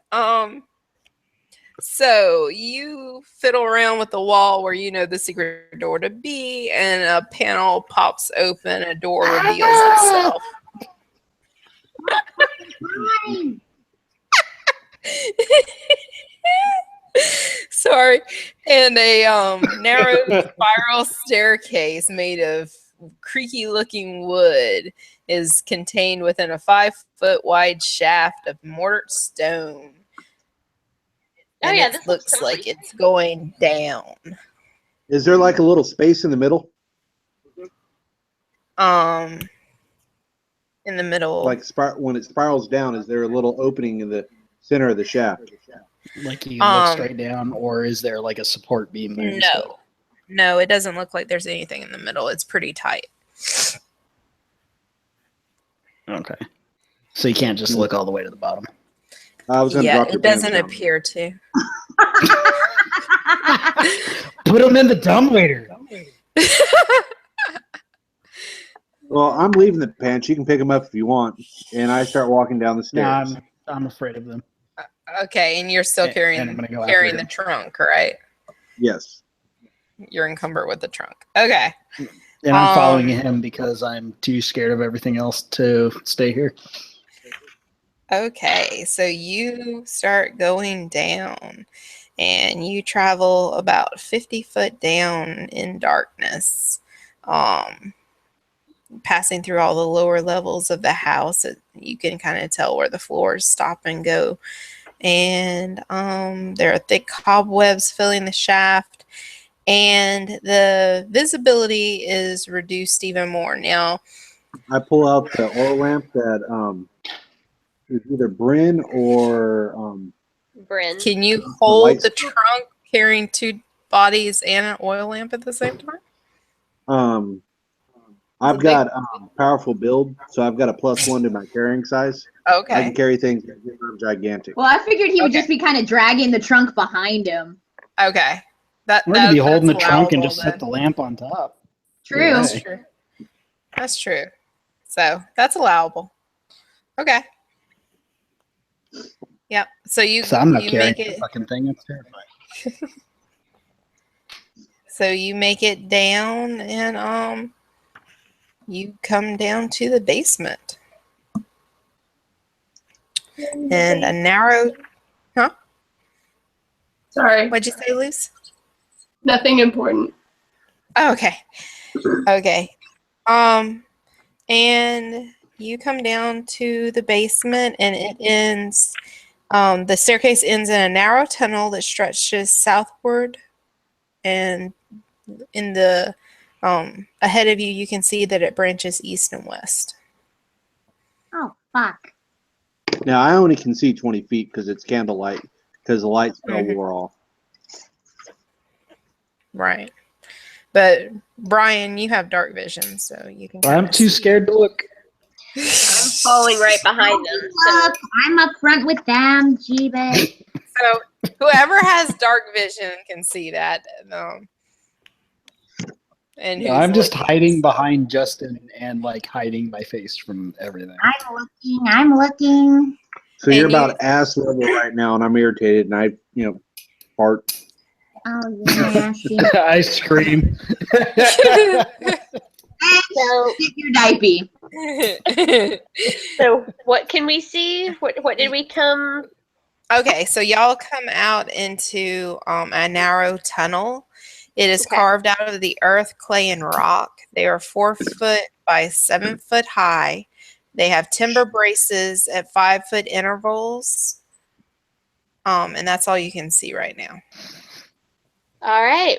So you fiddle around with the wall where you know the secret door to be, and a panel pops open, a door reveals itself. So Sorry. And a narrow spiral staircase made of creaky looking wood is contained within a 5-foot wide shaft of mortared stone. And yeah, it this looks looks like cozy. it's going down. Is there like a little space in the middle? In the middle. Like when it spirals down, is there a little opening in the center of the shaft? Like you can look straight down, or is there like a support beam there? instead? No, it doesn't look like there's anything in the middle. It's pretty tight. Okay. So you can't just look all the way to the bottom. I was going to drop your it doesn't pants down. appear to. Put them in the dumbwaiter. Well, I'm leaving the pants. You can pick them up if you want. And I start walking down the No, stairs. I'm afraid of them. Okay, and you're still And carrying I'm gonna go after carrying him. the trunk, right? Yes. You're encumbered with the trunk. Okay. And I'm following him because I'm too scared of everything else to stay here. Okay, so you start going down and you travel about 50 foot down in darkness, passing through all the lower levels of the house. You can kind of tell where the floors stop and go. And there are thick cobwebs filling the shaft, and the visibility is reduced even more. Now, I pull out the oil lamp that is either Bryn or Bryn. can you lights. hold the trunk carrying 2 bodies and an oil lamp at the same time? I've got powerful build, so I've got a +1 to my carrying size. I can Okay. carry things that are gigantic. Well, I figured he would Okay. just be kind of dragging the trunk behind him. Okay. That We're gonna be holding the that's trunk and allowable just set the then. lamp on top. True. Yeah. That's true. That's true. So that's allowable. Okay. Yep. So you So I'm not you carrying make the it. fucking thing. That's terrifying. So you make it down, and you come down to the basement, and a narrow. Sorry, What'd you say, Luce? nothing important. Oh, okay. Okay. And you come down to the basement, and it ends. The staircase ends in a narrow tunnel that stretches southward, and in the ahead of you, you can see that it branches east and west. Oh, fuck. Now, I only can see 20 feet because it's candlelight, because the light spell Mhm. wore off. Right. But Brian, you have dark vision, so you can. I'm kinda too see. scared to look. I'm falling right behind them. So Look, I'm up front with them, Jeebus. So whoever has dark vision can see that. And who's I'm just looking. hiding behind Justin and like hiding my face from everything. I'm looking. So you're And you- about ass level right now, and I'm irritated, and I, fart. Oh, yeah, shit. I scream. So- Get your diaper. so what can we see? What did we come? Okay, so y'all come out into a narrow tunnel. It is Okay. carved out of the earth, clay, and rock. They are 4 foot by 7 foot high. They have timber braces at 5 foot intervals. And that's all you can see right now. All right.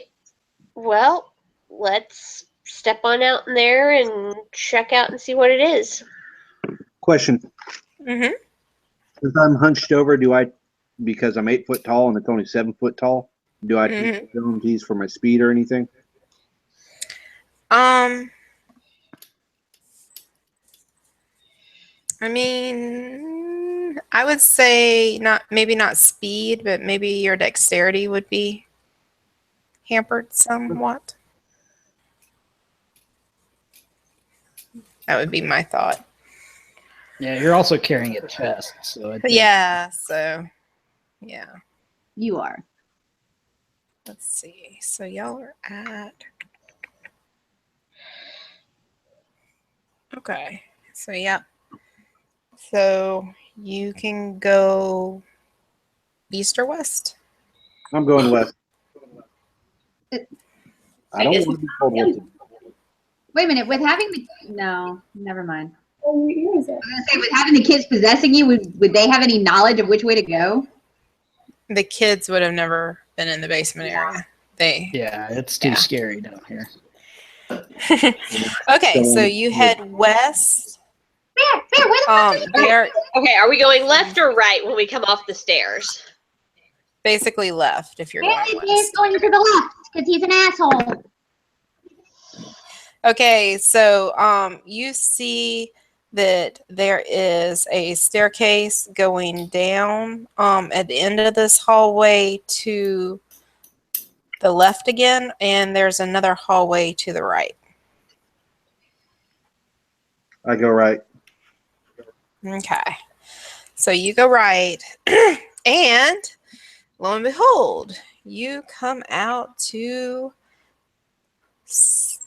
Well, let's step on out in there and check out and see what it is. Question. Mm-hmm. If I'm hunched over, because I'm 8 foot tall and it's only 7 foot tall, do I Mhm. take penalties for my speed or anything? I mean, I would say maybe not speed, but maybe your dexterity would be hampered somewhat. That would be my thought. Yeah, you're also carrying a chest, so I think Yeah, so yeah. You are. Let's see. So y'all are at. Okay. So yeah. So you can go east or west. I'm going west. I don't want to be told what to do. Wait a minute. With having the no, never mind. Oh, where is it? I was gonna say, with having the kids possessing you, would they have any knowledge of which way to go? The kids would have never been in the basement area. Yeah, it's too scary down here. Okay, so you head west. Bear, where the fuck is They're Okay, are we going left or right when we come off the stairs? basically left if you're going Apparently, Bear's west. going to the left because he's an asshole. Okay, so you see that there is a staircase going down at the end of this hallway to the left again, and there's another hallway to the right. I go right. Okay, so you go right, and lo and behold, you come out to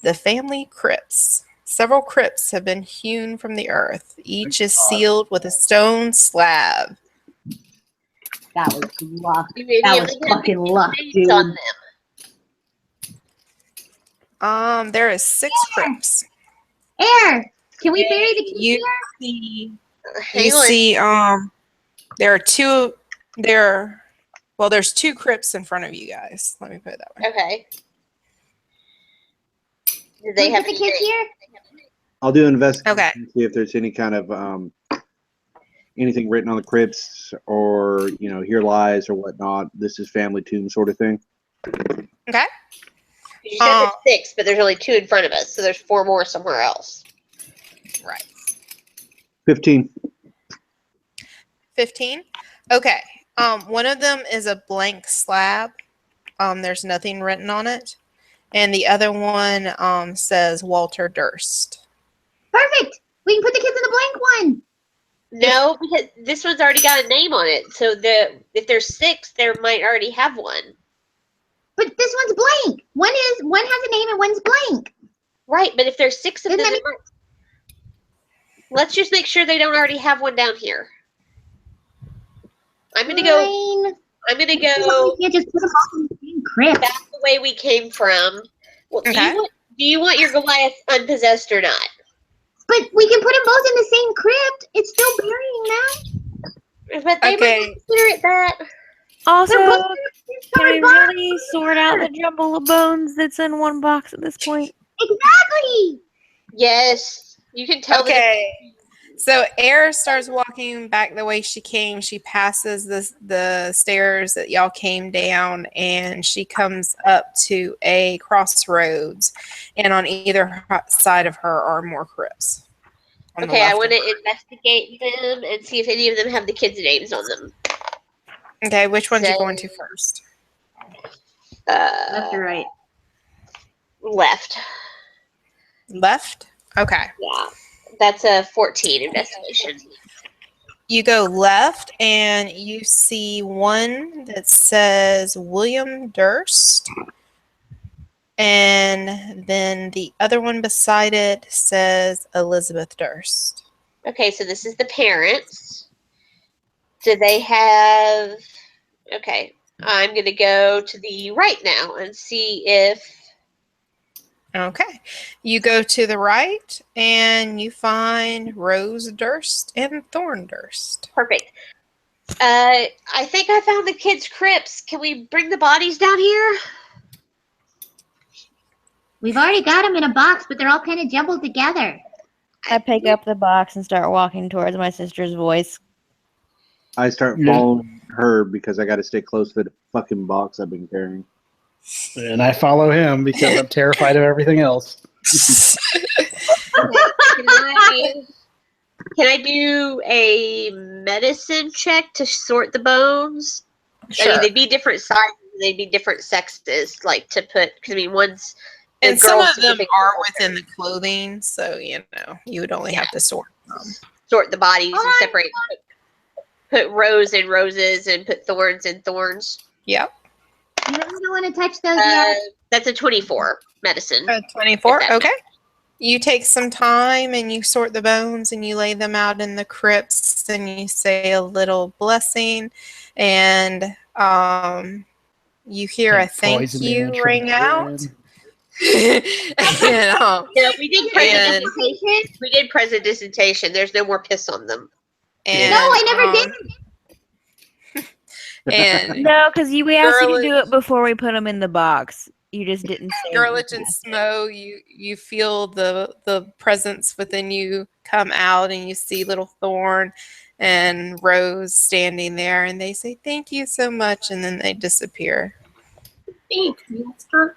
the family crypts. Several crypts have been hewn from the earth. Each is sealed with a stone slab. That was luck. Do any That of was them have fucking luck, names dude. on them? There is 6 crypts. Air, can we bury the kids You here? see, Hang you on. see, there are two. There's 2 crypts in front of you guys. Let me put it that way. Okay. Do Can they we have put the any kids names? here? I'll do an investigation. Okay. See if there's any kind of anything written on the crypts, or here lies or whatnot. This is family tomb sort of thing. Okay. You said there's 6, but there's only 2 in front of us, so there's 4 more somewhere else. Right. 15. 15. Okay. One of them is a blank slab. There's nothing written on it, and the other one says Walter Durst. Perfect. We can put the kids in the blank one. No, because this one's already got a name on it. So if there's 6, there might already have one. But this one's blank. One has a name and one's blank. Right, but if there's 6 of them, Doesn't that there might- let's just make sure they don't already have one down here. I'm gonna go. Fine. I'm gonna We go can't just put them all in the same crypt. back the way we came from. Well, Okay. do you want your Goliath unpossessed or not? But we can put them both in the same crypt. It's still burying them. But they Okay. might consider it that. Also, They're both in the can we same box. really sort out the jumble of bones that's in one box at this point? Exactly. Yes, you can tell. Okay. So Air starts walking back the way she came. She passes the stairs that y'all came down, and she comes up to a crossroads. And on either side of her are more crypts. On the Okay, I left want and to investigate them and see if any of them have the kids' names on them. Okay, which one's you So- going to first? Left or right? Left. Left? Okay. Yeah, that's a 14 investigation. You go left and you see one that says William Durst. And then the other one beside it says Elizabeth Durst. Okay, so this is the parents. Do they have... Okay, I'm going to go to the right now and see if... Okay. You go to the right and you find Rose Durst and Thorn Durst. Perfect. I think I found the kids' crypts. Can we bring the bodies down here? We've already got them in a box, but they're all kind of jumbled together. I pick up the box and start walking towards my sister's voice. I start following her because I got to stay close to the fucking box I've been carrying. And I follow him because I'm terrified of everything else. Can I do a medicine check to sort the bones? Sure. I mean, they'd be different sizes. They'd be different sexes, like to put. Because I mean, one's the And some girl's of them significant are other. within the clothing, so you would only have to sort them. Sort the bodies and Alright. separate. Put rows in roses and put thorns in thorns. Yep. You really don't want to touch those yet. That's a 24 medicine. 24. If that Okay. You take some time and you sort the bones and you lay them out in the crypts and you say a little blessing, and you hear a thank Poison you damage ring from out. Aaron. Yeah, we did And- presentation. We did presentation. There's no more piss on them. And, No, I never did. And No, because we asked you to do Girl- it before we put them in the box. You just didn't say. Girlich and Smo, you feel the presence within you come out, and you see little Thorn and Rose standing there, and they say thank you so much, and then they disappear. Thanks, Master.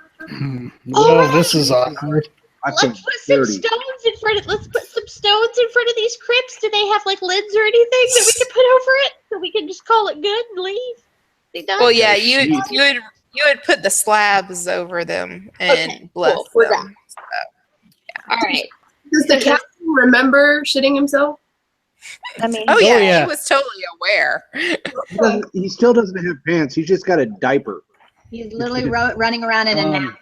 Well, this is awkward. I Let's feel put some dirty. stones in front of. Let's put some stones in front of these crypts. Do they have like lids or anything that we can put over it, so we can just call it good and leave? They done? Well, yeah, sheet. you would put the slabs over them and Okay, bless cool, we're them. All right. Does the captain remember shitting himself? I mean, Oh yeah, yeah. he was totally aware. He still doesn't have pants. He's just got a diaper. He's literally running around in a nap.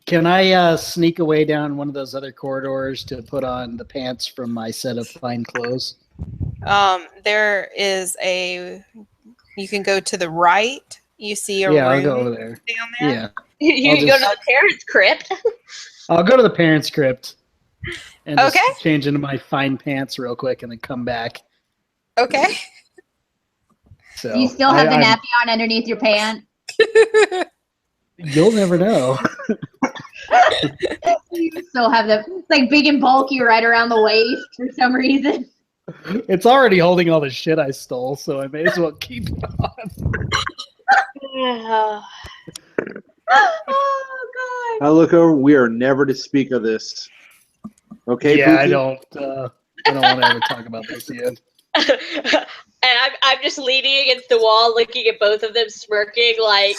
Can I sneak away down one of those other corridors to put on the pants from my set of fine clothes? There is you can go to the right. You see a Yeah, I'll room go over there. down there. Yeah, You I'll can go to just- the parents' crypt. I'll go to the parents' crypt and just Okay. change into my fine pants real quick, and then come back. Okay. So Do you still have the I'm- nappy on underneath your pants? You'll never know. You still have the it's like big and bulky right around the waist for some reason. It's already holding all the shit I stole, so I may as well keep it on. Oh I look over. We are never to speak of this. Okay, Yeah, I Pookie? don't want to ever talk about this again. And I'm just leaning against the wall, looking at both of them, smirking like,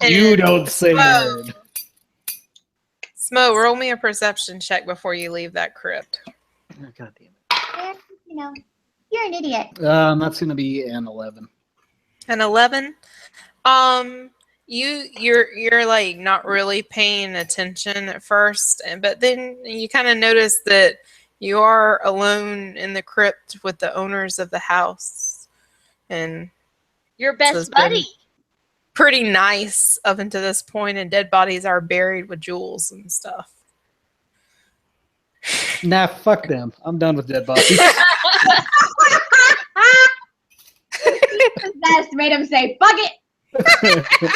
You don't say a Whoa. word. Smo, roll me a perception check before you leave that crypt. Oh, God damn Yeah, you know, you're an idiot. it. That's gonna be an 11. An 11. You're like not really paying attention at first, but then you kind of notice that you are alone in the crypt with the owners of the house, and your So best it's been- buddy. pretty nice up until this point. And dead bodies are buried with jewels and stuff. Nah, fuck them. I'm done with dead bodies. Best made him say, "Fuck it."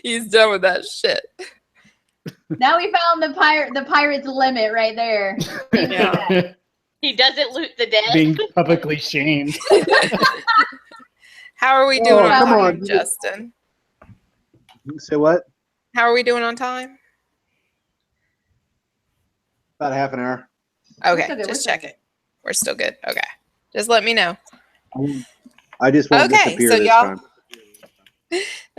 He's done with that shit. Now we found the pirate's limit right there. Yeah. He doesn't loot the dead. Being publicly shamed. How are we doing Oh, on come time, on. Justin? You say what? How are we doing on time? About half an hour. Okay, still good, just we're check it. We're still good. Okay. Just let me know. I just won't Okay, disappear so this y'all- time.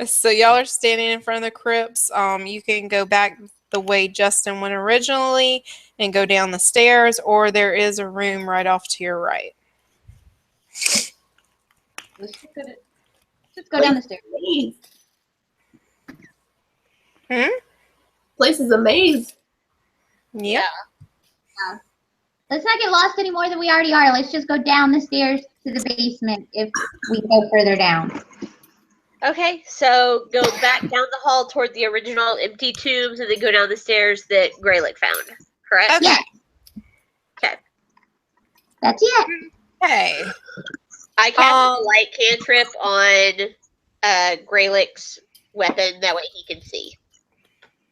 So y'all are standing in front of the crypts. You can go back the way Justin went originally and go down the stairs, or there is a room right off to your right. Just go down the stairs. Maze. Place is a maze. Yep. Let's not get lost any more than we already are. Let's just go down the stairs to the basement if we go further down. Okay, so go back down the hall toward the original empty tubes and then go down the stairs that Greylick found. Correct? Okay. Yeah. Okay. That's it. Hey. I cast a light cantrip on Greylick's weapon. That way he can see.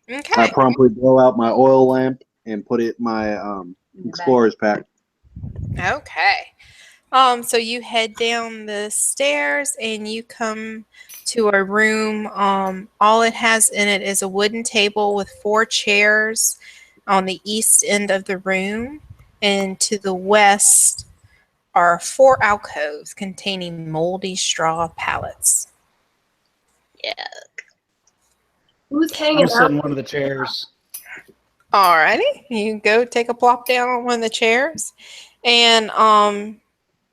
I Okay. promptly blow out my oil lamp and put it in my explorer's pack. Okay. So you head down the stairs and you come to a room. All it has in it is a wooden table with 4 chairs on the east end of the room, and to the west are 4 alcoves containing moldy straw pallets. Yeah. Who's I'm hanging sitting out? in one of the chairs. Alrighty, you go take a plop down on one of the chairs, and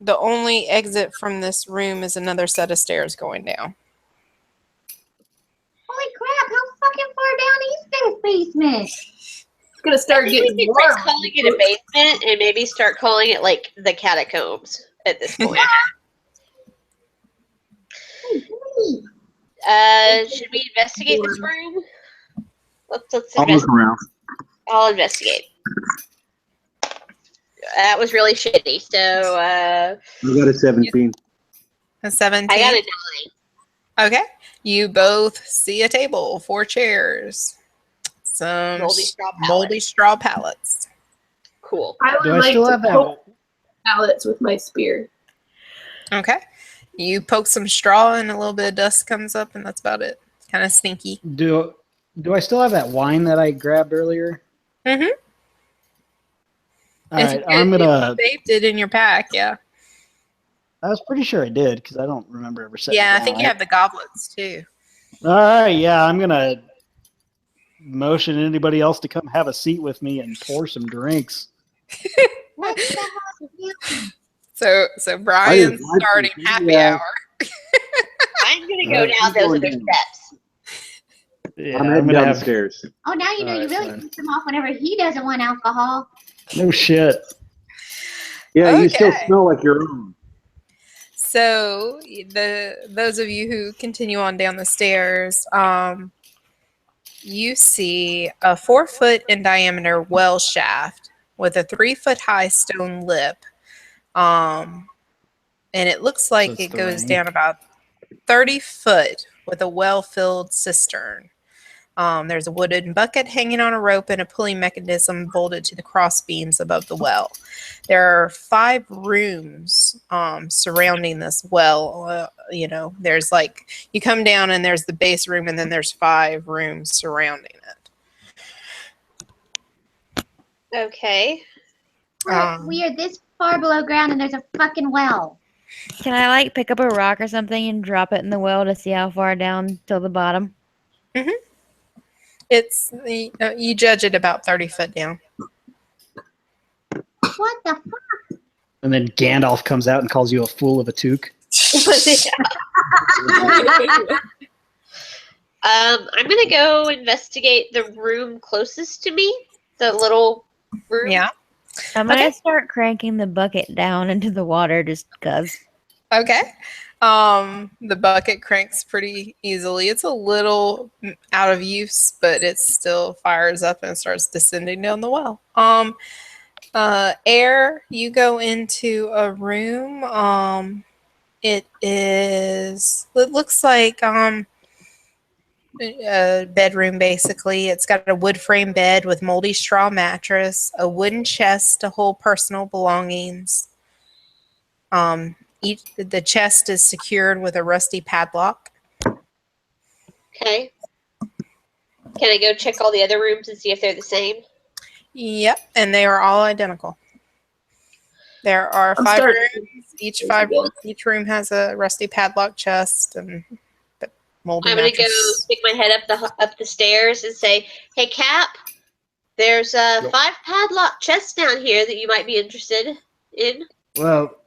the only exit from this room is another set of stairs going down. Holy crap, how fucking far down is this basement? It's gonna I start think we getting can quit warm. calling it a basement and maybe start calling it like the catacombs at this point. Should we investigate this room? Let's I'll look around. I'll investigate. That was really shitty. So I got a 17. A 17. I got a 9. Okay. You both see a table, 4 chairs, some moldy straw pallets. Cool. I would Do I like still to have that? poke pallets with my spear. Okay. You poke some straw and a little bit of dust comes up, and that's about it. It's kind of stinky. Do I still have that wine that I grabbed earlier? Mm-hmm. All right, I'm gonna. You saved it in your pack, yeah. I was pretty sure I did because I don't remember ever setting. Yeah, it I think down. you have the goblets too. All right, yeah, I'm gonna motion anybody else to come have a seat with me and pour some drinks. What the hell is you? So Brian's starting happy hour. I'm gonna go down those other steps. Yeah, I'm heading gonna downstairs. Oh, now you know you really fine. piss him off whenever he doesn't want alcohol. No shit. Yeah, you still Okay. smell like your own. So those of you who continue on down the stairs, you see a 4-foot in diameter well shaft with a 3-foot high stone lip. And it looks like So it's it the goes ring. down about 30 foot with a well-filled cistern. There's a wooden bucket hanging on a rope and a pulley mechanism bolted to the cross beams above the well. There are 5 rooms surrounding this well. There's like, you come down and there's the base room and then there's 5 rooms surrounding it. Okay. We are this far below ground and there's a fucking well. Can I like pick up a rock or something and drop it in the well to see how far down till the bottom? It's you judge it about 30 foot down. What the fuck? And then Gandalf comes out and calls you a fool of a toque. I'm gonna go investigate the room closest to me, the little room. Yeah. I'm gonna Okay. start cranking the bucket down into the water just cause. Okay. The bucket cranks pretty easily. It's a little out of use, but it still fires up and starts descending down the well. Air, you go into a room. It looks like a bedroom basically. It's got a wood frame bed with moldy straw mattress, a wooden chest to hold personal belongings. The chest is secured with a rusty padlock. Okay. Can I go check all the other rooms and see if they're the same? Yep, and they are all identical. There are I'm 5 starting rooms. Each room has a rusty padlock chest and moldy I'm gonna go mattress. stick my head up the stairs and say, "Hey, Cap, there's 5 padlock chests down here that you might be interested in." Well,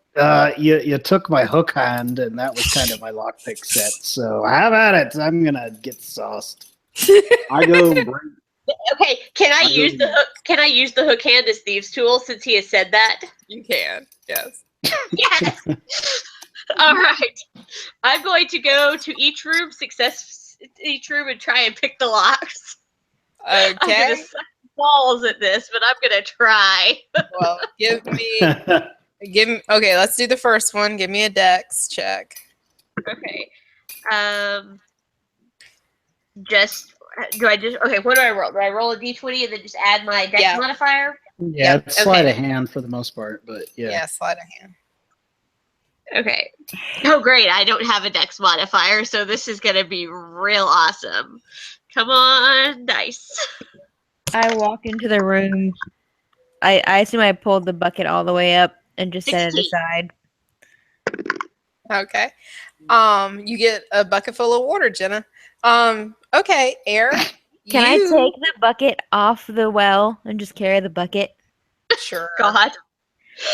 you took my hook hand, and that was kind of my lockpick set. So how about it? I'm gonna get sauced. I go bring Okay, can I use the hook? Can I use the hook hand as thieves' tool since he has said that? You can, yes. Yes. All right. I'm going to go to each room and try and pick the locks. I'm Okay. gonna suck balls at this, but I'm gonna try. Well, give me. Okay, let's do the first one. Give me a dex check. Okay. Okay, what do I roll? Do I roll a d20 and then just add my dex Yeah. modifier? Yeah, it's sleight okay. of hand for the most part, but yeah. Yeah, sleight of hand. Okay. Oh, great. I don't have a dex modifier, so this is going to be real awesome. Come on, dice. I walk into the room. I assume I pulled the bucket all the way up and just set it 16. aside. Okay. You get a bucket full of water, Jenna. Okay, Air. Can I take the bucket off the well and just carry the bucket? Sure. God.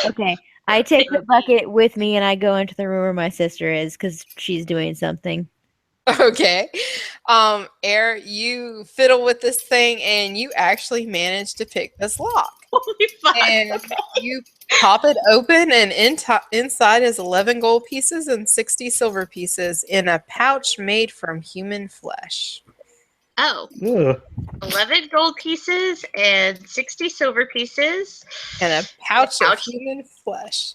Okay. I take the bucket with me and I go into the room where my sister is because she's doing something. Okay. Air, you fiddle with this thing and you actually manage to pick this lock. Holy fuck. And you pop it open, and inside is 11 gold pieces and 60 silver pieces in a pouch made from human flesh. Oh, Ugh. 11 gold pieces and 60 silver pieces. And a pouch of human flesh.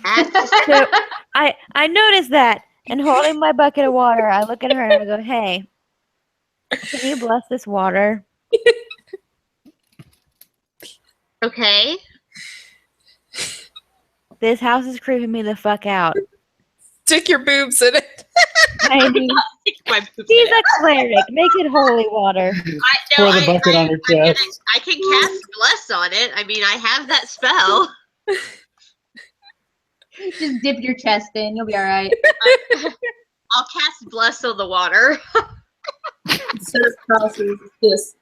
So I noticed that, and holding my bucket of water, I look at her and I go, "Hey, can you bless this water?" Okay. This house is creeping me the fuck out. Stick your boobs in it. I mean, My boobs she's in it. a cleric. Make it holy water. Pour the bucket on her chest. I can cast bless on it. I mean, I have that spell. Just dip your chest in. You'll be all right. I'll cast bless on the water. Instead of crosses, this.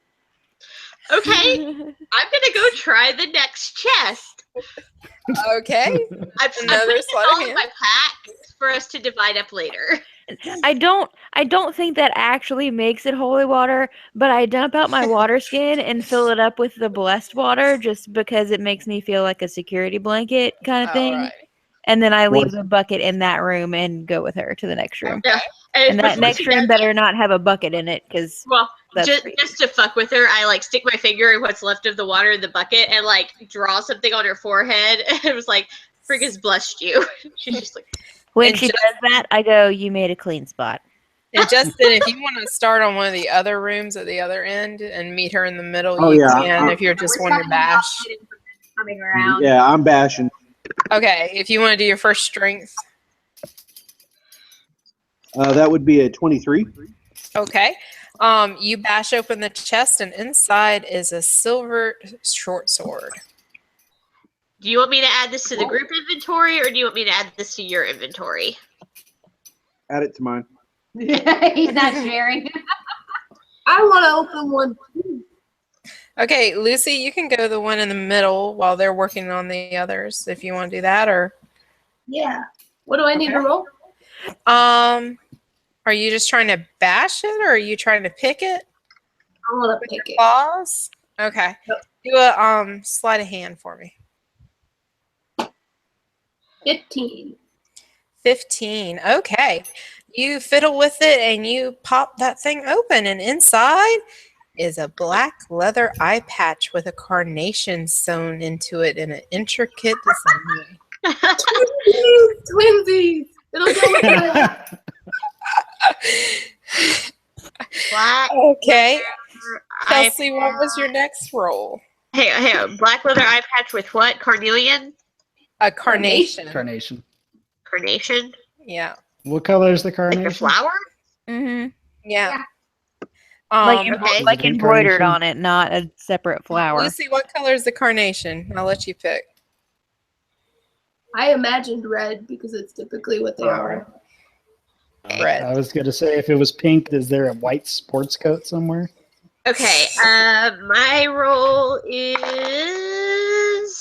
Okay, I'm gonna go try the next chest. Okay. I'm Another putting sleight it of all in hand. my pack for us to divide up later. I don't think that actually makes it holy water, but I dump out my water skin and fill it up with the blessed water just because it makes me feel like a security blanket kind of thing. All right. And then I leave What? the bucket in that room and go with her to the next room. Okay. And that before next she room does better not have a bucket in it because Well, That's just, great. just to fuck with her, I like stick my finger in what's left of the water in the bucket and like draw something on her forehead. And it was like, "Frig has blessed you." She's just like, when And she just- does that, I go, "You made a clean spot." And Justin, if you want to start on one of the other rooms at the other end and meet her in the middle, Oh, you yeah. can if you're just wanting to bash. Coming around. Yeah, I'm bashing. Okay, if you want to do your first strength. That would be a 23. Okay. You bash open the chest, and inside is a silver short sword. "Do you want me to add this to the group inventory, or do you want me to add this to your inventory?" Add it to mine. He's not sharing. I want to open one. Okay, Lucy, you can go the one in the middle while they're working on the others if you want to do that, or Yeah. What do I need to roll? are you just trying to bash it, or are you trying to pick it I want to with your pick it. claws? Okay. Yep. Do a sleight of hand for me. 15. 15. Okay. You fiddle with it and you pop that thing open, and inside is a black leather eye patch with a carnation sewn into it in an intricate design. Twinsies! It'll go with that. Black. Okay. eye Kelsey, what was your next roll? Hey, black leather eye patch with what? Carnelian? A carnation. Carnation. Carnation? Yeah. What color is the Like carnation? the flower? Mm-hmm. Yeah. Like, okay. like Is it embroidered incarnation? on it, not a separate flower. Lucy, what color is the carnation? I'll let you pick. I imagined red because it's typically what they are. Red. I was going to say, if it was pink, is there a white sports coat somewhere? Okay, my roll is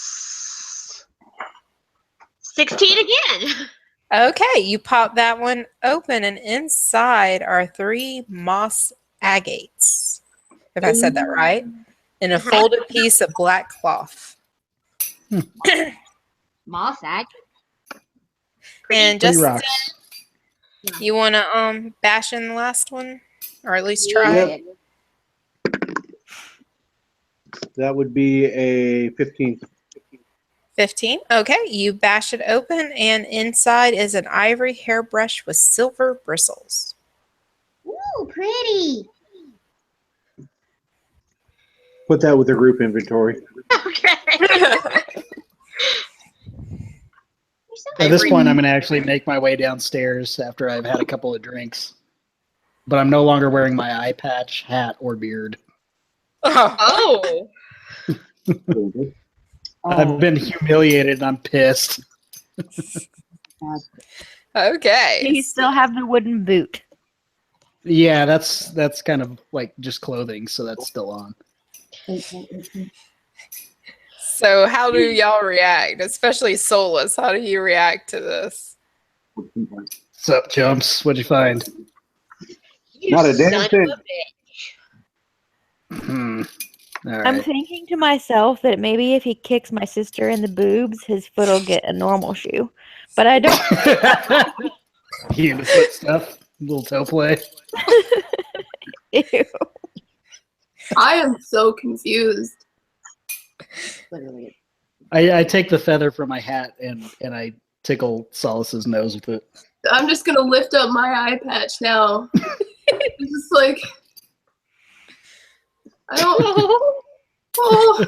16 again. Okay, you pop that one open, and inside are 3 moss agates, if I said that right, in a folded piece of black cloth. Moss ag. And 3 just rocks. you want to bash in the last one, or at least try. Yep. That would be a 15. 15. Okay, you bash it open, and inside is an ivory hairbrush with silver bristles. Ooh, pretty. Put that with the group inventory. Okay. At this point, I'm going to actually make my way downstairs after I've had a couple of drinks. But I'm no longer wearing my eye patch, hat, or beard. Oh. Oh. I've been humiliated and I'm pissed. Okay. You still have the wooden boot. Yeah, that's kind of like just clothing, so that's still on. So how do y'all react, especially Solus? How do you react to this? What's up, chumps? What'd you find? You Not a damn son thing. of a bitch. All I'm right. thinking to myself that maybe if he kicks my sister in the boobs, his foot'll get a normal shoe. But I don't. He into foot stuff, little toe play. Ew. I am so confused. Literally. I take the feather from my hat and I tickle Solace's nose with it. I'm just gonna lift up my eye patch now. It's just like I don't. Oh,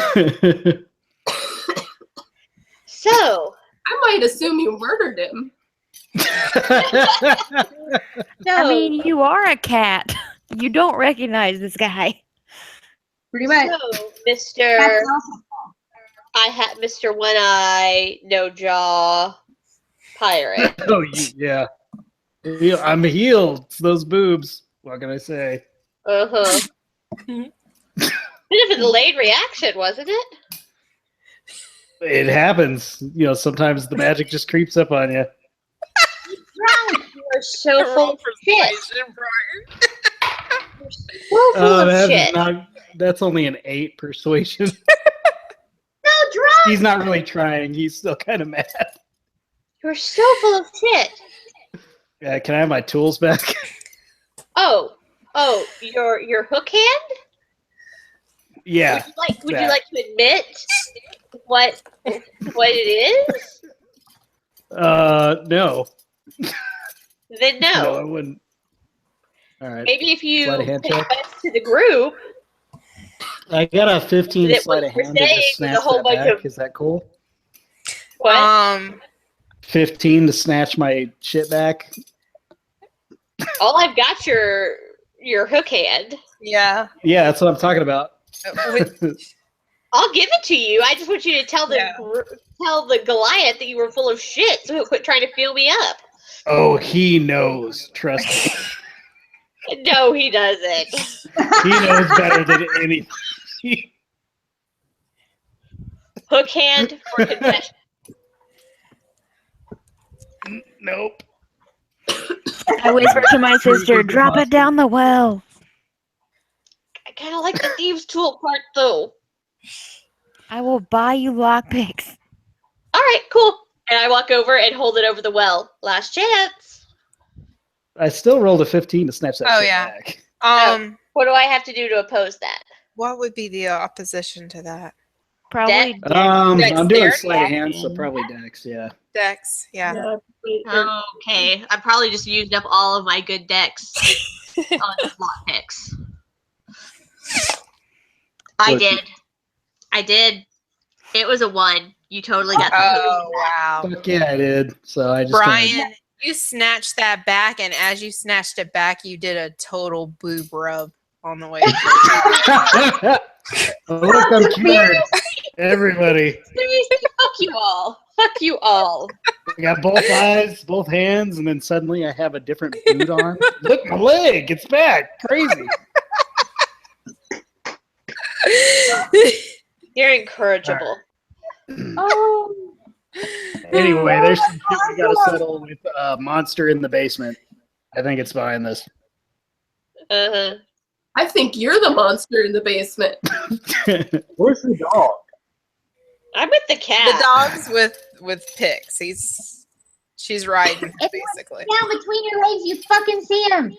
pirate. So, I might assume you murdered him. I mean, you are a cat. You don't recognize this guy. Pretty much. so Mr. Mr. One Eye, No Jaw, Pirate. Oh, yeah. I'm healed. It's those boobs. What can I say? Uh-huh. Bit of a delayed reaction, wasn't it? It happens. Sometimes the magic just creeps up on you. You are so full of shit. You're so full of shit. That's only an 8 persuasion. No drunk. He's not really trying. He's still kind of mad. You're so full of shit. Yeah, can I have my tools back? Oh, your hook hand? Yeah. Would you like to admit what it is? No. Then no. No, I wouldn't. All right. Maybe if you Sleight of hand check. confess to the group. I got a 15 That sleight what of you're hand to saying just is a snatch whole that bunch back. of- Is that cool? What? 15 to snatch my shit back. All I've got your hook hand. Yeah. Yeah, that's what I'm talking about. I'll give it to you. I just want you to tell the Goliath that you were full of shit, so he'll quit trying to fill me up. Oh, he knows. Trust me. No, he doesn't. He knows better than anything. Hook hand for confession. Nope. I whisper to my sister, drop it down the well. I kind of like the thieves' tool part, though. I will buy you lockpicks. All right, cool. And I walk over and hold it over the well. Last chance. I still rolled a 15 to snatch that Oh, shit yeah. back. What do I have to do to oppose that? What would be the opposition to that? Probably. I'm doing Dexterity. sleight of hand, so probably Dex, yeah. Dex, yeah. Okay, I probably just used up all of my good decks on the slot picks. I did. It was a 1. You totally got the Oh, wow. Fuck yeah, I did. So I just Brian, you snatched that back, and as you snatched it back, you did a total boob rub on the way. Look, I'm cured. Everybody. Seriously, fuck you all. Fuck you all. I got both eyes, both hands, and then suddenly I have a different boot on. Look, my leg, it's back. Crazy. You're incorrigible. Oh. Anyway, there's some shit we gotta settle with monster in the basement. I think it's behind this. Uh-huh. I think you're the monster in the basement. Where's the dog? I'm with the cat. The dog's with Pix. She's riding, basically. Down between your legs, you fucking see him.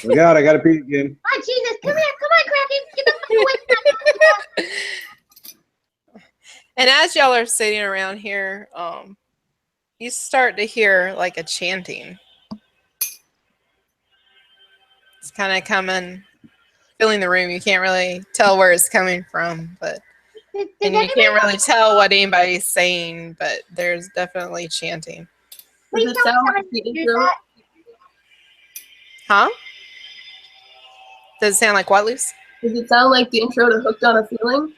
Look out, I gotta pee again. Oh, Jesus. Come here. Come on, Kraken. Get the fuck away from me. And as y'all are sitting around here, you start to hear like a chanting. It's kind of coming, filling the room. You can't really tell where it's coming from, but and you can't really tell what anybody's saying, but there's definitely chanting. Does it sound like the intro? Huh? Does it sound like what, Luce? Does it sound like the intro to Hooked on a Feeling?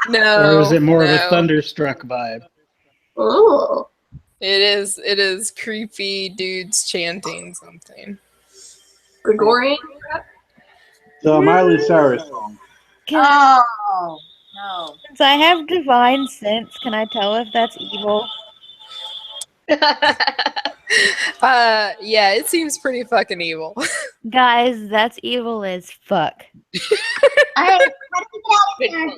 No. Or is it more of a no. Thunderstruck vibe? Oh. It is creepy dudes chanting something. Gregorian? So a Miley Cyrus song. Oh. No. Since I have divine sense, can I tell if that's evil? Yeah, it seems pretty fucking evil. Guys, that's evil as fuck. All right, how do we get out of here?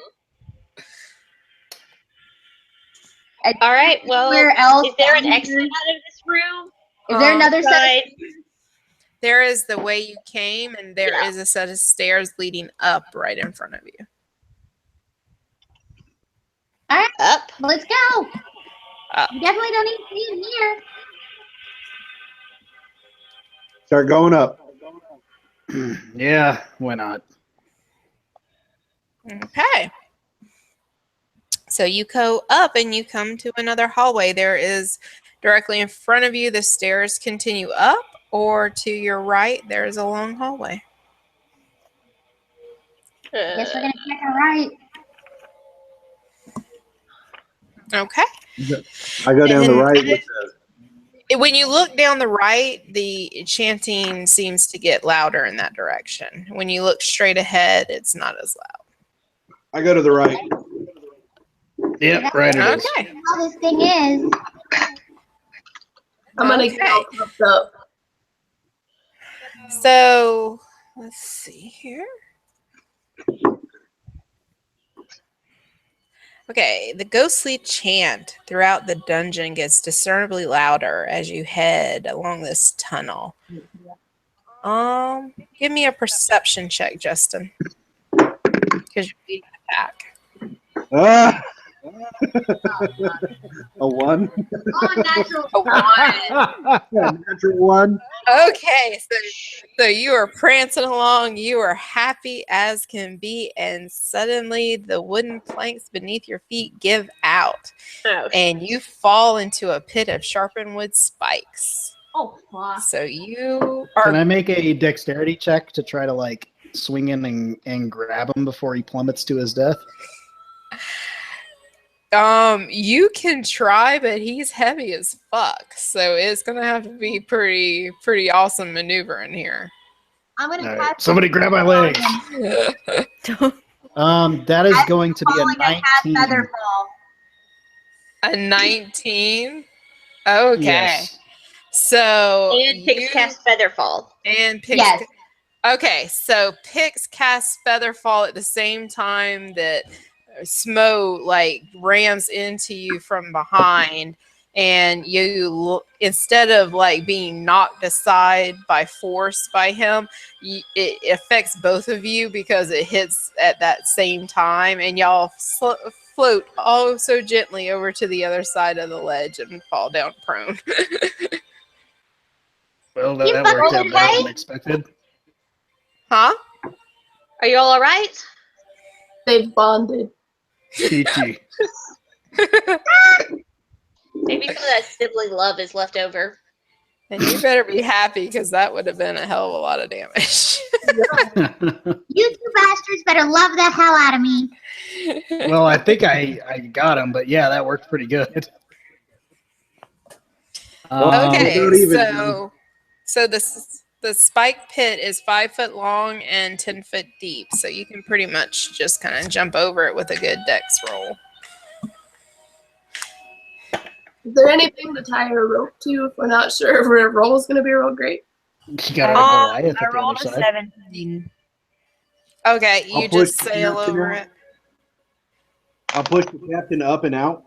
All right. Well, Where else? is there an exit out of this room? Is there another set? Besides- There is the way you came, and there is a set of stairs leading up right in front of you. All right, Up. let's go. Up. We definitely don't need to be in here. Start going up. Yeah, why not? Okay. So you go up and you come to another hallway. There is directly in front of you, the stairs continue up, or to your right, there is a long hallway. Guess we're gonna check our right. Okay. I go down the And- right. It says, When you look down the right, the chanting seems to get louder in that direction. When you look straight ahead, it's not as loud. I go to the right. Yep, right it is. Okay. How this thing is. I'm gonna get all puffed up. So let's see here. Okay, the ghostly chant throughout the dungeon gets discernibly louder as you head along this tunnel. Give me a perception check, Justin. Because you're leading the pack. Ah! A 1? Oh, natural. A 1. Yeah, natural 1. Okay, so you are prancing along, you are happy as can be, and suddenly the wooden planks beneath your feet give out, Oh, and you fall into a pit of sharpened wood spikes. Oh, fuck. So you Can I are make a dexterity check to try to like swing in and grab him before he plummets to his death? you can try, but he's heavy as fuck, so it's gonna have to be pretty awesome maneuvering here. I'm gonna All try. right, somebody grab my legs. That is going to be a Falling a half 19. feather fall. A 19. Okay. Yes. So and Pix cast Featherfall. and Pix. Yes. Okay, so Pix casts Featherfall at the same time that Smo like rams into you from behind, and you instead of like being knocked aside by force by him, it affects both of you because it hits at that same time, and y'all float oh so gently over to the other side of the ledge and fall down prone. Well, You that worked out fucking better right. than expected. Huh? Are you all alright? They've bonded. GG. Maybe some of that sibling love is left over. And you better be happy because that would have been a hell of a lot of damage. You two bastards better love the hell out of me. Well, I think I got him, but yeah, that worked pretty good. Okay, don't even so the spike pit is 5 foot long and 10 foot deep, so you can pretty much just kind of jump over it with a good dex roll. Is there anything to tie a rope to if we're not sure if our roll is gonna be real great? You gotta I go at the rolled other a side. 17. Okay, you I'll just push sail Captain over out. it. I'll push the captain up and out.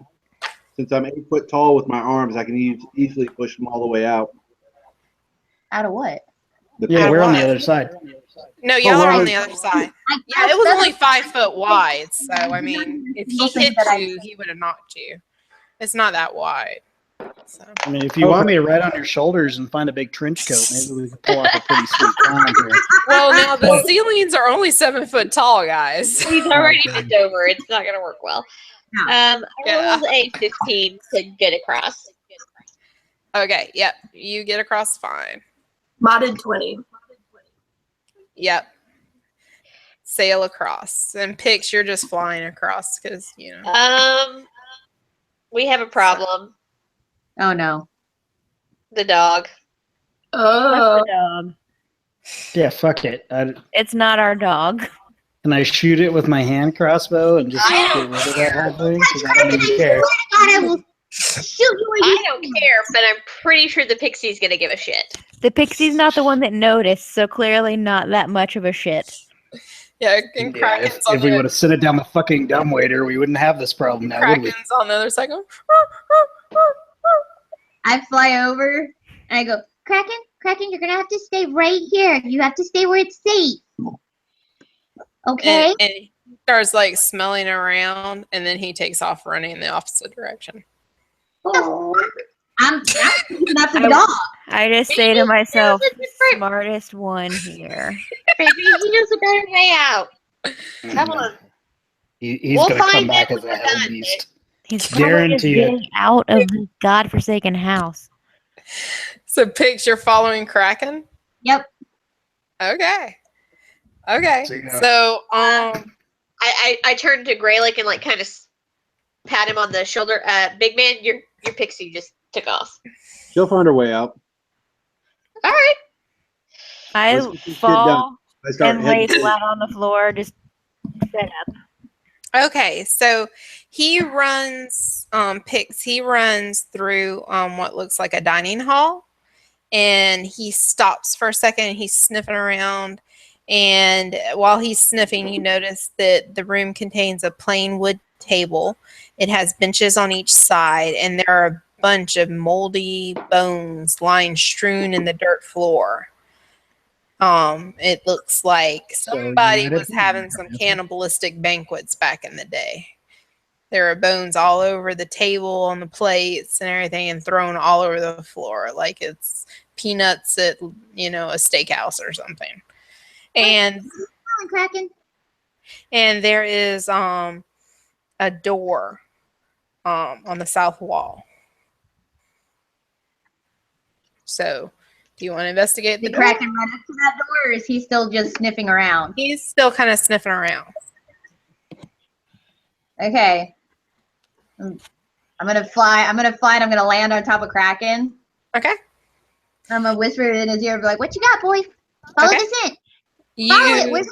Since I'm 8 foot tall with my arms, I can easily push them all the way out. Out of what? Yeah, we're on the What? other side. No, y'all we're are on on the- the other side. I Yeah, it was only 5 foot wide, so I mean, if he Nothing hit that I- you, he would have knocked you. It's not that wide. So. I mean, if you want me to ride on your shoulders and find a big trench coat, maybe we can pull off a pretty sweet climb here. Well, now the ceilings are only 7 foot tall, guys. He's already bent over. It's not going to work well. I Yeah. rolled a 15 to get across. Okay, yep, you get across fine. Modded 20. Yep. Sail across. And Pix, you're just flying across because, you know. We have a problem. Oh no. The dog. Oh, What's the dog? Yeah, fuck it. It's not our dog. Can I shoot it with my hand crossbow and just get rid of that whole thing? 'Cause I don't even care. God, I will Shoot you! I don't care, but I'm pretty sure the pixie's gonna give a shit. The pixie's not the one that noticed, so clearly not that much of a shit. Yeah, and Yeah, Kraken's if we on would have sent it down the fucking dumbwaiter, we wouldn't have this problem now, would we? Kraken's on the other side going, I fly over and I go, Kraken, you're gonna have to stay right here. You have to stay where it's safe. Okay? and he starts like smelling around, and then he takes off running in the opposite direction. I'm picking up the dog. I just say to myself, smartest one here. Maybe he knows a better way out. Come on. He's We'll going to come find back it as a when we're hell done, beast. He's probably just Guarantee it. getting out of the godforsaken house. So, Pix, you're following Kraken? Yep. Okay. So, So, I turned to Greylick and like kind of pat him on the shoulder. Big man, your pixie just took off. She'll find her way out. All right. I Let's get this shit fall I start and lay heading. flat on the floor, just set up. okay. So, he runs, Pix, he runs through what looks like a dining hall. And he stops for a second and he's sniffing around. And while he's sniffing, you notice that the room contains a plain wood table. It has benches on each side, and there are a bunch of moldy bones lying strewn in the dirt floor. It looks like somebody was having some cannibalistic banquets back in the day. There are bones all over the table, on the plates and everything, and thrown all over the floor like it's peanuts at, a steakhouse or something. And Kraken. and there is a door on the south wall. So, do you want to investigate the Did door? Kraken run up to that door, or is he still just sniffing around? He's still kind of sniffing around. Okay. I'm gonna fly. And I'm gonna land on top of Kraken. Okay. I'm gonna whisper in his ear, be like, "What you got, boy? Follow Okay. this in. Follow it. Where's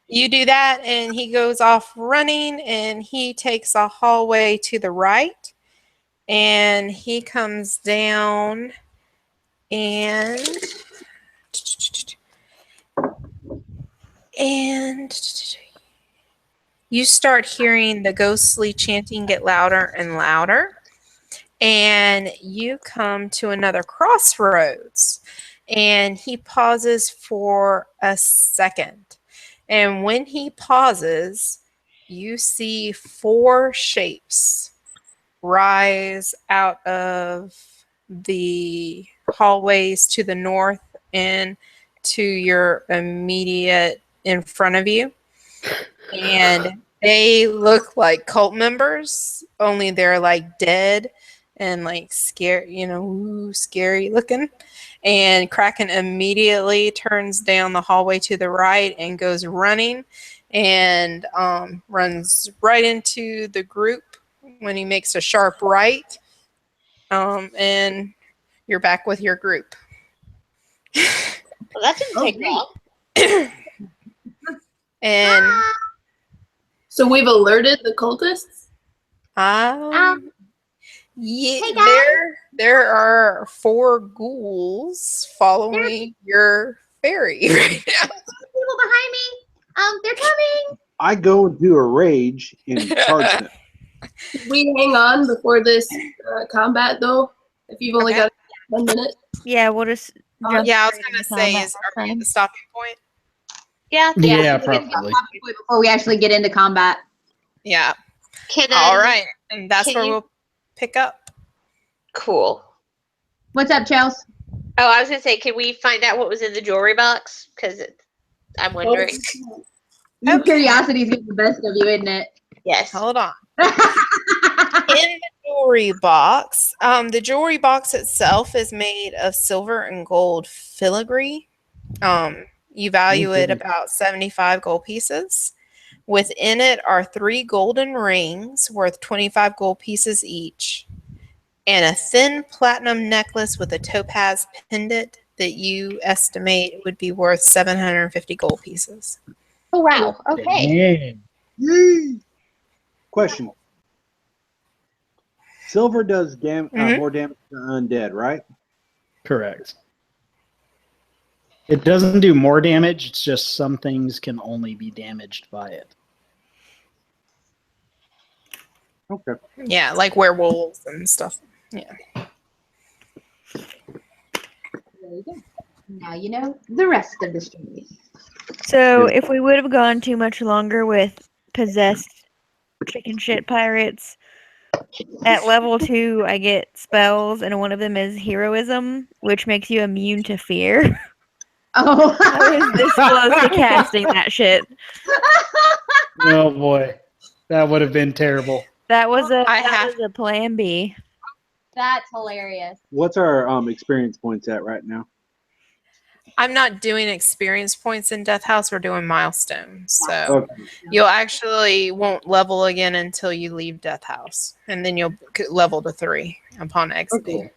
You do that, and he goes off running, and he takes a hallway to the right, and he comes down, and you start hearing the ghostly chanting get louder and louder, and you come to another crossroads, and he pauses for a second. And when he pauses, you see 4 shapes rise out of the hallways to the north and to your immediate in front of you. And they look like cult members, only they're like dead and like scary, scary looking. And Kraken immediately turns down the hallway to the right and goes running and runs right into the group when he makes a sharp right. And you're back with your group. Well, that didn't take long. And So we've alerted the cultists? yeah, Hey, guys. there are 4 ghouls following your fairy right now. people behind me? They're coming. I go into a rage and charge them. We hang on before this combat, though. If you've only Okay. got 1 minute. Yeah, we'll just. jump Yeah, I was straight gonna into say, combat are you at the stopping point? Yeah. Yeah, We get to probably. combat before we actually get into combat. Yeah. Can All right, and that's can where you- we'll pick up. Cool. What's up, Chels? Oh, I was gonna say, can we find out what was in the jewelry box? Because I'm wondering. Curiosity's getting the best of you, isn't it? Yes. Hold on. In the jewelry box, the jewelry box itself is made of silver and gold filigree. You value it about 75 gold pieces. Within it are 3 golden rings worth 25 gold pieces each, and a thin platinum necklace with a topaz pendant that you estimate would be worth 750 gold pieces. Oh wow. Okay. Damn. Question. Silver does Mhm. more damage to undead, right? Correct. It doesn't do more damage. It's just some things can only be damaged by it. Okay. Yeah, like werewolves and stuff. Yeah. There you go. Now you know the rest of the story. So if we would have gone too much longer with possessed chicken shit pirates, at level 2 I get spells, and one of them is heroism, which makes you immune to fear. Oh. I was this close to casting that shit. Oh boy, that would have been terrible. That was a I have- was a plan B. That's hilarious. What's our experience points at right now? I'm not doing experience points in Death House. We're doing milestones. So Okay. you'll actually won't level again until you leave Death House. And then you'll level to 3 upon exiting.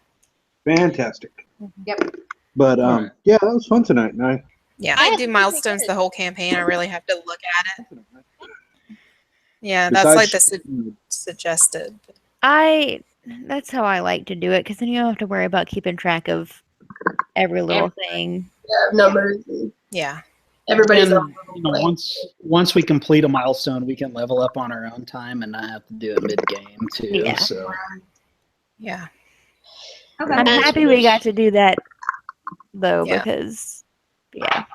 Okay. Fantastic. Yep. But Alright. yeah, that was fun tonight. And Yeah, I I think do we milestones did. the whole campaign. I really have to look at it. Yeah, Besides- that's like the suggested. That's how I like to do it, because then you don't have to worry about keeping track of every little thing. Yeah, numbers. And Yeah. everybody's And, on you know, once we complete a milestone, we can level up on our own time and not have to do it mid game too. Yeah. So Yeah. Okay. I'm happy we got to do that though, Yeah. because yeah.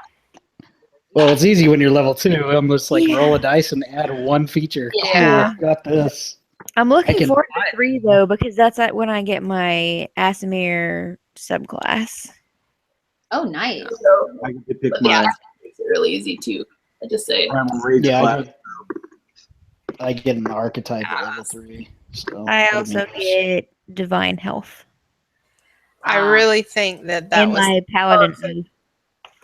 well, it's easy when you're level 2. I'm just like Yeah. roll a dice and add one feature. Yeah. Cool, got this. I'm looking can forward buy to it. 3 though, because that's when I get my Asimir subclass. Oh, nice. So, I get to pick but my yeah, it's really easy too. I just say. primal rage Yeah, class. I get an archetype at level Yes. 3. So I that'll be also nice. get divine health. I really think that in was my paladin. perfect.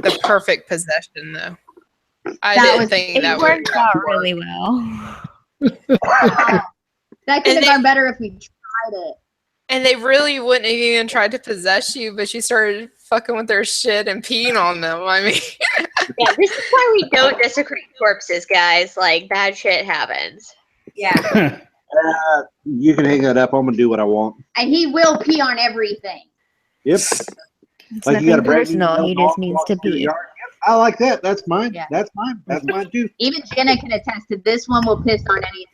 The perfect possession, though. I That didn't was- think It that would. worked out really well. That could And have gone better if we tried it. And they really wouldn't have even tried to possess you, but you started fucking with their shit and peeing on them. I mean, Yeah, this is why we don't desecrate corpses, guys. Like, bad shit happens. Yeah. You can hang that up. I'm gonna do what I want. And he will pee on everything. Yep. It's Like you got a nothing brand new personal. He dog just needs walks to through the pee. yard. Yep, I like that. That's mine. Yeah. That's mine. That's mine too. Even Jenna can attest to this one will piss on anything.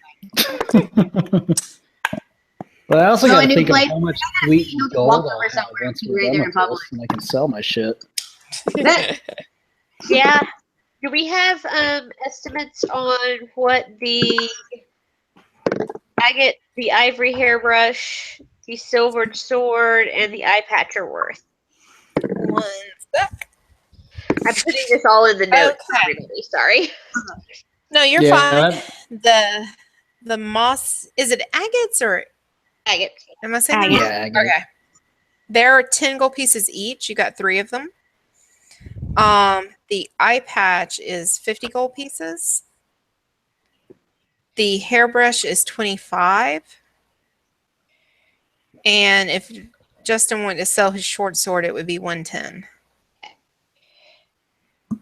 But I also So got a to new think of place- how much you sweet don't just gold walk I'll over have somewhere once and we're be right done there with in public. this, and I can sell my shit. Yeah. Do we have estimates on what the agate, the ivory hairbrush, the silvered sword, and the eye patch are worth? one sec. I'm putting this all in the notes for Okay. everybody. Sorry. No, you're Yeah, fine. The moss, is it agates or Agate. am I saying that Agate. wrong? Yeah, agate. Okay. There are 10 gold pieces each. You got 3 of them. The eye patch is 50 gold pieces. The hairbrush is 25. And if Justin wanted to sell his short sword, it would be 110. I'm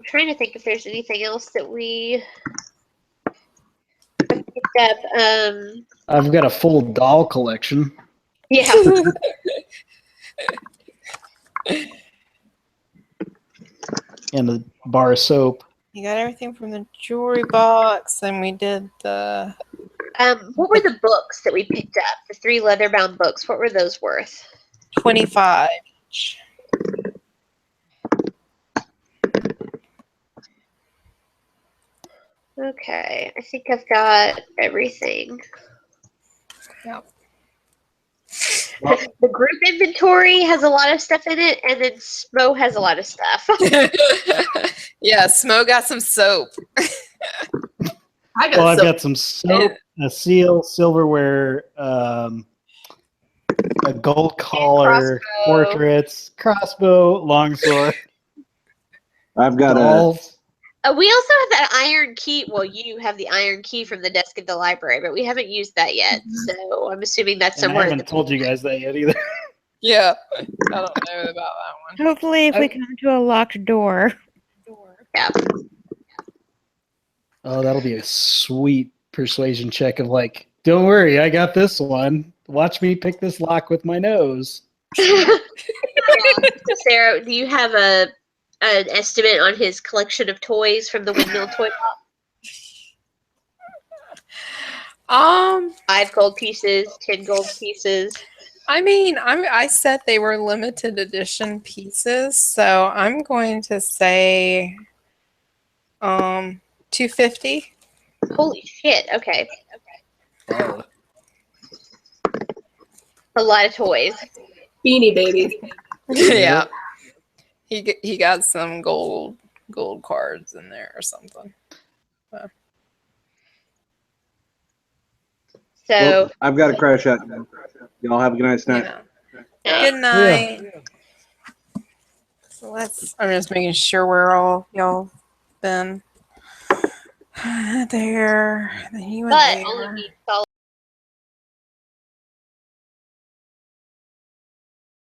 trying to think if there's anything else that we have picked up. I've got a full doll collection. Yeah. And a bar of soap. You got everything from the jewelry box, and we did the What were the books that we picked up? The 3 leather-bound books. What were those worth? 25 each. Okay, I think I've got everything. Yep. The group inventory has a lot of stuff in it, and then Smo has a lot of stuff. Yeah, Smo got some soap. I got Well, I've some. got some soap, a seal, silverware, a gold collar, crossbow. portraits, crossbow, longsword, I've got a. dolls. We also have that iron key. Well, you have the iron key from the desk at the library, but we haven't used that yet. So I'm assuming that's And I somewhere in haven't the told you guys that yet either. Yeah, I don't know about that one. Hopefully, if we come to a locked door. Yeah. Oh, that'll be a sweet persuasion check of like Don't worry, I got this one. Watch me pick this lock with my nose. Sarah, do you have an estimate on his collection of toys from the windmill toy box? 5 gold pieces, 10 gold pieces. I mean, I said they were limited edition pieces, so I'm going to say 250. Holy shit! Okay, Oh. a lot of toys. Beanie Babies. Yeah. He got some gold cards in there or something. So Well, I've got to crash out. Y'all have a nice night. Yeah. Good night. So I'm just making sure where all y'all been. There. Then he went but there. only need solid